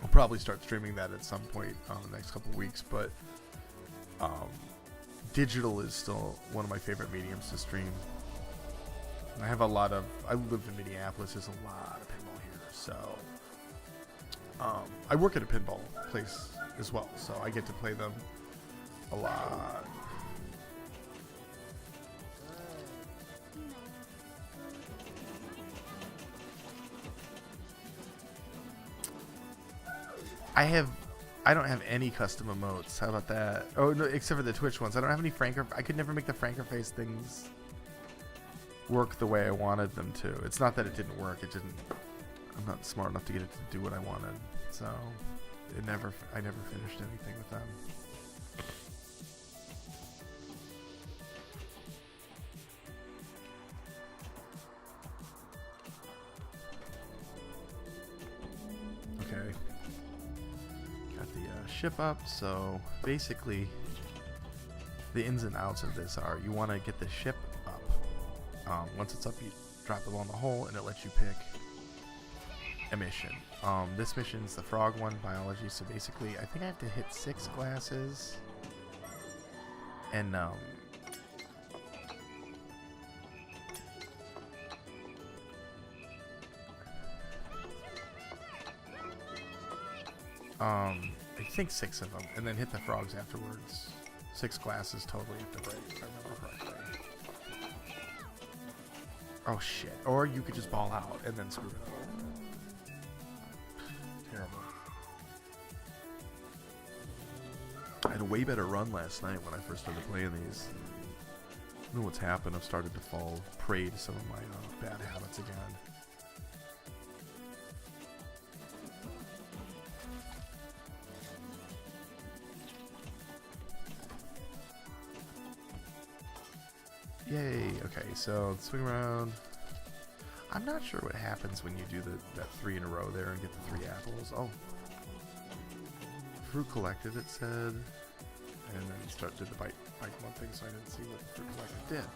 I'll probably start streaming that at some point in the next couple of weeks, but digital is still one of my favorite mediums to stream. I have I live in Minneapolis. There's a lot of pinball here, so I work at a pinball place as well, so I get to play them a lot. I don't have any custom emotes. How about that? Oh no, except for the Twitch ones. I don't have any Franker. I could never make the Franker face things work the way I wanted them to. It's not that it didn't work. It didn't. I'm not smart enough to get it to do what I wanted. So I never finished anything with them. Okay. Got the ship up. So basically, the ins and outs of this are: you want to get the ship up. Once it's up, you drop it on the hole, and it lets you pick a mission. This mission's the frog one, biology. So basically, I think I have to hit 6 glasses, and I think 6 of them, and then hit the frogs afterwards. 6 glasses totally have to break, if I remember correctly. Oh shit! Or you could just ball out and then screw it up. Terrible. I had a way better run last night when I first started playing these. I don't know what's happened. I've started to fall prey to some of my bad habits again. Yay! Okay, so swing around. I'm not sure what happens when you do that 3 in a row there and get the 3 apples. Oh. Fruit collected, it said. And then did the bite one thing, so I didn't see what the fruit collected did.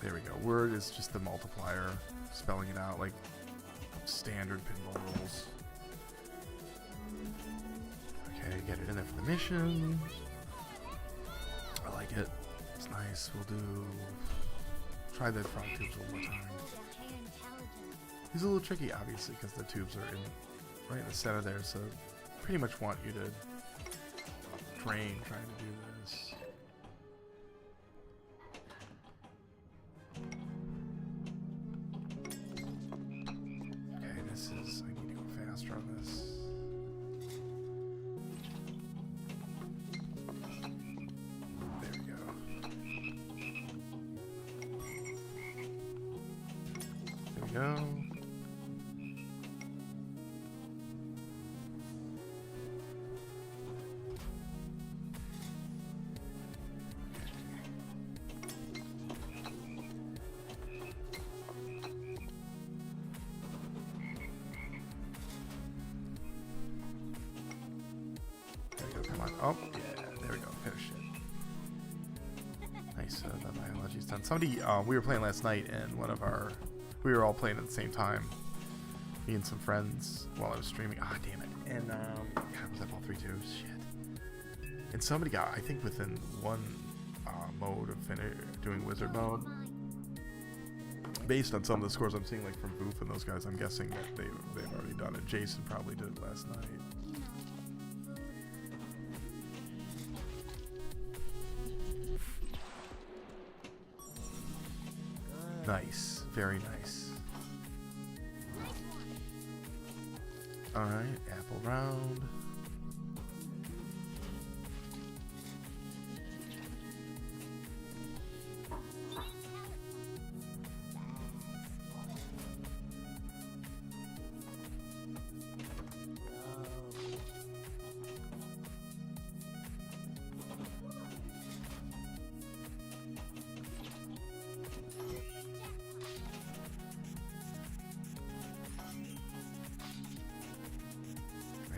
There we go. Word is just the multiplier, spelling it out like standard pinball rules. Okay, get it in there for the mission. I like it. It's nice. We'll try the frog tubes one more time. He's a little tricky, obviously, because the tubes are right in the center there, so pretty much want you to drain trying to do this. Okay, I need to go faster on this. Go. There we go, come on. Oh, yeah, there we go, finish it. Nice, the biology's done. Somebody, we were playing last night, and we were all playing at the same time. Me and some friends while I was streaming. Ah, damn it. And, God, was that ball 3-2? Shit. And somebody got, I think within one mode of doing wizard mode. Based on some of the scores I'm seeing, like from Boof and those guys, I'm guessing that they've already done it. Jason probably did it last night. Nice. Very nice. Alright, apple round.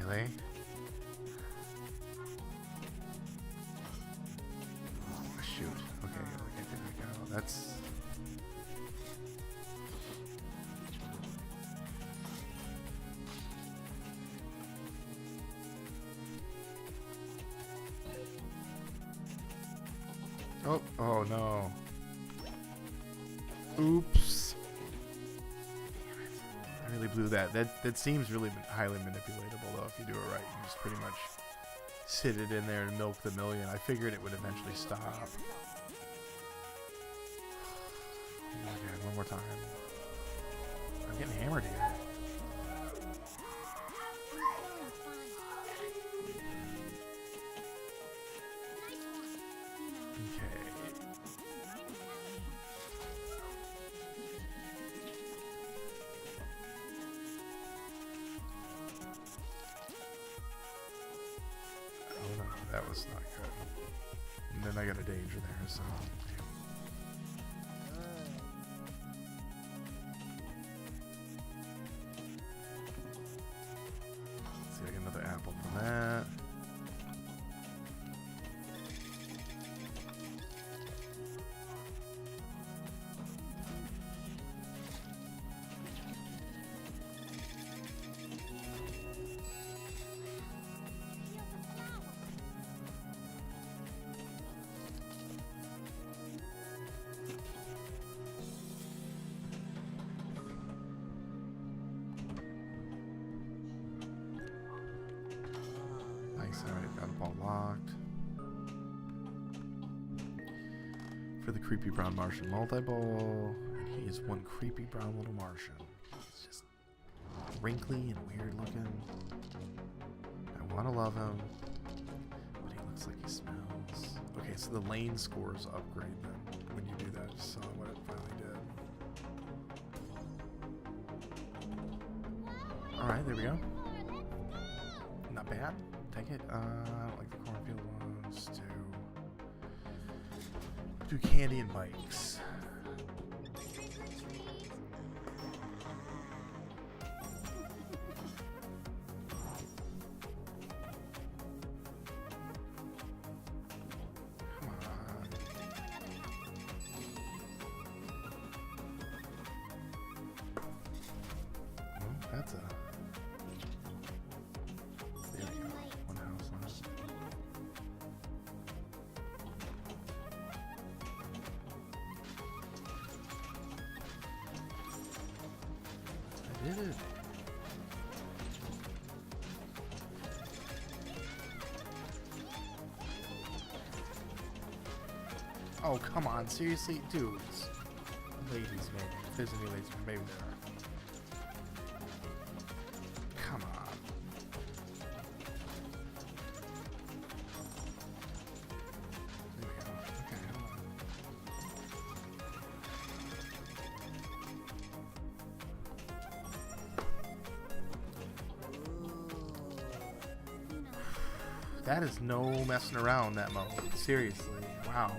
Really? Oh, shoot. Okay, there we go. That's... Oh no. Oops. Damn it. I really blew that. That seems really highly manipulatable though if you do it right. You just pretty much sit it in there and milk the million. I figured it would eventually stop. Okay, one more time. I'm getting hammered here. Oh no, that was not good. And then I got a danger there, so. Let's see, I get another apple from that. Nice, alright, got the ball locked. For the creepy brown Martian multi-ball. And he is one creepy brown little Martian. He's just wrinkly and weird looking. I want to love him, but he looks like he smells. Okay, so the lane scores upgrade then when you do that. Just saw what it finally did. Alright, there we go. Not bad. Take it. I don't like the cornfield ones. Do candy and bikes. Come on. Well, that's a. There we go. One house left. I did it. Oh, come on. Seriously? Dudes. Ladies, maybe. If there's any ladies, maybe there are. Come on. There we go. Okay, hold on. That is no messing around, that mode. Seriously. Wow.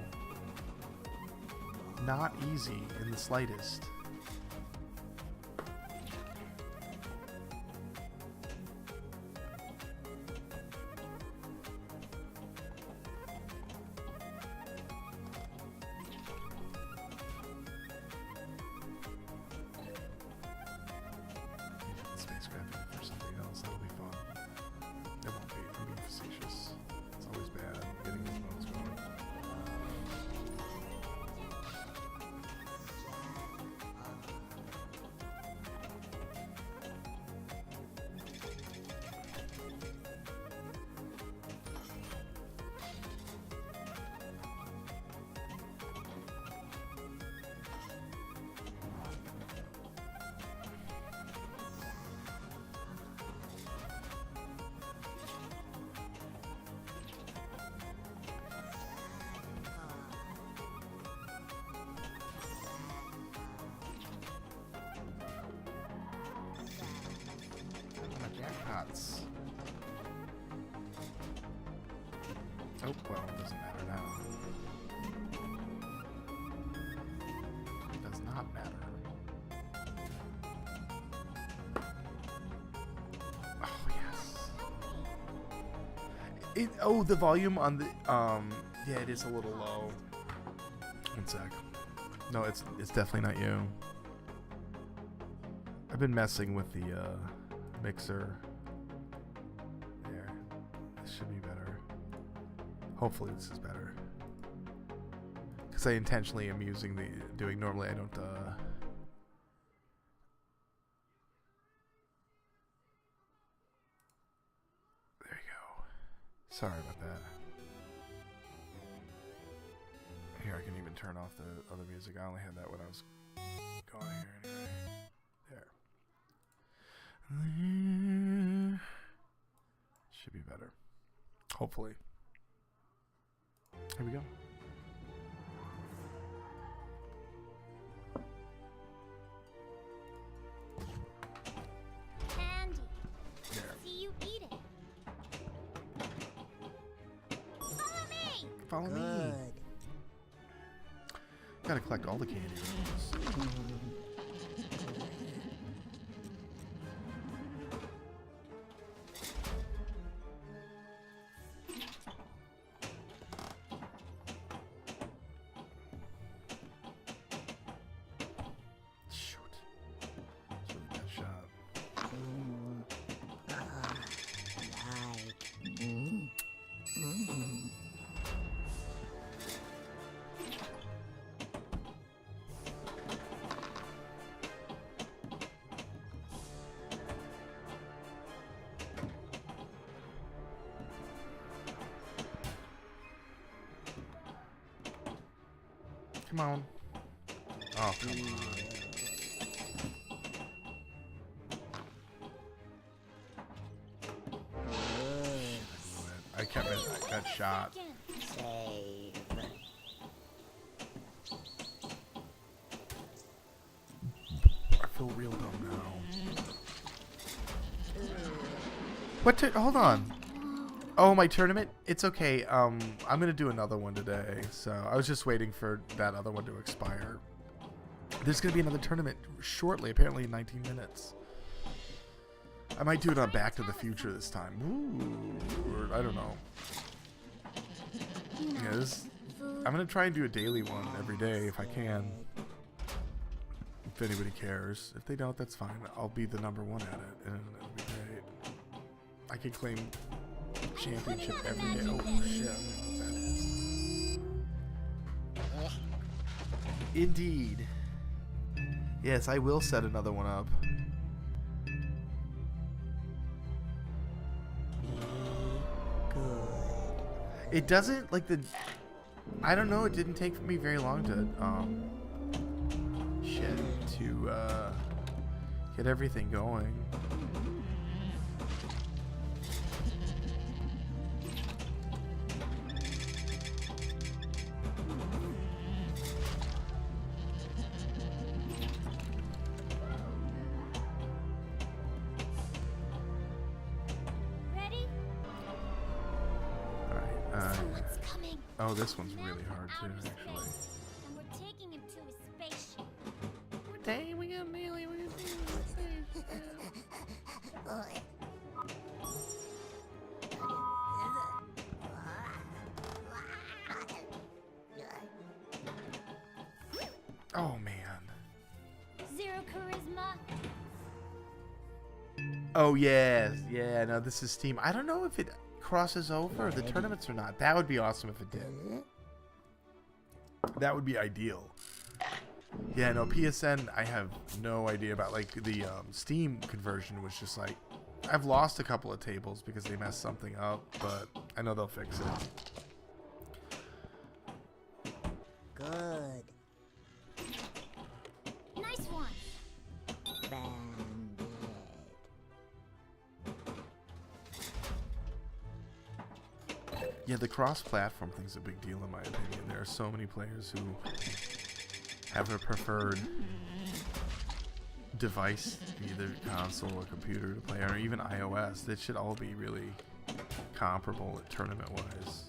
Not easy in the slightest. Spacecraft for something else, that'll be fun. It won't be, I'm being facetious. It's always bad getting these modes going. Jackpots. Oh, well, it doesn't matter now. It does not matter. Oh, yes. Oh, the volume on the, yeah, it is a little low. One sec. No, it's definitely not you. I've been messing with the, mixer. There. This should be better. Hopefully this is better. Because I intentionally am using normally I don't, there you go. Sorry about that. Here, I can even turn off the other music. I only had that when I was Go on here anyway. There. Should be better. Hopefully. Here we go. Candy. There. See you eat it. Follow me. Follow me. Gotta collect all the candy rooms. Shoot. That's a really bad shot. Come on. Oh, come on. I kept it. I got shot. I feel real dumb now. What? Hold on. Oh, my tournament? It's okay. I'm gonna do another one today. So I was just waiting for that other one to expire. There's gonna be another tournament shortly. Apparently in 19 minutes. I might do it on Back to the Future this time. Ooh, or I don't know. Yeah, I'm gonna try and do a daily one every day if I can. If anybody cares. If they don't, that's fine. I'll be the #1 at it, and it'll be great. I can claim championship every day. Oh shit! I don't know what that is. Indeed. Yes, I will set another one up. It doesn't like the. I don't know. It didn't take me very long to get everything going. Ready? Alright. It's coming. Oh, this one's really hard From too, outer actually. space, and we're taking him to a spaceship. Dang, we got Neely. We got Oh man. Zero charisma. Oh yes, yeah. No, this is Steam. I don't know if it crosses over the tournaments or not. That would be awesome if it did. That would be ideal. Yeah, no, PSN. I have no idea about like the Steam conversion was just like I've lost a couple of tables because they messed something up, but I know they'll fix it. Good. Nice one. Bandit. Yeah, the cross-platform thing's a big deal in my opinion. There are so many players who have a preferred device, either console or computer to play on, or even iOS. That should all be really comparable tournament-wise.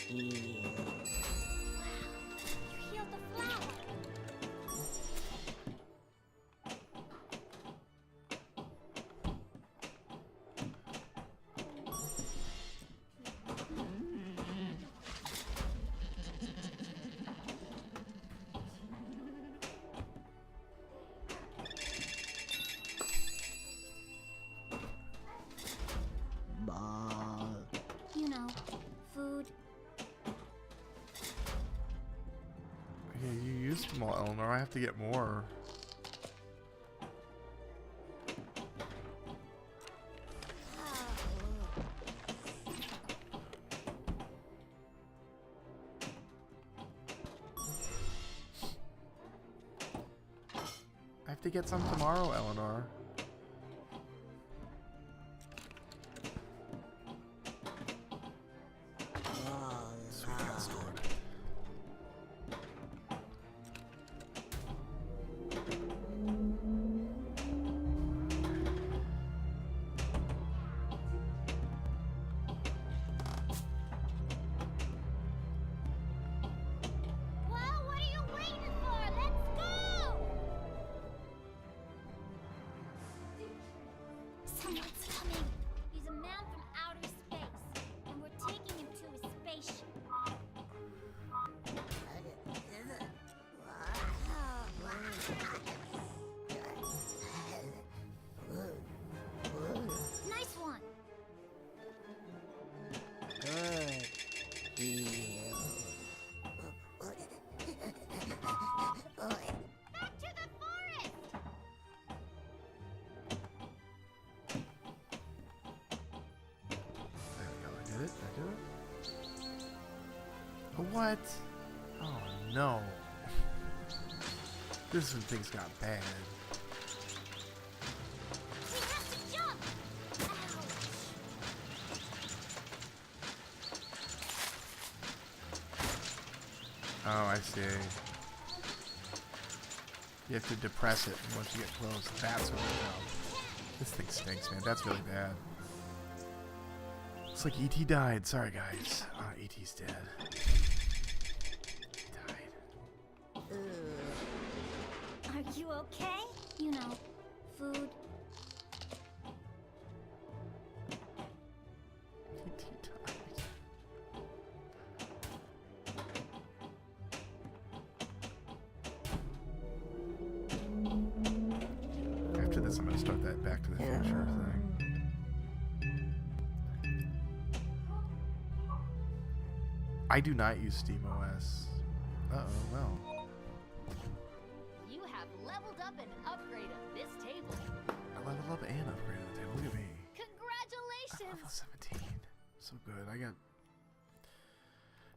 You healed the flower. Ball. You know, food. Yeah, you used them all, Eleanor. I have to get more. to get some tomorrow, Eleanor. Sweet got stored. Well, what are you waiting for? Let's go! Someone's coming. He's a man from outer space, and we're taking him to his spaceship. Nice one. Good. Deal. Back to the forest! There we go. I did it. Did I do it? Oh, what? Oh no. This is when things got bad. We have to jump! Ouch! Oh, I see. You have to depress it once you get close. That's what it does. This thing stinks, man. That's really bad. Looks like E.T. died. Sorry, guys. E.T.'s dead. He died. Are you okay? You know, food. E.T. died. After this, I'm going to start that Back to the Future thing. I do not use SteamOS. Uh-oh, well. You have leveled up and upgraded this table. I leveled up and upgraded the table. Look at me. I'm level Congratulations! 17. So good. I got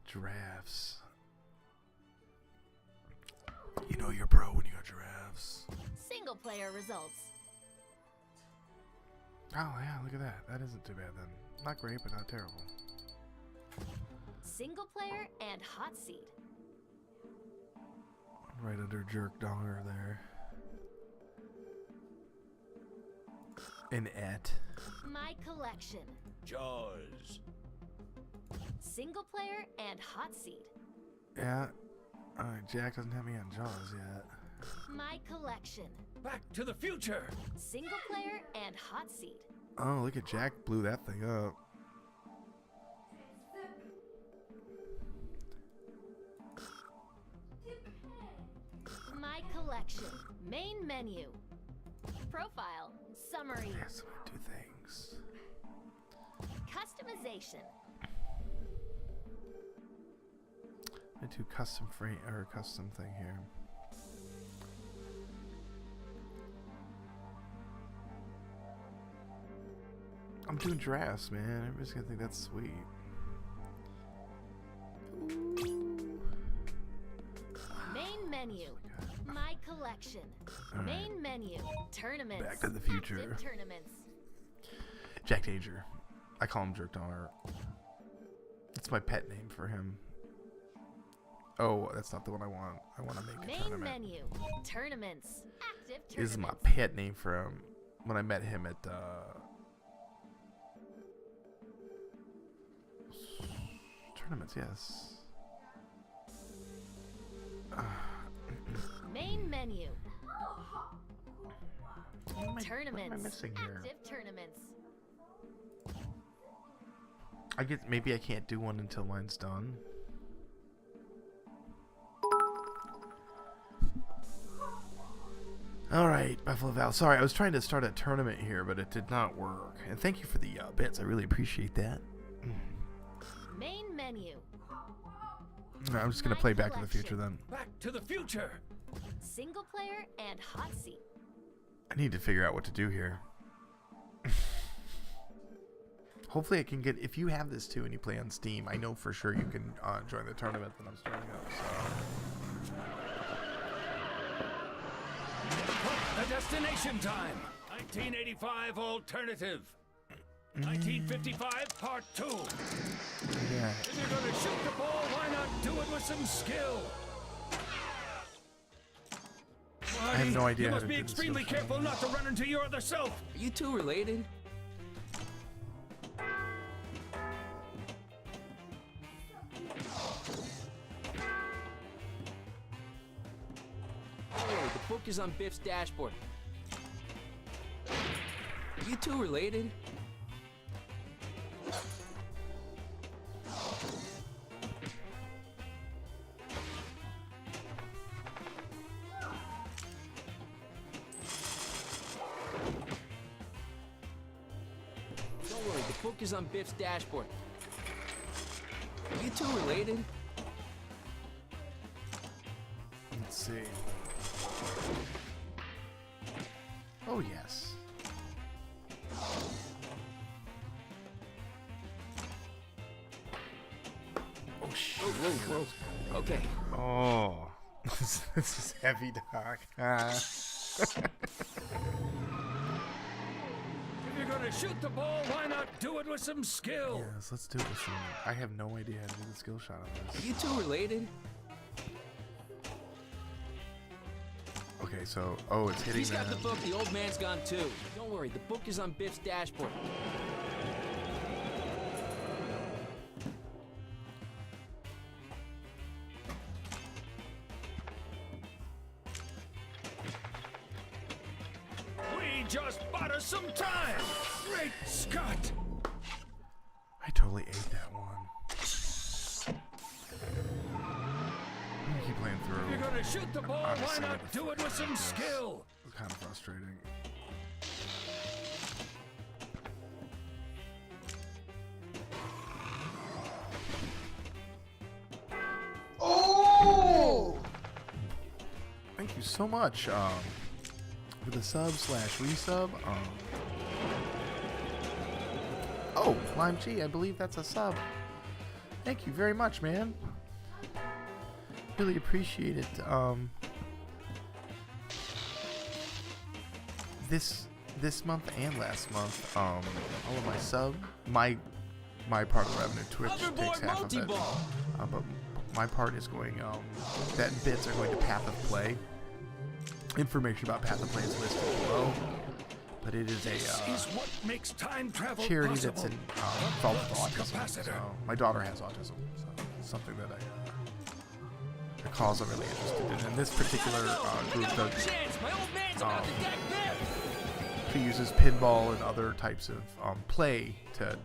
giraffes. You know you're pro when you got giraffes. Single player results. Oh, yeah, look at that. That isn't too bad then. Not great, but not terrible. Single player and hot seat. Right under jerk dollar there. An et. My collection. Jaws. Single player and hot seat. Yeah. Alright, Jack doesn't have me on Jaws yet. My collection. Back to the future. Single player and hot seat. Oh, look at Jack blew that thing up. My collection. Main menu. Profile. Summary. Yes, I'm gonna do things. Customization. I'm gonna do custom frame or custom thing here. I'm doing giraffes, man. Everybody's gonna think that's sweet. Main menu. My collection. Alright. Main menu. Tournaments. Back to the future. Active tournaments. Jack Danger. I call him Jerk Dollar. It's my pet name for him. Oh, that's not the one I want. I want to make a Main tournament. menu. Tournaments. Active tournaments. This is my pet name for him. When I met him at tournaments, yes. Main menu. What Tournaments. am I missing here? Active tournaments. I get maybe I can't do one until mine's done. All right, Buffalo Val. Sorry, I was trying to start a tournament here, but it did not work. And thank you for the bits. I really appreciate that. Main menu. I'm just gonna My play Back to the collection. Future then. Back to the future. Single player and hot seat. I need to figure out what to do here. Hopefully I can get, if you have this too and you play on Steam, I know for sure you can join the tournament that I'm starting up. So. the destination time. 1985 alternative. 1955 part 2. Yeah. If you're gonna shoot the ball, why not do it with some skill? I have no idea You how must to be do this extremely skill shot. careful not to run into your other self. Are you two related? Oh, the book is on Biff's dashboard. Are you two related? Don't worry, the book is on Biff's dashboard. Are you two related? Let's see. Oh, yes. Oh, shit. Whoa, whoa. Okay. Oh. This is heavy, Doc. If you're gonna shoot the ball, why not do it with some skill? Yes, let's do it with some... I have no idea how to do the skill shot on Are this. you two related? Okay, so... Oh, it's hitting He's got the them. book, the old man's gone too. Don't worry, the book is on Biff's dashboard. We just bought us some time. Great Scott! I totally ate that one. I'm gonna keep playing If you're through. gonna shoot the ball, why Honestly, not what the do it fuck with some is this? skill? It's kind of frustrating. Oh! Thank you so much for the sub/resub. Oh, Lime G, I believe that's a sub. Thank you very much, man. Really appreciate it. This month and last month, all of my sub, my part of the revenue, Twitch takes half of it. But my part is going, that bits are going to Path of Play. Information about Path of Play is listed below. But it is This is a what makes time travel charity possible. that's involved with autism. Capacitor. So my daughter has autism, so it's something that a cause I'm really interested in. And this particular group does, My old man's about to deck Biff. uses pinball and other types of play to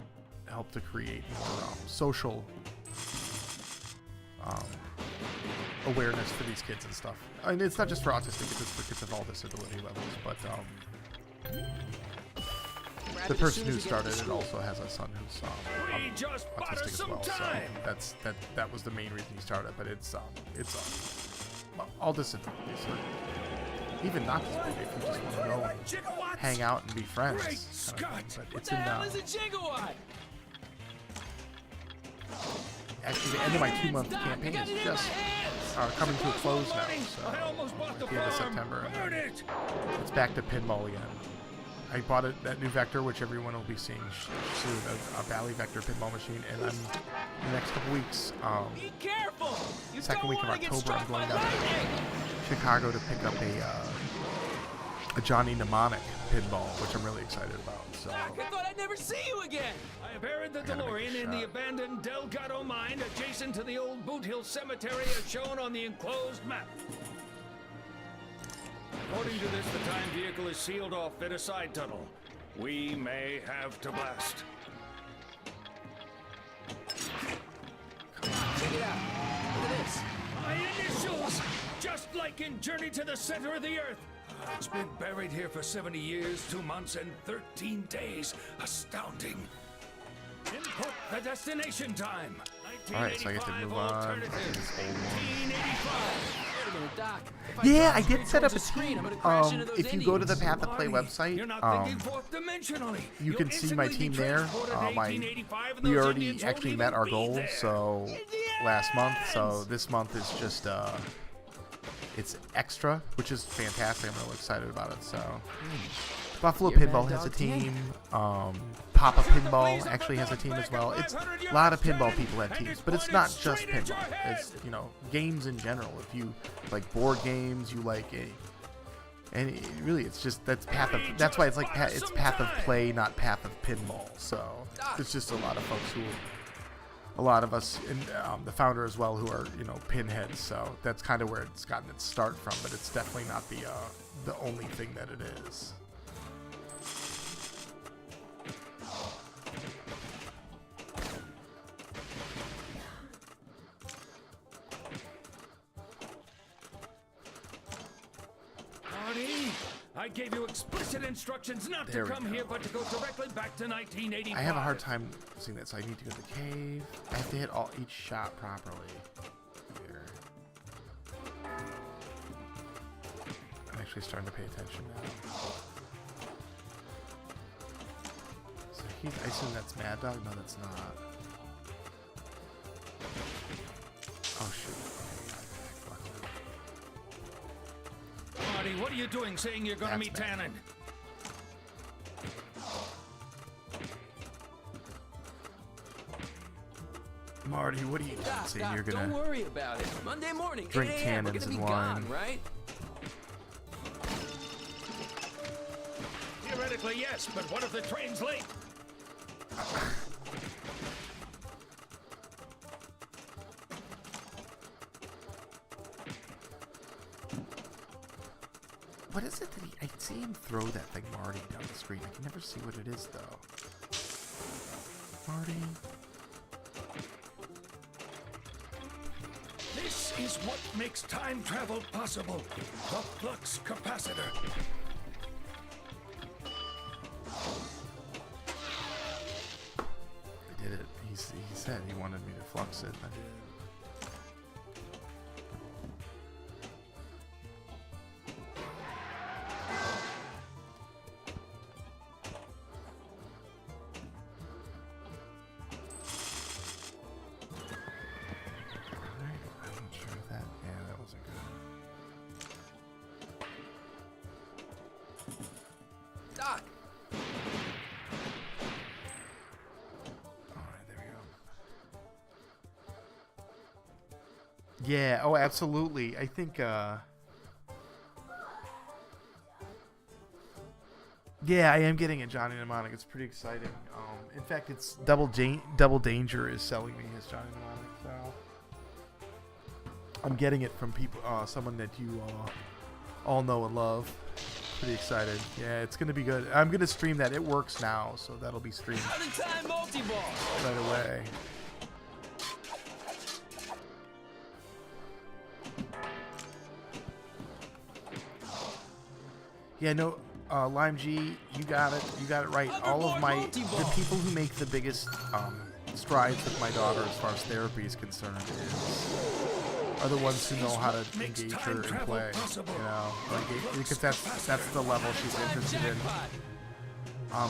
help to create more social awareness for these kids and stuff. I mean, it's not just for autistic, it's just for kids of all disability levels, but the person who started it also has a son who's We just bought autistic us as some well. So time. that was the main reason he started. But it's all disability. So even not disability, if you just want to go Gigawatts? hang out and be friends. Great kind of thing. Scott! But it's The in hell is a gigawatt? actually the end of my 2-month campaign is just coming to a close now. So I almost bought at the the end of farm. September, and Burn then it! it's back to pinball again. I bought that new Vector, which everyone will be seeing soon, a Valley Vector pinball machine, and I'm in the next couple weeks, Be careful! You second don't week of wanna get October, I'm struck going by down lightning! to Chicago to pick up a Johnny Mnemonic pinball, which I'm really excited about. So Doc, I thought I'd never see you again! I have buried the gotta make a DeLorean in the shot. abandoned Delgado mine adjacent to the old Boot Hill Cemetery as shown on the enclosed map. According to this, the time vehicle is sealed off in a side tunnel. We may have to blast. Check it out. Look at this. My initials! Just like in Journey to the Center of the Earth. It's been buried here for 70 years, 2 months, and 13 days. Astounding. Input the destination time. Alright, so I get to 1985 move on to alternative. this old one. 1885. Wait a minute, Doc. If Yeah, drop I three did set up towards a the screen, team. I'm gonna crash into those If you go to the Indians. Path of Play Marty, website, you're not thinking fourth dimensionally. you You'll can see my instantly team be there. transported to 1885 and We those already Indians actually won't met even our be goal, there. so last month. So this month is just It's extra, which is fantastic. I'm really excited about it. So, Buffalo You're Pinball Mad has a Dog Tank. team. Papa Pinball actually has a team as well. It's a lot of pinball people have teams, but it's not just pinball. It's, you know, games in general. If you like board games, you like and really it's just that's why it's like it's path of play, not path of pinball. So it's just a lot of folks a lot of us, and the founder as well, who are, you know, pinheads. So that's kind of where it's gotten its start from, but it's definitely not the only thing that it is. I gave you explicit instructions not There to we come go. here, but to go directly back to 1985. I have a hard time seeing that, so I need to go to the cave. I have to hit each shot properly. Here. I'm actually starting to pay attention now. So I assume that's Mad Dog? No, that's not. Oh, shoot. Marty, what are you doing saying you're going to meet That's Tannen? Marty, what are you doing saying you're Don't gonna worry about it. Monday morning, drink 8 a.m. We're tannins gonna be and gone, wine? right? Theoretically, yes, but what if the train's late? What is it that I see him throw that thing Marty down the screen. I can never see what it is though. Marty. This is what makes time travel possible. The flux capacitor. I did it. He said he wanted me to flux it. I did. Doc, Alright, there we go. Yeah, oh absolutely. I think yeah, I am getting it, Johnny Mnemonic. It's pretty exciting. In fact, it's Double Danger is selling me his Johnny Mnemonic, so I'm getting it from people, someone that you all know and love. Pretty excited. Yeah, it's gonna be good. I'm gonna stream that. It works now, so that'll be streamed out of time multi-ball. right away. Yeah, no, Lime G, you got it. You got it right. All of the people who make the biggest strides with my daughter as far as therapy is concerned are the ones who know how to engage her and play. You know, like because that's the level she's interested in.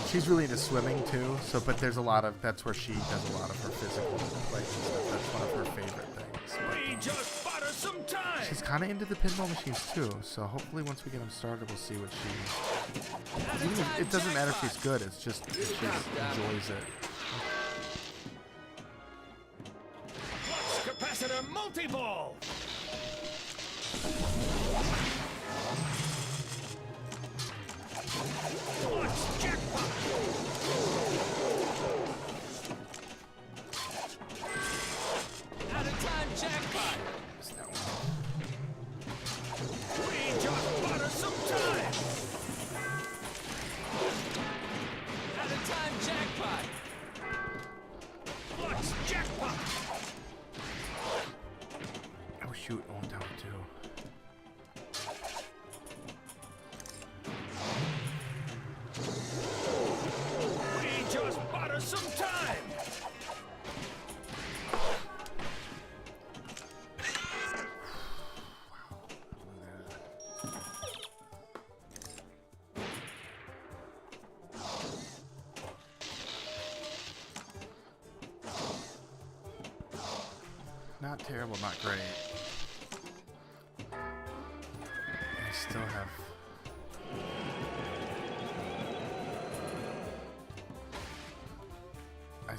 She's really into swimming too. So, but there's a lot of that's where she does a lot of her physical like stuff. That's one of her favorite things. We just bought her some time. She's kind of into the pinball machines too. So hopefully once we get them started, we'll see what she. It doesn't matter if she's good. It's just if she enjoys it. Capacitor multi-ball. Flux jackpot. Out of time jackpot. Missed that one. We just bought her some time. Out of time jackpot. Flux jackpot. Oh shoot! Oh, I'm down to 2. We just bought her some time. Not terrible, not great.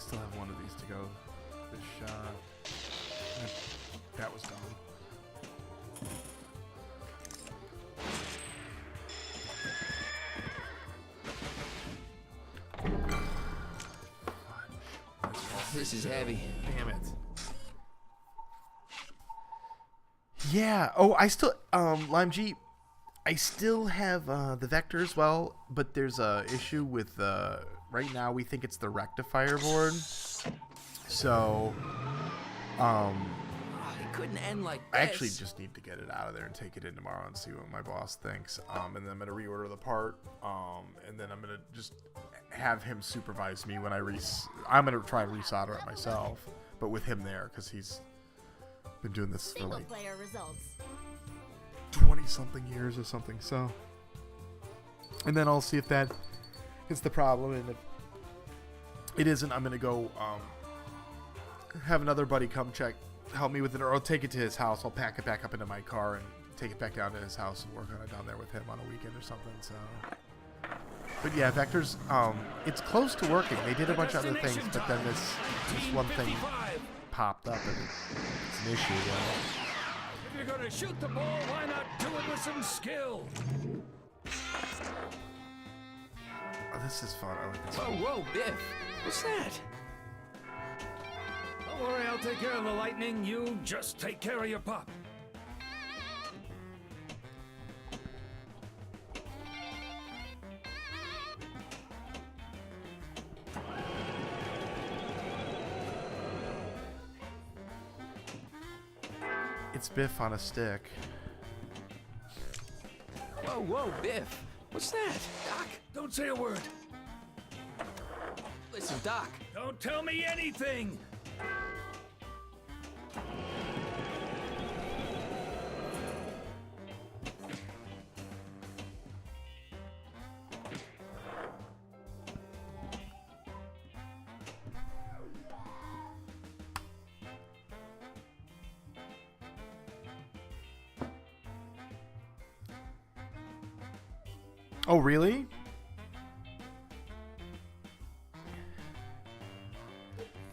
still have one of these to go. This shot. That was done. This is heavy. Damn it. Yeah. Oh, I still Lime G. I still have the vector as well, but there's a issue with right now we think it's the rectifier board. So It couldn't end like this. I actually just need to get it out of there and take it in tomorrow and see what my boss thinks. And then I'm gonna reorder the part. And then I'm gonna just have him supervise me when I'm gonna try and resolder it myself, but with him there because he's been doing this for Single like player results. 20 something years or something. So, and then I'll see if that is the problem, and if it isn't, I'm gonna go have another buddy come help me with it, or I'll take it to his house. I'll pack it back up into my car and take it back down to his house and work on it down there with him on a weekend or something. So, but yeah, vectors, it's close to working. They did a bunch of other things, but then this one thing popped up and it's an issue. If you're gonna shoot the ball, why not do it with some skill? Oh, this is fun. I like this. Whoa, whoa, Biff. What's that? Don't worry, I'll take care of the lightning. You just take care of your pop. It's Biff on a stick. Whoa, whoa, Biff. What's that? Doc? Don't say a word. Listen, Doc. Don't tell me anything. Oh, really?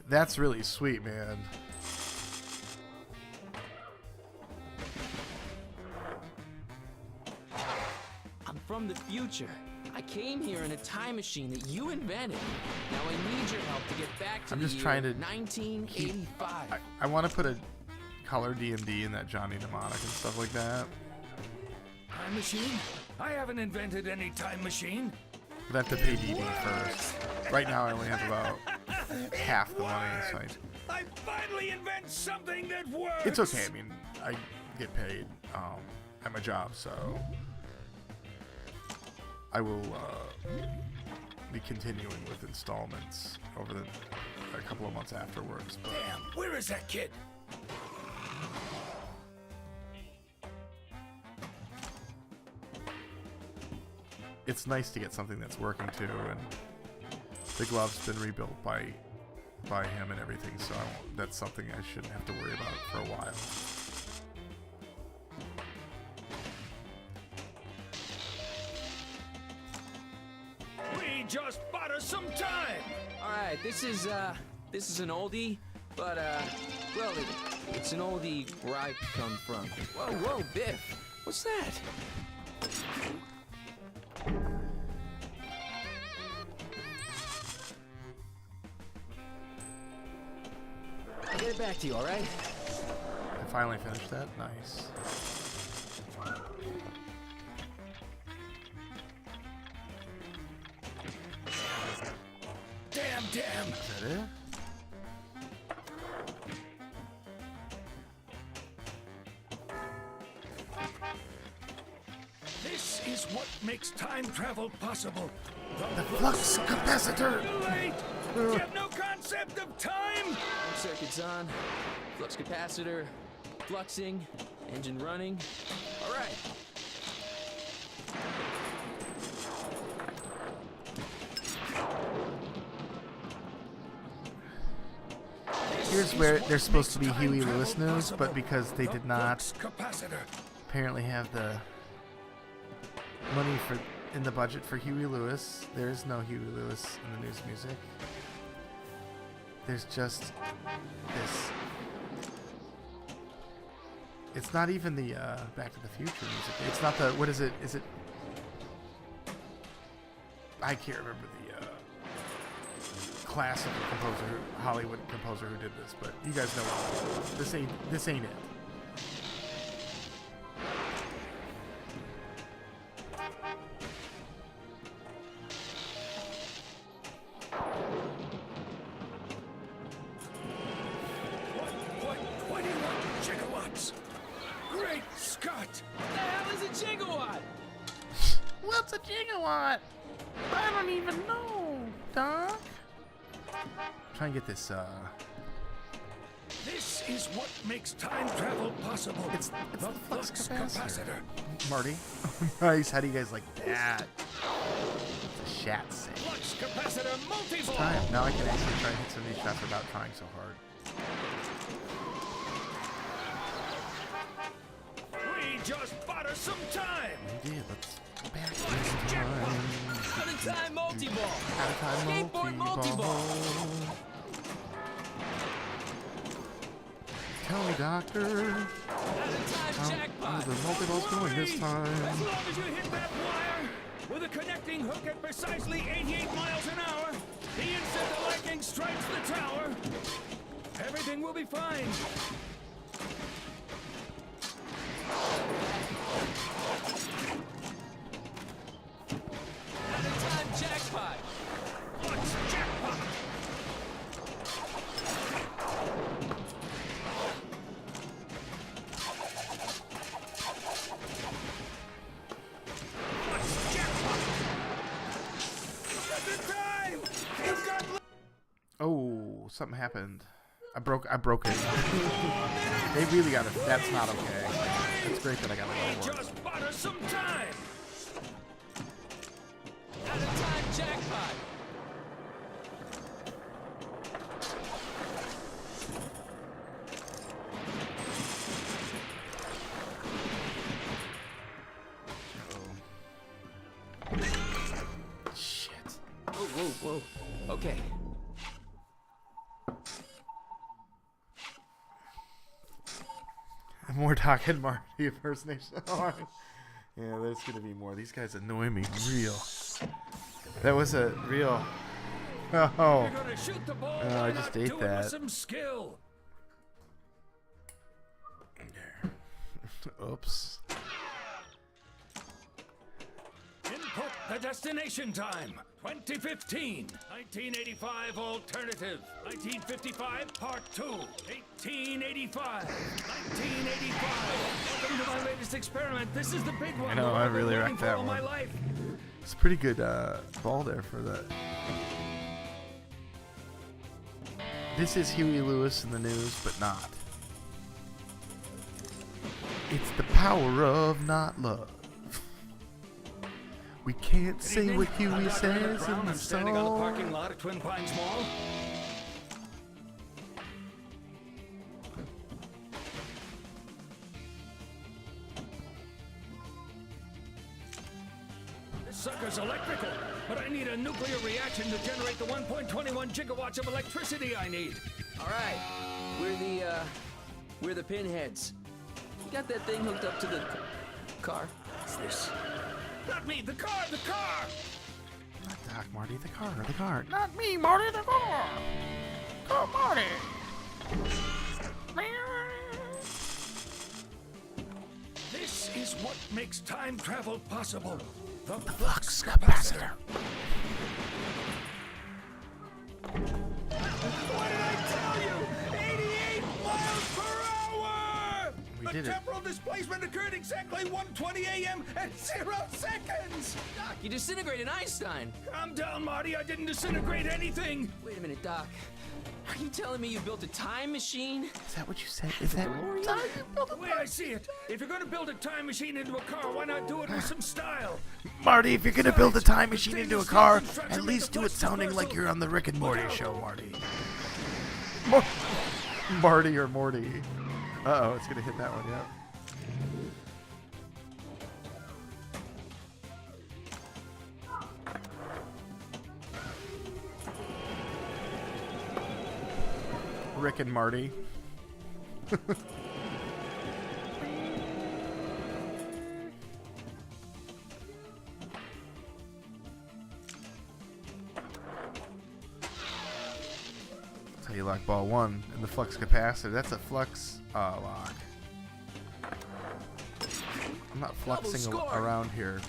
That's really sweet, man. I'm from the future. I came here in a time machine that you invented. Now I need your help to get back to I'm the just year trying to 1985. I want to put a color D&D in that Johnny Mnemonic and stuff like that. Time machine? I haven't invented any time machine. But I have to pay DD first. Right now I only have about half the money, so I finally invent something that works. it's okay. I mean, I get paid at my job, so I will be continuing with installments over a couple of months afterwards. But Damn, where is that kid? it's nice to get something that's working too, and the glove's been rebuilt by him and everything, so that's something I shouldn't have to worry about for a while. We just bought us some time. All right, this is an oldie, but well, it's an oldie where I come from. Whoa, whoa, Biff. What's that? I'll get it back to you, all right? I finally finished that. Nice. Damn. Is that it? This is what makes time travel possible. The flux capacitor! Too late. You have no concept of time. Circuits on, flux capacitor, fluxing, engine running. All right. Here's where there's supposed to be Huey Lewis news, but because they did not Capacitor. apparently have the money in the budget for Huey Lewis, there is no Huey Lewis in the news music. There's just this. It's not even the Back to the Future music. It's not the, what is it? Is it? I can't remember the classical composer, Hollywood composer who did this, but you guys know what. This ain't it. What do you want, gigawatts? Great Scott! What the hell is a gigawatt? What's a gigawatt? I don't even know, Doc. Try and get this. This is what makes time travel possible. It's the flux capacitor. capacitor. Marty. Nice. How do you guys like that? It's a shat say. Flux capacitor multi-ball. Time. Now I can actually try and hit some of these shots without trying so hard. We just bought us some time. We did. Let's go back this time. Out of time multi-ball. Out of time Skateboard multi-ball. Tell me, Doctor. Out of time jackpot. The multi-ball's going this time. As long as you hit that wire with a connecting hook at precisely 88 miles an hour, the instant the lightning strikes the tower, everything will be fine. Out of time jackpot. What's jackpot? What's jackpot? At the time! You've got Oh, something happened. I broke it. They really got it. That's not okay. It's great that I got it all work. just bought us some time! Out of time jackpot. Shit. Whoa. Okay. More Doc and Marty impersonation. Yeah, there's gonna be more. These guys annoy me real. That was a real. Oh, You're gonna shoot the ball. I Why just not ate do it with that. some skill. Oops. Input the destination time. 2015, 1985 alternative, 1955 part 2, 1885, 1985. Welcome to my latest experiment. This is the big one. I know, the one I I've been really waiting wrecked for that all my one. life. It's a pretty good ball there for that. This is Huey Lewis in the news, but not. It's the power of not love. We can't say what Huey I'm Dr. says Emmett in Brown. the I'm standing on the parking song. lot at Twin Pines Mall. This sucker's electrical, but I need a nuclear reaction to generate the 1.21 gigawatts of electricity I need. All right. We're the pinheads. You got that thing hooked up to the car? What's this? Not me, the car, the car! Not Doc, Marty, the car. Not me, Marty, the car. Go, Marty. This is what makes time travel possible. The Flux capacitor. What did I tell you? 88 miles per hour! We The did it. temporal displacement occurred exactly 1:20 a.m. at 0 seconds! Doc, you disintegrated Einstein. Calm down, Marty. I didn't disintegrate anything. Wait a minute, Doc. Are you telling me you built a time machine? Is that what you said? Is that The way I see it, if you're gonna build a time machine into a car, why not do it with some style? Marty, if you're gonna build a time machine into a car, at least do it sounding like you're on the Rick and Morty show, Marty. Marty or Morty. Uh-oh, it's gonna hit that one, yeah. Rick and Marty. That's how you lock ball 1 in the flux capacitor. That's a flux lock. I'm not fluxing around here.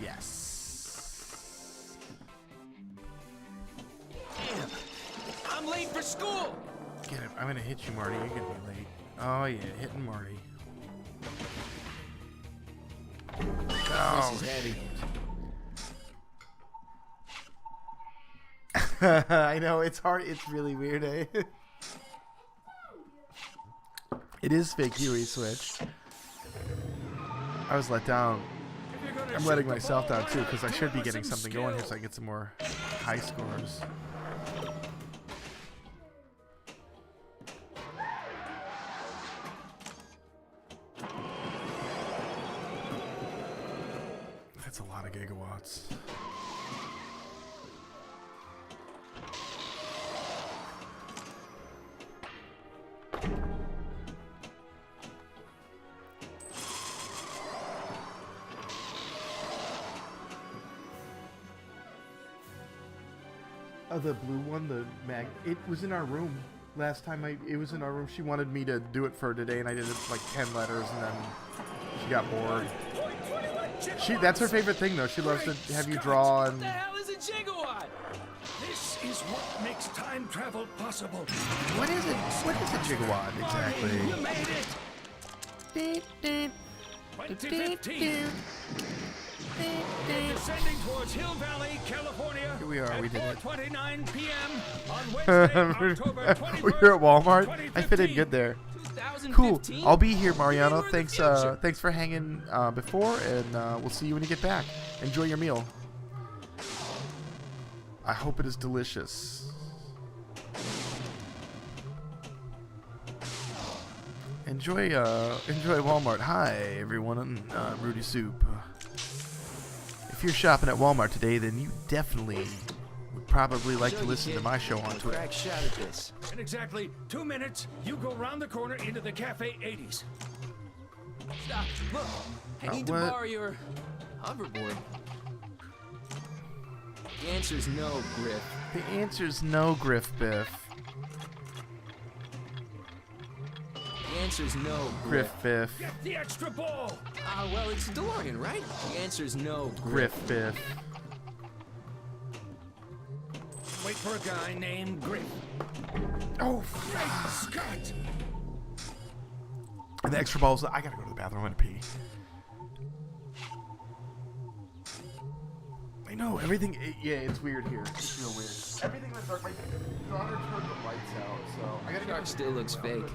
Yes. Damn. I'm late for school. Get him. I'm gonna hit you, Marty. You're gonna be late. Oh yeah, hitting Marty. Oh, This is heavy. I know, it's hard. It's really weird, eh? It is fake Huey switch. I was let down. I'm letting myself down too because I should be getting something going here so I get some more high scores. That's a lot of gigawatts. Oh, the blue one, the mag. It was in our room last time. It was in our room. She wanted me to do it for her today, and I did it like 10 letters, and then she got bored. That's her favorite thing, though. She loves to have you draw and. What the hell is a gigawatt? This is what makes time travel possible. What is it? What is a gigawatt exactly? You made it. 2015. Descending towards Hill Valley, California. Here we are. We did it. 4:29 p.m. on Wednesday, October 21st. We're at Walmart. I fit in good there. 2015? Cool. I'll be here, Mariano. We're in the Thanks. future. Thanks for hanging before, and we'll see you when you get back. Enjoy your meal. I hope it is delicious. Enjoy Walmart. Hi, everyone. Rudy Soup. If you're shopping at Walmart today, then you definitely would probably like to listen to my show on Twitter. Crack shot at this. In exactly 2 minutes, you go round the corner into the Cafe 80s. Stop. Look. I need to what? borrow your hoverboard. The answer's no, Griff. The answer's no, Griff Biff. The answer's no, Griff Biff. Get the extra ball. Well, it's a DeLorean, right? The answer's no, Griff Biff. Wait for a guy named Griff. Oh, Great Scott! and the extra balls. I gotta go to the bathroom. I'm gonna pee. I know everything. Yeah, it's weird here. It's real weird. Everything was dark. My daughter turned the lights out, so I gotta go. Shark still looks fake.